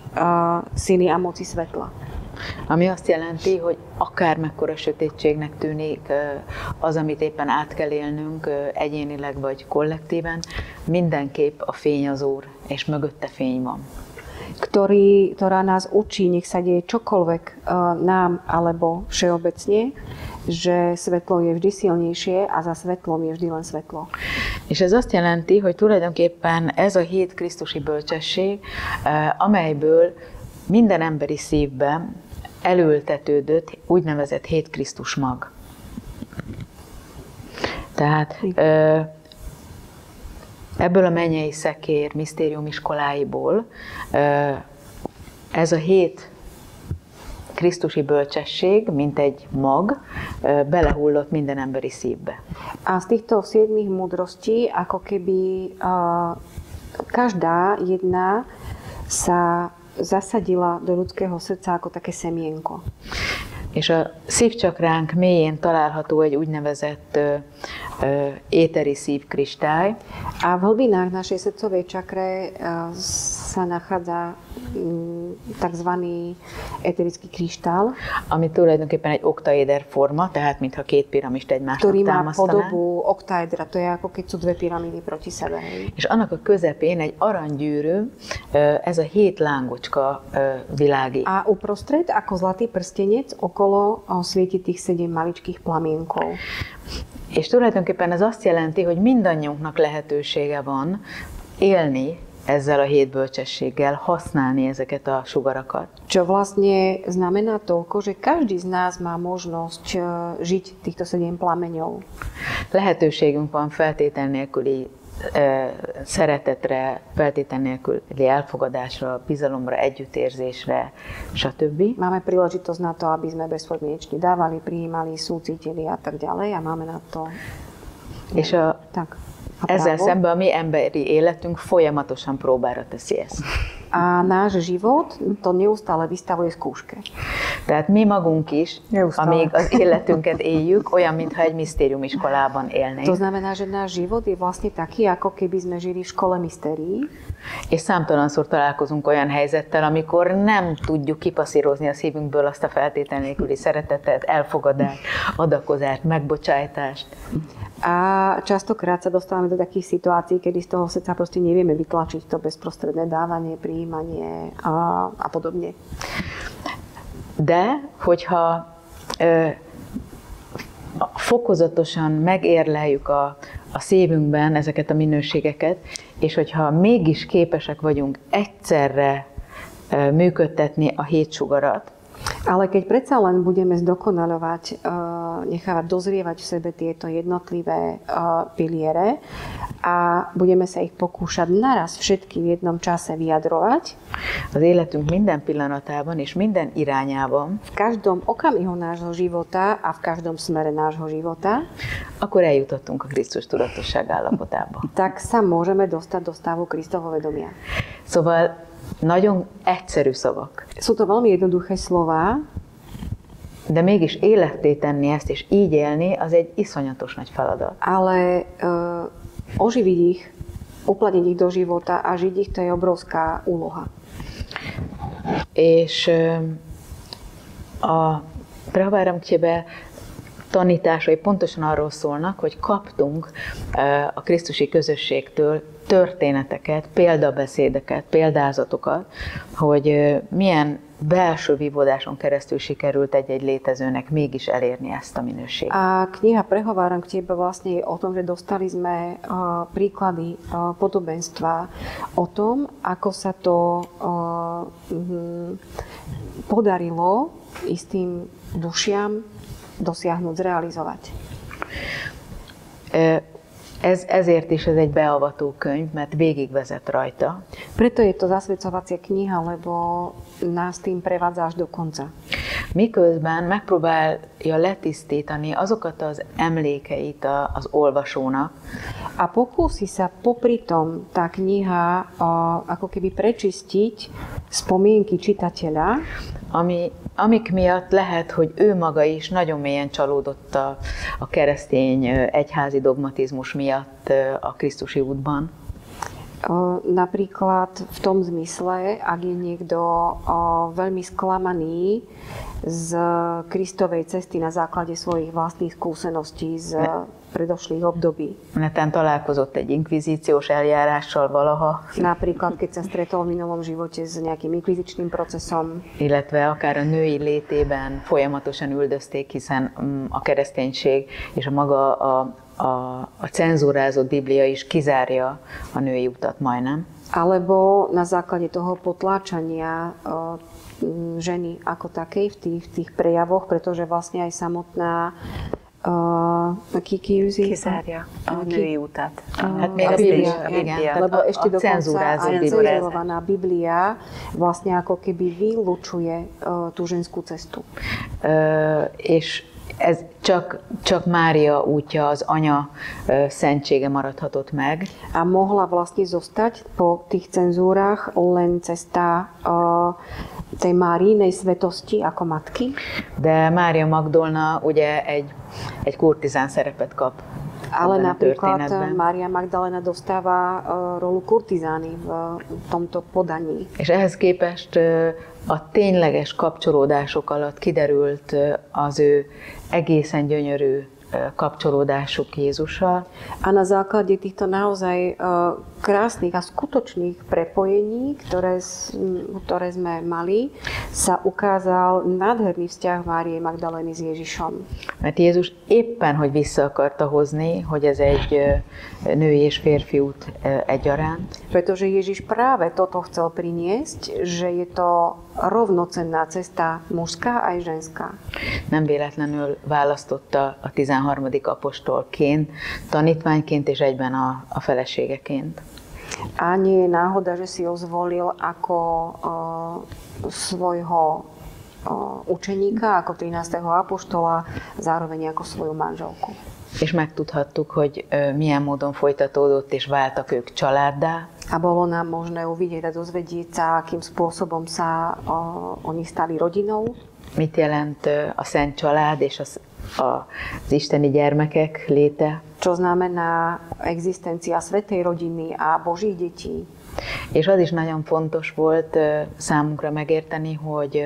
B: sily a moci svetla.
D: Ami azt jelenti, hogy akármekkora sötétségnek tűnik az, amit éppen át kell élnünk egyénileg vagy kollektíven, mindenképp a fény az Úr, és mögötte fény van.
B: Ktorá nás učí, nech sa deje čokoľvek nám alebo všeobecne, že svetlo je vždy silnejšie a za svetlom je vždy len svetlo.
D: És ez azt jelenti, hogy tulajdonképpen ez a 7 krisztusi bölcsesség, amelyből minden emberi szívben elültetődött úgynevezett 7 Krisztus mag. Tehát ebből a mennyei szekér misztérium iskoláiból ez a 7 krisztusi bölcsesség, mint egy mag, belehullott minden emberi szívbe.
B: A z týchto 7 múdrostí, ako keby každá jedna sa zasadila do ľudského srdca ako také semienko.
D: És a szívcsakránk mélyén található egy úgynevezett éteri szívkristály.
B: A v hlbinách našej srdcovej čakre sa nachádza takzvaný eterický kryštál,
D: ami tulajdonképpen egy oktaéder forma, tehát mintha 2 piramist egymásnak
B: ktorý má
D: támasztaná.
B: podobu oktaédra, to je ako keď sú 2 pyramídy proti sebe.
D: És annak a közepén egy aranygyűrű, ez a 7 lángocska világít.
B: A uprostred ako zlatý prstenec okolo svieti tých 7 maličkých plamienkov.
D: És tulajdonképpen ez azt jelenti, hogy mindannyiunknak lehetősége van élni ezzel a 7 bölcsességgel, használni ezeket a sugarakat.
B: Čo vlastne znamená toľko, že každý z nás má možnosť žiť týchto 7 plameňov.
D: Lehetőségünk van feltétel nélküli szeretetre, feltétlen nélküli elfogadásra, bizalomra, együttérzésre, stb.
B: Máme príležitosť na to, aby sme bezpodmienečne dávali, prijímali, súcitili a tak ďalej a máme na to
D: És ezzel szemben a mi emberi életünk folyamatosan próbára teszi ezt.
B: A náš život to neustále vystavuje skúške.
D: Tehát mi magunk is, amíg az életünket éljük, olyan, mintha egy misztériumiskolában élnénk.
B: To znamená, že náš život je vlastne taký, ako keby sme žili v škole mystérií.
D: És számtalanszor találkozunk olyan helyzettel, amikor nem tudjuk kipasszírozni a szívünkből azt a feltétlen nélküli szeretetet, elfogadást, adakozást, megbocsájtást.
B: A častokrát sa dostávame do takých situácií, kedy z toho srdca proste nevieme vytlačiť to bezprostredné dávanie, prijímanie a podobne.
D: De, hogyha fokozatosan megérleljük a szívünkben ezeket a minőségeket, és hogyha mégis képesek vagyunk egyszerre működtetni a 7 sugarat,
B: ale keď predsa len budeme zdokonaľovať, nechávať dozrievať v sebe tieto jednotlivé piliere a budeme sa ich pokúšať naraz všetky v jednom čase vyjadrovať,
D: az életünk minden pillanatában és minden irányában,
B: v každom okamihu nášho života a v každom smere nášho života,
D: akkor eljutottunk a Krisztus tudatosság állapotába.
B: Tak sa môžeme dostať do stavu Kristovho vedomia.
D: Szóval nagyon egyszerű szavak.
B: Sú to veľmi jednoduché slová,
D: de mégis életté tenni ezt és így élni, az egy iszonyatos nagy feladat.
B: Ale oživiť ich, uplatniť ich do života a žiť ich, to je obrovská úloha.
D: És a Prehaváramkcsébe tanításai pontosan arról szólnak, hogy kaptunk a krisztusi közösségtől történeteket, példabeszédeket, példázatokat, hogy milyen belső vívódáson keresztül sikerült egy-egy létezőnek mégis elérni ezt a minőséget.
B: A kniha Prehováram k tebe vlastne je o tom, že dostali sme príklady podobenstva o tom, ako sa to podarilo istým dušiam dosiahnuť, zrealizovať.
D: Ezért is ez egy beavató könyv, mert végigvezet rajta.
B: Preto je to zasvedcovacia kniha, lebo nás tým prevádza až do konca.
D: Miközben megpróbálja letisztítani azokat az emlékeit az olvasónak.
B: A pokúsi sa popri tom tá kniha ako keby prečistiť spomienky čitateľa,
D: amik miatt lehet, hogy ő maga is nagyon mélyen csalódott a keresztény egyházi dogmatizmus miatt a Krisztusi útban.
B: Napríklad v tom zmysle, ak je niekto veľmi sklamaný z Kristovej cesty na základe svojich vlastných skúseností z predošlých období.
D: Netán találkozott egy inkvizíciós eljárással valaha.
B: Napríklad, keď sa stretol v minulom živote s nejakým inkvizičným procesom.
D: Illetve akár a női létében folyamatosan üldözték, hiszen a kereszténység és a maga a cenzúrázott Biblia is kizárja a női utat majdnem.
B: Alebo na základe toho potláčania ženy ako takej v tých prejavoch, pretože vlastne aj samotná
E: kizárja a női utat.
D: Hát még a Biblia, igen.
B: Lebo ešte dokonca aj
D: Biblia.
B: cenzurovaná Biblia vlastne ako keby vylučuje tú ženskú cestu.
D: És ez csak Mária útja, az anya szentsége maradhatott meg.
B: A mohla vlastne zostať po tých cenzúrach len cesta tej Máriinej svetosti ako matky.
D: De Mária Magdolna ugye egy kurtizán szerepet kap.
B: Ale napríklad Mária Magdalena dostáva rolu kurtizány v tomto podaní.
D: És ehhez képest a tényleges kapcsolódások alatt kiderült az ő egészen gyönyörű kapcsolódásuk Jézussal.
B: A na základe týchto naozaj krásnych a skutočných prepojení, ktoré sme mali, sa ukázal nádherný vzťah Márie Magdalény s Ježišom.
D: Mert Jézus éppen, hogy vissza akarta hozni, hogy ez egy női és férfi út egyaránt.
B: Pretože Ježiš práve toto chcel priniesť, že je to rovnocenná cesta mužská aj ženská.
D: Nem véletlenül választotta a 16 13. apostolként, tanítványként és egyben a feleségeként.
B: A nie je náhoda, že si ho zvolil ako svojho učeníka, ako 13. apoštola, zároveň ako svoju manželku.
D: És megtudhattuk, hogy milyen módon folytatódott és váltak ők családdá.
B: A bolo nám možné uvidieť a dozvedieť sa, akým spôsobom sa oni stali rodinou.
D: Mit jelent a szent család és az isteni gyermekek léte.
B: Čo znamená existencia svätej rodiny a Božích detí.
D: És az is nagyon fontos volt számunkra megérteni, hogy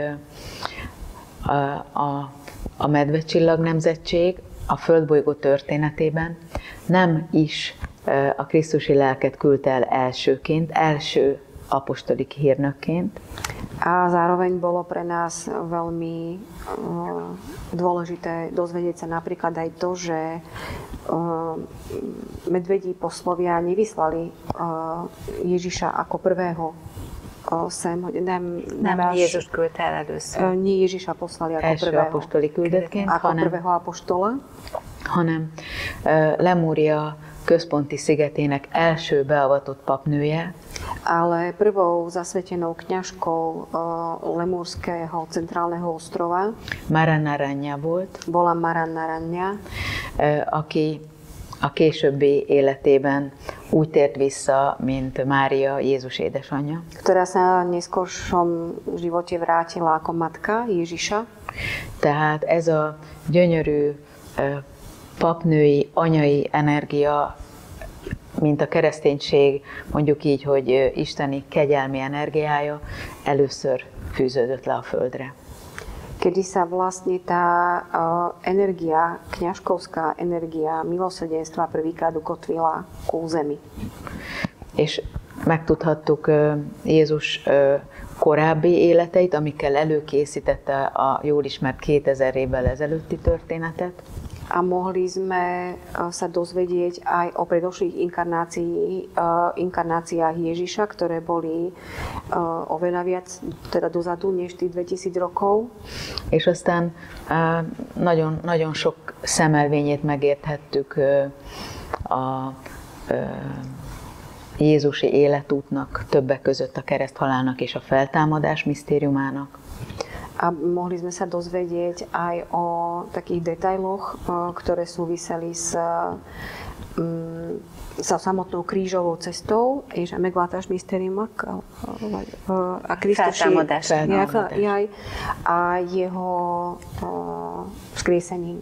D: a Medvecsillag nemzetség a földbolygó történetében nem is a Krisztusi lelket küldte el elsőként, első apostolik hírnökként.
B: A zároveň bolo pre nás veľmi dôležité dozvedieť sa napríklad aj to, že medvedí poslovia nevyslali Ježiša ako prvého sem.
E: Nem Jézus küldte el először.
B: Nie Ježiša poslali ako
D: első
B: prvého.
D: apostoli küldetként,
B: Ako prvého apoštola.
D: hanem Lemúria központi szigetének első beavatott papnője.
B: Ale prvou zasvetenou kňažkou Lemúrského centrálneho ostrova
D: Maranaranya volt,
B: bola Maranaranya,
D: aki a későbbi életében úgy tért vissza, mint Mária, Jézus édesanyja.
B: ktorá sa v neskôršom živote vrátila ako matka Ježiša.
D: Tehát ez a gyönyörű papnői, anyai energia, mint a kereszténység, mondjuk így, hogy isteni kegyelmi energiája, először fűződött le a földre.
B: Kedy sa vlastne tá energia, kňažkovská energia milosrdenstva prvýkrát ukotvila ku zemi.
D: És megtudhattuk Jézus korábbi életeit, amikkel előkészítette a jól ismert 2000 évvel ezelőtti történetet.
B: A mohli sme sa dozvedieť aj o predošlých inkarnáciách Ježiša, ktoré boli oveľa viac teda dozadu než tých 2000 rokov.
D: És aztán nagyon, nagyon sok szemelvényét megérthettük a Jézusi életútnak, többek között a kereszthalálnak és a feltámadás misztériumának.
B: A mohli sme sa dozvedieť aj o takých detailoch, ktoré súviseli sa samotnou krížovou cestou, és a megváltásmysteriumnak a Krisztusi a jeho vzkriesením.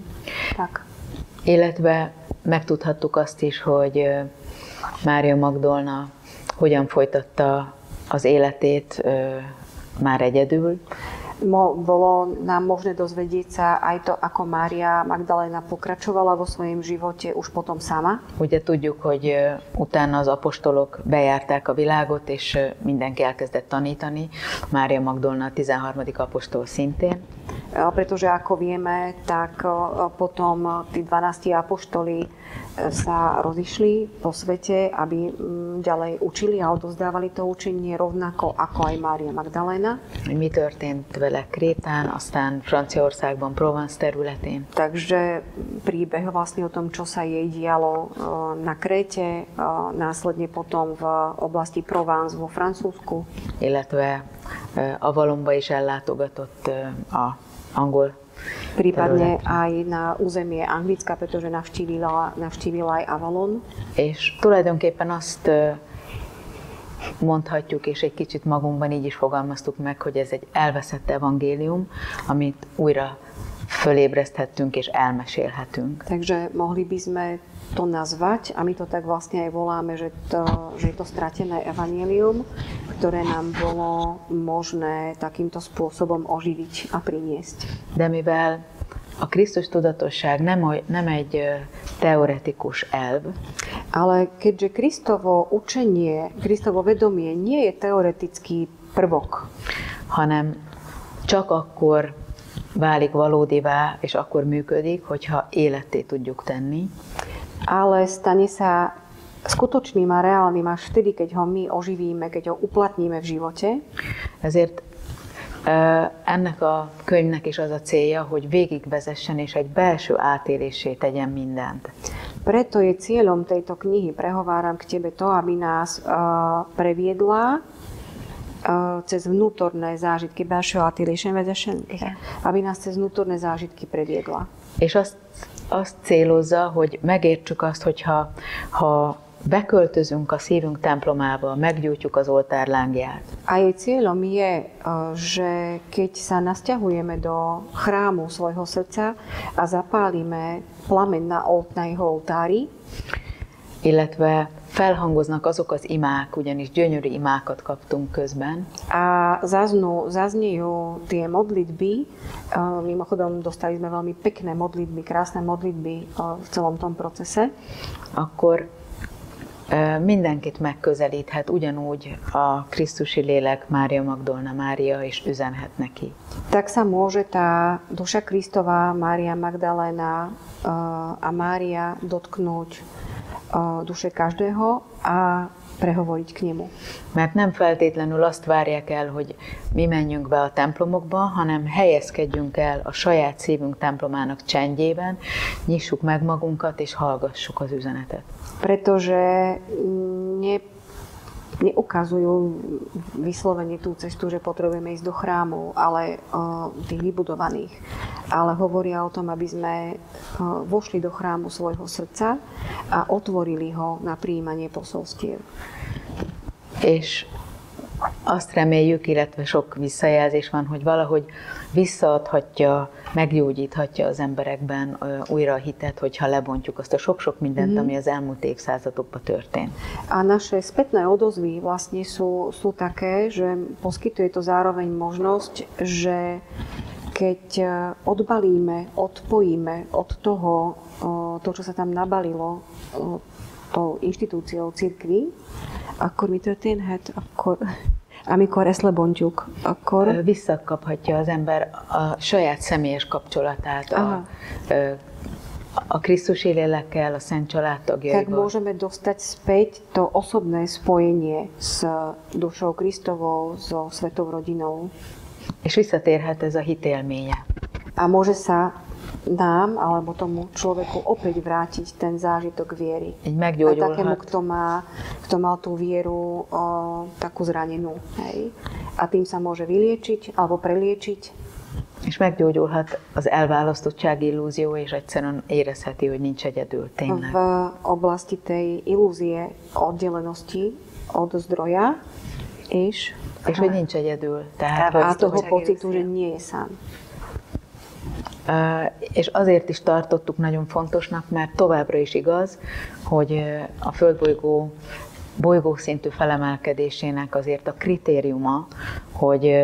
B: Tak.
D: Illetve megtudhattuk azt is, hogy Mária Magdolna hogyan folytatta az életét már egyedül.
B: Bolo nám možné dozvedieť sa aj to, ako Mária Magdalena pokračovala vo svojom živote už potom sama.
D: Ugye tudjuk, hogy utána az apostolok bejárták a világot, és mindenki elkezdett tanítani. Mária Magdolna a 13. apostol szintén.
B: Pretože ako vieme, tak potom tí 12 apoštoli sa rozišli po svete, aby ďalej učili a odozdávali to učenie rovnako ako aj Mária Magdalena.
D: Mi történt vele Krétán, aztán Franciaországban, Provence területén.
B: Takže príbeh vlastne o tom, čo sa jej dialo na Kréte, následne potom v oblasti Provence vo Francúzsku.
D: Illetve Avalonba is ellátogatott a angol.
B: Prípadne aj na územie Anglicka, pretože navštívila aj Avalon.
D: És tulajdonképpen azt mondhatjuk, és egy kicsit magunkban így is fogalmaztuk meg, hogy ez egy elveszett evangélium, amit újra fölébreszthettünk és elmesélhetünk.
B: Takže mohli by sme to nazvať, a my to tak vlastne aj voláme, že je to stratené evanjelium, ktoré nám bolo možné takýmto spôsobom oživiť a priniesť.
D: De mivel a Krisztus tudatosság nem egy teoretikus elv,
B: ale keďže Kristovo učenie, Kristovo vedomie nie je teoretický prvok,
D: hanem csak akkor válik valódivá, és akkor működik, hogyha életté tudjuk tenni.
B: Ale stane sa skutočným a reálnym až vtedy, keď ho my oživíme, keď ho uplatníme v živote.
D: Ezért Ennek a könyvnek is az a célja, hogy végigvezessen és egy belső átélésé tegyen mindent.
B: Preto je cieľom tejto knihy, prehováram k tebe to, aby nás previedla cez vnútorné zážitky, belső átélésén vezessen, aby nás cez vnútorné zážitky previedla.
D: És azt célozza, hogy megértsük azt, hogyha beköltözünk a szívünk templomába, meggyújtjuk az oltárlángját.
B: A jej cieľom je, že keď sa nasťahujeme do chrámu svojho srdca a zapálime plameň na jeho oltári,
D: illetve felhangoznak azok az imák, ugyanis gyönyörű imákat kaptunk közben.
B: A zaznejú tie modlitby, mimochodom dostali sme veľmi pekné modlitby, krásne modlitby v celom tom procese.
D: Akkor mindenkit megközelíthet ugyanúgy a Krisztusi lélek, Mária Magdolna Mária, és üzenhet neki.
B: Tak sa môže tá duša Kristova, Mária Magdaléna a Mária dotknúť duše každého a prehovoriť k nemu.
D: Mert nem feltétlenül azt várják el, hogy mi menjünk be a templomokba, hanem helyezkedjünk el a saját szívünk templomának csendjében, nyissuk meg magunkat és hallgassuk az üzenetet.
B: Pretože neukazujú vyslovene tú cestu, že potrebujeme ísť do chrámov, ale tých vybudovaných. Ale hovoria o tom, aby sme vošli do chrámu svojho srdca a otvorili ho na prijímanie posolstiev.
D: És azt reméljük, illetve sok visszajelzés van, hogy valahogy visszaadhatja, meggyógyíthatja az emberekben újra a hitet, hogyha lebontjuk azt a sok-sok mindent, ami az elmúlt évszázadokban történt.
B: A naše spätné odozvy vlastne sú také, že poskytuje to zároveň možnosť, že keď odbalíme, odpojíme od toho, to, čo sa tam nabalilo, tou institúciou cirkvi, akkor mi történhet? Amikor ezt lebontjuk, akkor...
D: Visszakaphatja az ember a saját személyes kapcsolatát a Krisztusi lélekkel, a Szent Család tagjaival.
B: Tak môžeme dostať späť to osobné spojenie s dušou Kristovou, so svetou rodinou.
D: És visszatérhet ez a hitélménye.
B: A môže sa nám, alebo tomu človeku opäť vrátiť ten zážitok viery. Aj takému, kto mal tú vieru takú zranenú. Hej. A tým sa môže vyliečiť alebo preliečiť.
D: És meggyógyulhat az elválasztottság illúzió, és egyszerűen érezheti, hogy nincs egyedül, tényleg.
B: V oblasti tej ilúzie oddelenosti od zdroja, és
D: hogy nincs egyedül.
B: Tehát, a toho pocitu, že nie je sám.
D: És azért is tartottuk nagyon fontosnak, mert továbbra is igaz, hogy a földbolygó bolygószintű felemelkedésének azért a kritériuma, hogy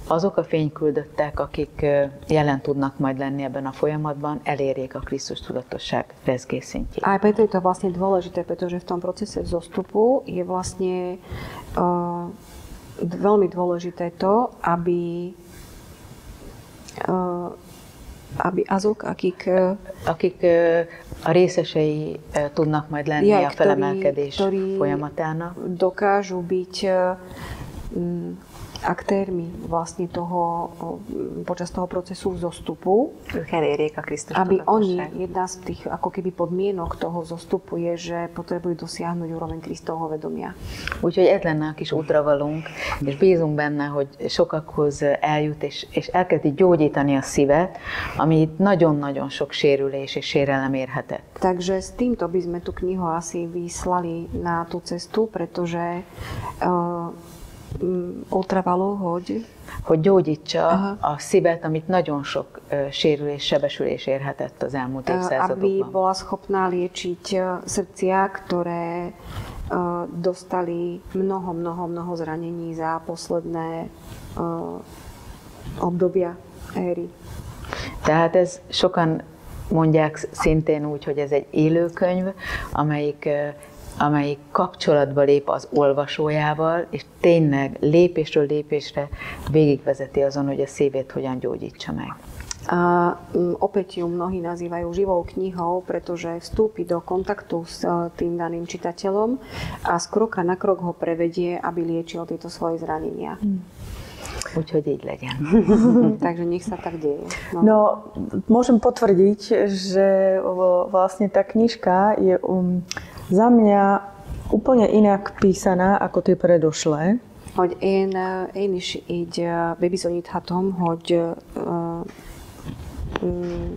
D: azok a fényküldöttek, akik jelen tudnak majd lenni ebben a folyamatban, elérjék a Krisztus tudatosság rezgésszintjét.
B: A preto je to vlastne dôležité, pretože v tom procese vzostupu je vlastne veľmi dôležité to, aby azok, akik
D: a részesei tudnak majd lenni a felemelkedés folyamatának,
B: dokážu byť aktérmi vlastne toho, počas toho procesu vzostupu, aby oni, jedna z tých ako keby podmienok toho vzostupu je, že potrebujú dosiahnuť úroveň Kristovho vedomia.
D: Úgyhogy ez lenne a kis útravalunk, és bízunk benne, hogy sokakhoz eljut, és elkezdi gyógyítani a szívet, ami nagyon-nagyon sok sérülés és sérelem érhetett.
B: Takže s týmto by sme tú knihu asi vyslali na tú cestu, pretože ultravaló,
D: hogy gyógyítsa a szívet, amit nagyon sok sérülés, sebesülés érhetett az elmúlt évszázadokban.
B: Aby bola schopná liečiť srdcia, ktoré dostali mnoho zranení za posledné obdobia éry.
D: Tehát ez sokan mondják szintén úgy, hogy ez egy élőkönyv, amelyik kapcsolatba lép az olvasójával, és tényleg lépésről lépésre végigvezeti azon, hogy a szívét hogyan gyógyítsa meg.
B: A opäť ju mnohí nazývajú živou knihou, pretože vstúpi do kontaktu s tým daným čitateľom a z kroka na krok ho prevedie, aby liečil tieto svoje zranenia.
D: Úgyhogy így legyen.
B: Takže nech sa tak deje.
C: No, môžem potvrdiť, že vlastne tá knižka je za mňa úplne inak písaná ako tie predošlé.
B: Hogy én is így bebizonyíthatom, hogy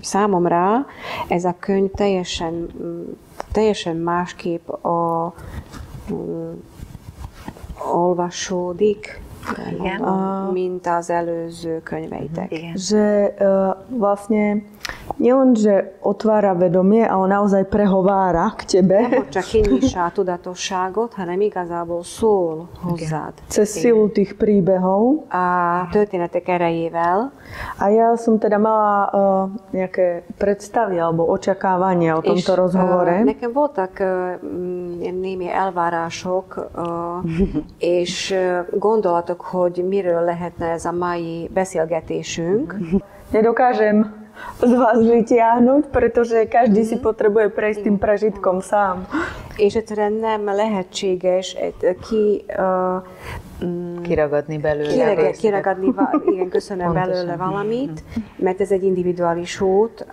B: számomra ez a könyv teljesen másképp olvasódik, mint az előző könyveitek.
C: Že vlastne nielen, že otvára vedomie, ale naozaj prehovára k tebe.
B: Nem csak kinyissa a tudatosságot, hanem igazából szól hozzád.
C: Cez silu tých príbehov.
B: A történetek erejével.
C: A ja som teda mala nejaké predstavy alebo očakávania o tomto rozhovore.
B: Nekem voltak némi elvárások és gondolatok, hogy miről lehetne ez a mai beszélgetésünk.
C: Nedokážem z vás vytiahnuť, pretože každý si potrebuje prejsť tým prežitkom sám.
B: És egyszerűen nem lehetséges
D: kiragadni belőle.
B: Igen, köszönöm belőle valamit, mert ez egy individuális út,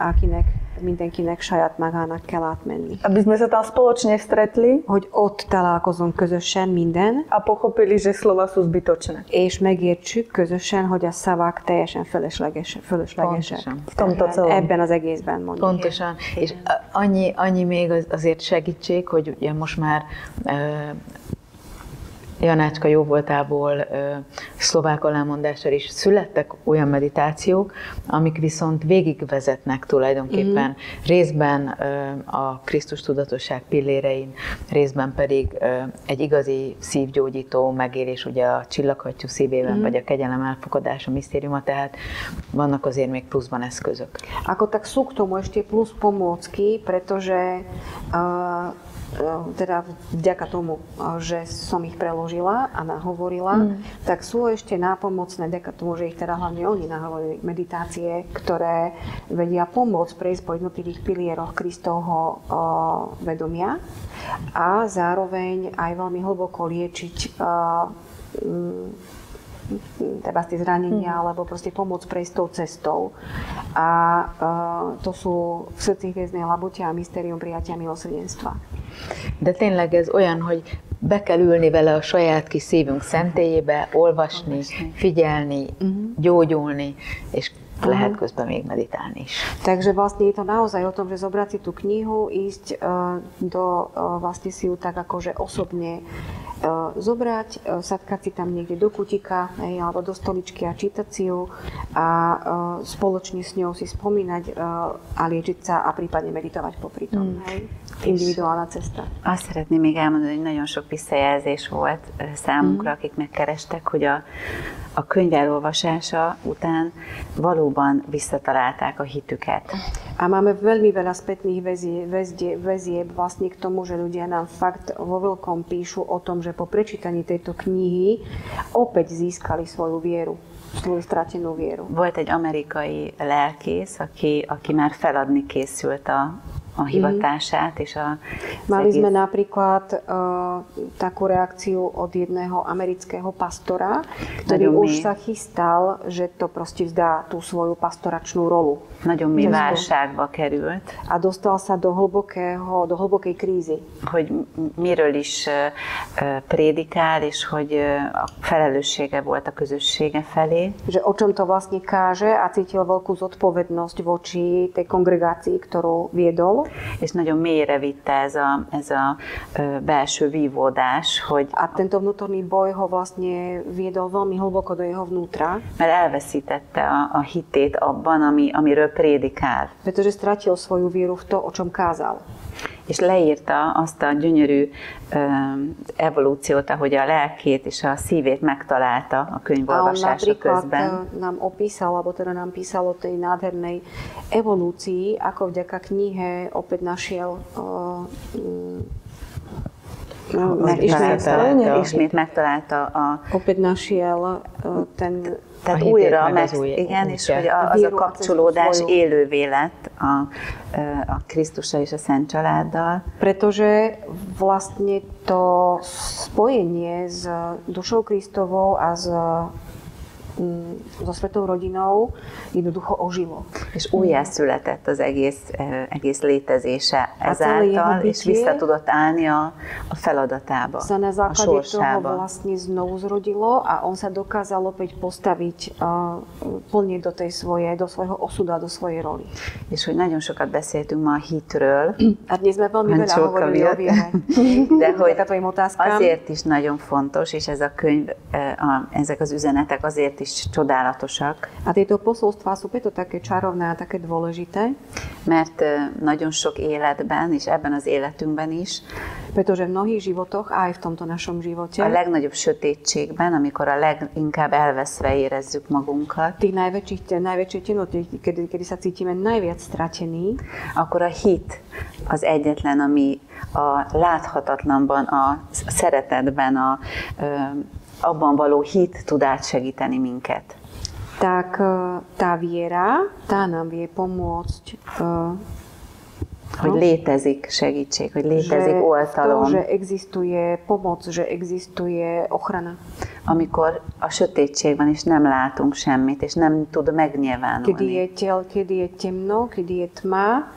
B: mindenkinek saját magának kell átmenni.
C: Aby sme sa tam spoločne stretli,
B: hogy ott találkozunk közösen minden,
C: a pochopili, že slova sú zbytočné.
B: És megértsük közösen, hogy a szavak teljesen fölöslegesek.
C: V tomto celom.
B: Ebben az egészben mondjuk.
D: Pontosan. És annyi még azért segítség, hogy ugye most már Janácska jóvoltából szlovák alámondással is születtek olyan meditációk, amik viszont végigvezetnek tulajdonképpen részben a Krisztus tudatosság pillérein, részben pedig egy igazi szívgyógyító megélés ugye a csillaghattyú szívében, vagy a kegyelem elfogadása misztériuma, tehát vannak azért még pluszban eszközök.
B: Ako tak sú k tomu ešte plus pomôcky, pretože teda vďaka tomu, že som ich preložila a nahovorila, tak sú ešte nápomocné, vďaka tomu, že ich teda hlavne oni nahovorili, meditácie, ktoré vedia pomôcť prejsť po jednotlivých pilieroch Kristovho vedomia a zároveň aj veľmi hlboko liečiť teda tie zranenia, alebo proste pomôcť prejsť tou cestou. A to sú v srdci hviezdnej labute a mystérium prijatia milosrdenstva.
D: De tényleg ez olyan, hogy be kell ülni vele a saját kis szívünk szentélyébe, olvasni, figyelni, gyógyulni, és lehet közben még meditálni is.
B: Takže vlastne je to naozaj o tom, že zobrať si tú knihu, ísť vlastne si ju tak akože osobne zobrať, sadkať si tam niekde do kutika alebo do stoličky a čítať si ju a spoločne s ňou si spomínať a liečiť sa a prípadne meditovať popri tom. Individuálna cesta.
E: Azt szeretném még elmondani, hogy nagyon sok visszajelzés volt számunkra, akik megkerestek, hogy a könyv elolvasása után valóban visszatalálták a hitüket.
B: A máme veľmi veľa spätných väzieb vlastne k tomu, že ľudia nám fakt vo veľkom píšu o tom, že po prečítaní tejto knihy opäť získali svoju vieru, svoju stratenú vieru.
E: Volt egy amerikai lelkész, aki már feladni készült a hivatását és
B: Mali sme napríklad takú reakciu od jedného amerického pastora, ktorý už sa chystal, že to proste vzdá tú svoju pastoračnú rolu.
E: Nagyon mély válságba került.
B: A dostal sa do hlbokej krízy.
E: Hogy miről is prédikál, és hogy a felelőssége volt a közössége felé.
B: Že o čom to vlastne káže a cítil veľkú zodpovednosť voči tej kongregácii, ktorú viedol.
E: És nagyon mélyre vitte ez a belső vívódás, hogy...
B: A tento vnútorný boj ho vlastne viedol veľmi hlboko do jeho vnútra.
E: Mert elveszítette a hitét abban, amiről prédikál.
B: Pretože stratil svoju vieru v to, o čom kázal.
E: És leírta azt a gyönyörű evolúciót, ahogy a lelkét és a szívét megtalálta a könyvolvasása közben.
B: Nám opísal, alebo teda nám písal o tej nádhernej evolúcii, ako vďaka knihe opäť našiel
E: ismét megtalálta
B: opäť našiel ten
E: tehát újra, igen, és hogy az a kapcsolódás élővé lett a Krisztussal és a Szent Családdal.
B: Pretože vlastne to spojenie s dušou Kristovou a s so svetou rodinou jednoducho ožilo.
E: És újjászületett az egész létezése ezáltal, és vissza tudott állni a feladatába,
B: sa na
E: a
B: základe toho
E: sorsába.
B: vlastne znovu zrodilo a on sa dokázal opäť postaviť plne do svojho osudu a do svojej roli.
E: És hogy nagyon sokat beszéltünk ma a hitről,
B: A dnes sme veľmi veľa hovorili o viere.
E: de hogy
B: tvojim otázkám.
E: azért is nagyon fontos, és ez a könyv, ezek az üzenetek azért is csodálatosak,
B: A tieto posolstvá sú preto také čarovné a také dôležité,
E: mert nagyon sok életben, és ebben az életünkben is,
B: pretože v mnohých životoch, aj v tomto našom živote,
E: a legnagyobb sötétségben, amikor a leginkább elveszve érezzük magunkat,
B: tých najväčšej temnoty, kedy sa cítime najviac stratení,
E: akkor a hit az egyetlen, ami a láthatatlanban, a szeretetben, abban való hit tud átsegíteni minket.
B: tak tá viera, tá nám vie pomôcť,
E: hogy létezik segítség, hogy létezik oltalom.
B: že existuje pomoc, že existuje ochrana.
E: Amikor a sötétség van, és nem látunk semmit, és nem tud megnyilvánulni.
B: Kedy je temno, kedy je tma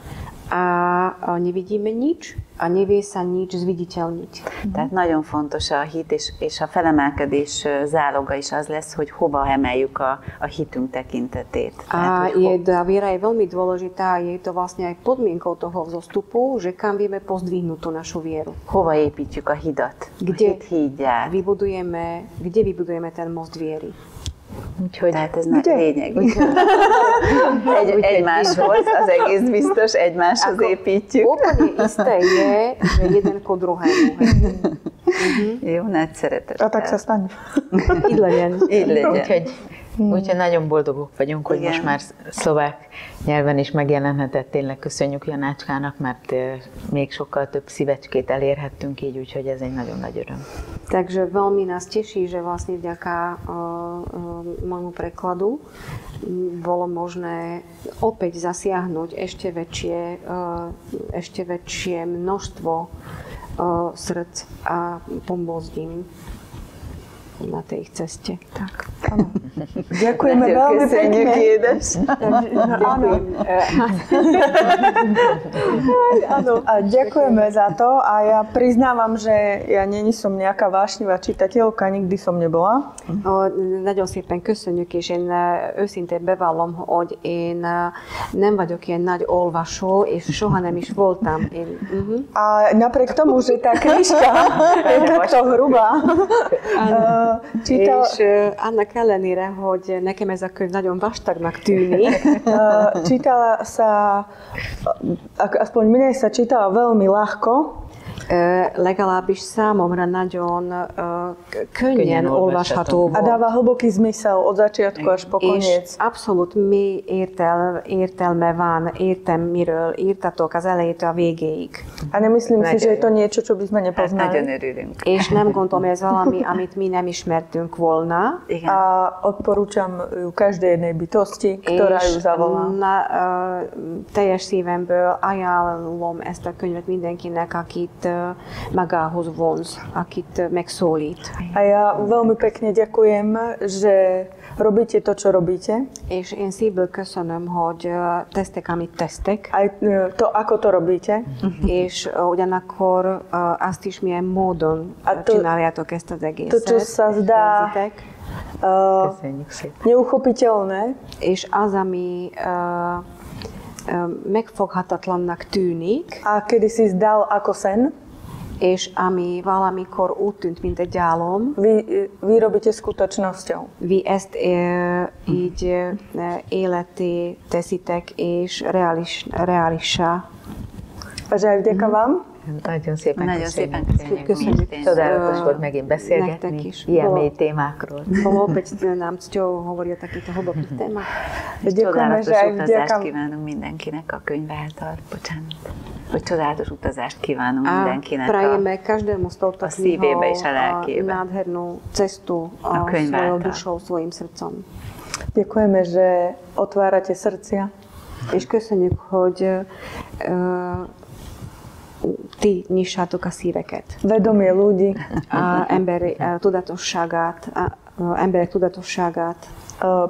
B: a nevidíme nič a nevie sa nič zviditeľniť.
E: Tehát nagyon fontos a hit, és a felemelkedés záloga is az lesz, hogy hova emeljük a hitünk tekintetét.
B: A viera je veľmi dôležitá a je to vlastne aj podmienkou toho vzostupu, že kam vieme pozdvihnúť tú našu vieru.
E: Hova építjük a hidat?
B: Kde
E: a hit hídját?
B: Kde vybudujeme ten most viery?
E: Úgyhogy tehát ez nagy lényeg. Egymáshoz, az egész biztos, egymáshoz építjük.
B: Úplne isté je, že jeden ko druhému.
E: Jó, nagy szeretettel.
C: A tak sa stane.
B: Így legyen.
E: Így legyen.
D: Úgyhogy nagyon boldogok vagyunk, hogy
E: Igen.
D: most már szlovák nyelven is megjelenhetett. Tényleg köszönjük Janácskának, mert még sokkal több szívecskét elérhettünk így, úgyhogy ez egy nagyon nagy öröm.
B: Takže veľmi nás teší, že vlastne vďaka môjmu prekladu bolo možné opäť zasiahnuť ešte väčšie množstvo srdc a pomôcť im na tej ich ceste. Tak.
C: Ďakujeme veľmi pekne. A ďakujeme za to a ja priznávam, že ja není som nejaká vášnivá čitateľka, nikdy som nebola.
B: Nagyon szépen köszönjük, és én őszintén bevallom, hogy én nem vagyok ilyen nagy olvasó, és soha nem is voltam.
C: A napriek tomu, že tá knižka je takto hrubá,
B: És annak ellenére, hogy nekem ez a könyv nagyon vastagnak tűnik,
C: čítala sa, aspoň mne sa čítala veľmi ľahko,
B: legalábbis számomra nagyon könnyen olvasható
C: a
B: volt.
C: dáva hlboký zmysel od začiatku až po koniec.
B: És abszolút mély értelme van, értem miről írtatok az elejétől a végéig.
C: A nemyslím si, že je to niečo, čo by sme
E: Hát nagyon
C: nepoznali.
E: örülünk.
B: És nem gondolom, ez valami, amit mi nem ismertünk volna.
E: Igen.
C: A odporúčam ju každej jednej bytosti, ktorá ju zavolá.
B: Teljes szívemből ajánlom ezt a könyvet mindenkinek, akit magához vonz, akit megszólít.
C: A ja veľmi pekne ďakujem, že robíte to, čo robíte.
B: És én szívből köszönöm, hogy tesztek, amit tesztek.
C: Aj to, ako to robíte.
B: És ugyanakkor azt is milyen módon csináljátok ezt az egészet.
C: To, čo sa zdá
D: Köszönjük szépen.
C: neuchopiteľné,
B: És az, ami megfoghatatlannak tűnik,
C: a kedy si zdal ako sen,
B: és ami valamikor úgy tűnt, mint egy álom,
C: vy robíte skutočnosťou.
B: vi ezt így életé teszitek, és reálissá.
C: A že aj vďaka vám
D: Nagyon szépen
E: Nagyon
D: köszönjük.
E: szépen
B: Köszönjük.
D: Csodálatos volt megint
B: Nektek
D: beszélgetni
B: is.
D: ilyen mély témákról.
B: Bolo opäť nám cťou hovoriť o takýchto hlbokých témach.
C: ďakujeme,
E: Csodálatos
C: že aj
E: utazást
C: vďaka
E: kívánunk mindenkinek a könyv által. Bocsánat. Hogy csodálatos utazást kívánunk
B: A
E: mindenkinek
B: prajeme každému s touto
E: a szívébe
B: knihou
E: és a lelkébe.
B: nádhernú cestu
E: A könyv
B: svojou
E: által.
B: dušou, svojim srdcom.
C: ďakujeme, že otvárate srdcia.
B: És köszönjük, hogy ti nyissátok a szíveket,
C: Vedomie ľudí,
B: a emberi tudatosságát emberek tudatosságát.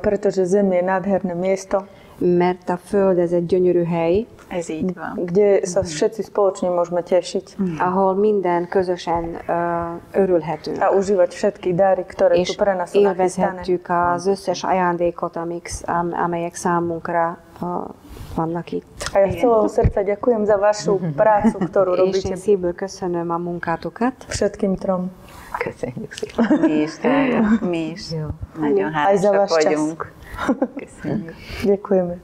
C: Pretože Zem je nádherné miesto,
B: mert a Föld ez egy gyönyörű hely,
E: Ez így van.
C: kde sa všetci spoločne môžeme tešiť
B: ahol minden közösen örülhetünk.
C: a užívať všetky dary, ktoré tu
B: És
C: pre nás sú nachystané.
B: élvezhetjük az összes ajándékot, amelyek számunkra vannak itt.
C: A ja z celého srdca ďakujem za vašu prácu, ktorú
B: És
C: robíte
B: én szívből köszönöm a munkátokat.
C: všetkým trom.
D: Köszönjük szépen.
E: Mi is, Tája, mi is.
D: Jó.
E: Nagyon
C: Aj za
E: hálásak
C: váš čas.
E: vagyunk. Köszönjük.
C: Ďakujeme.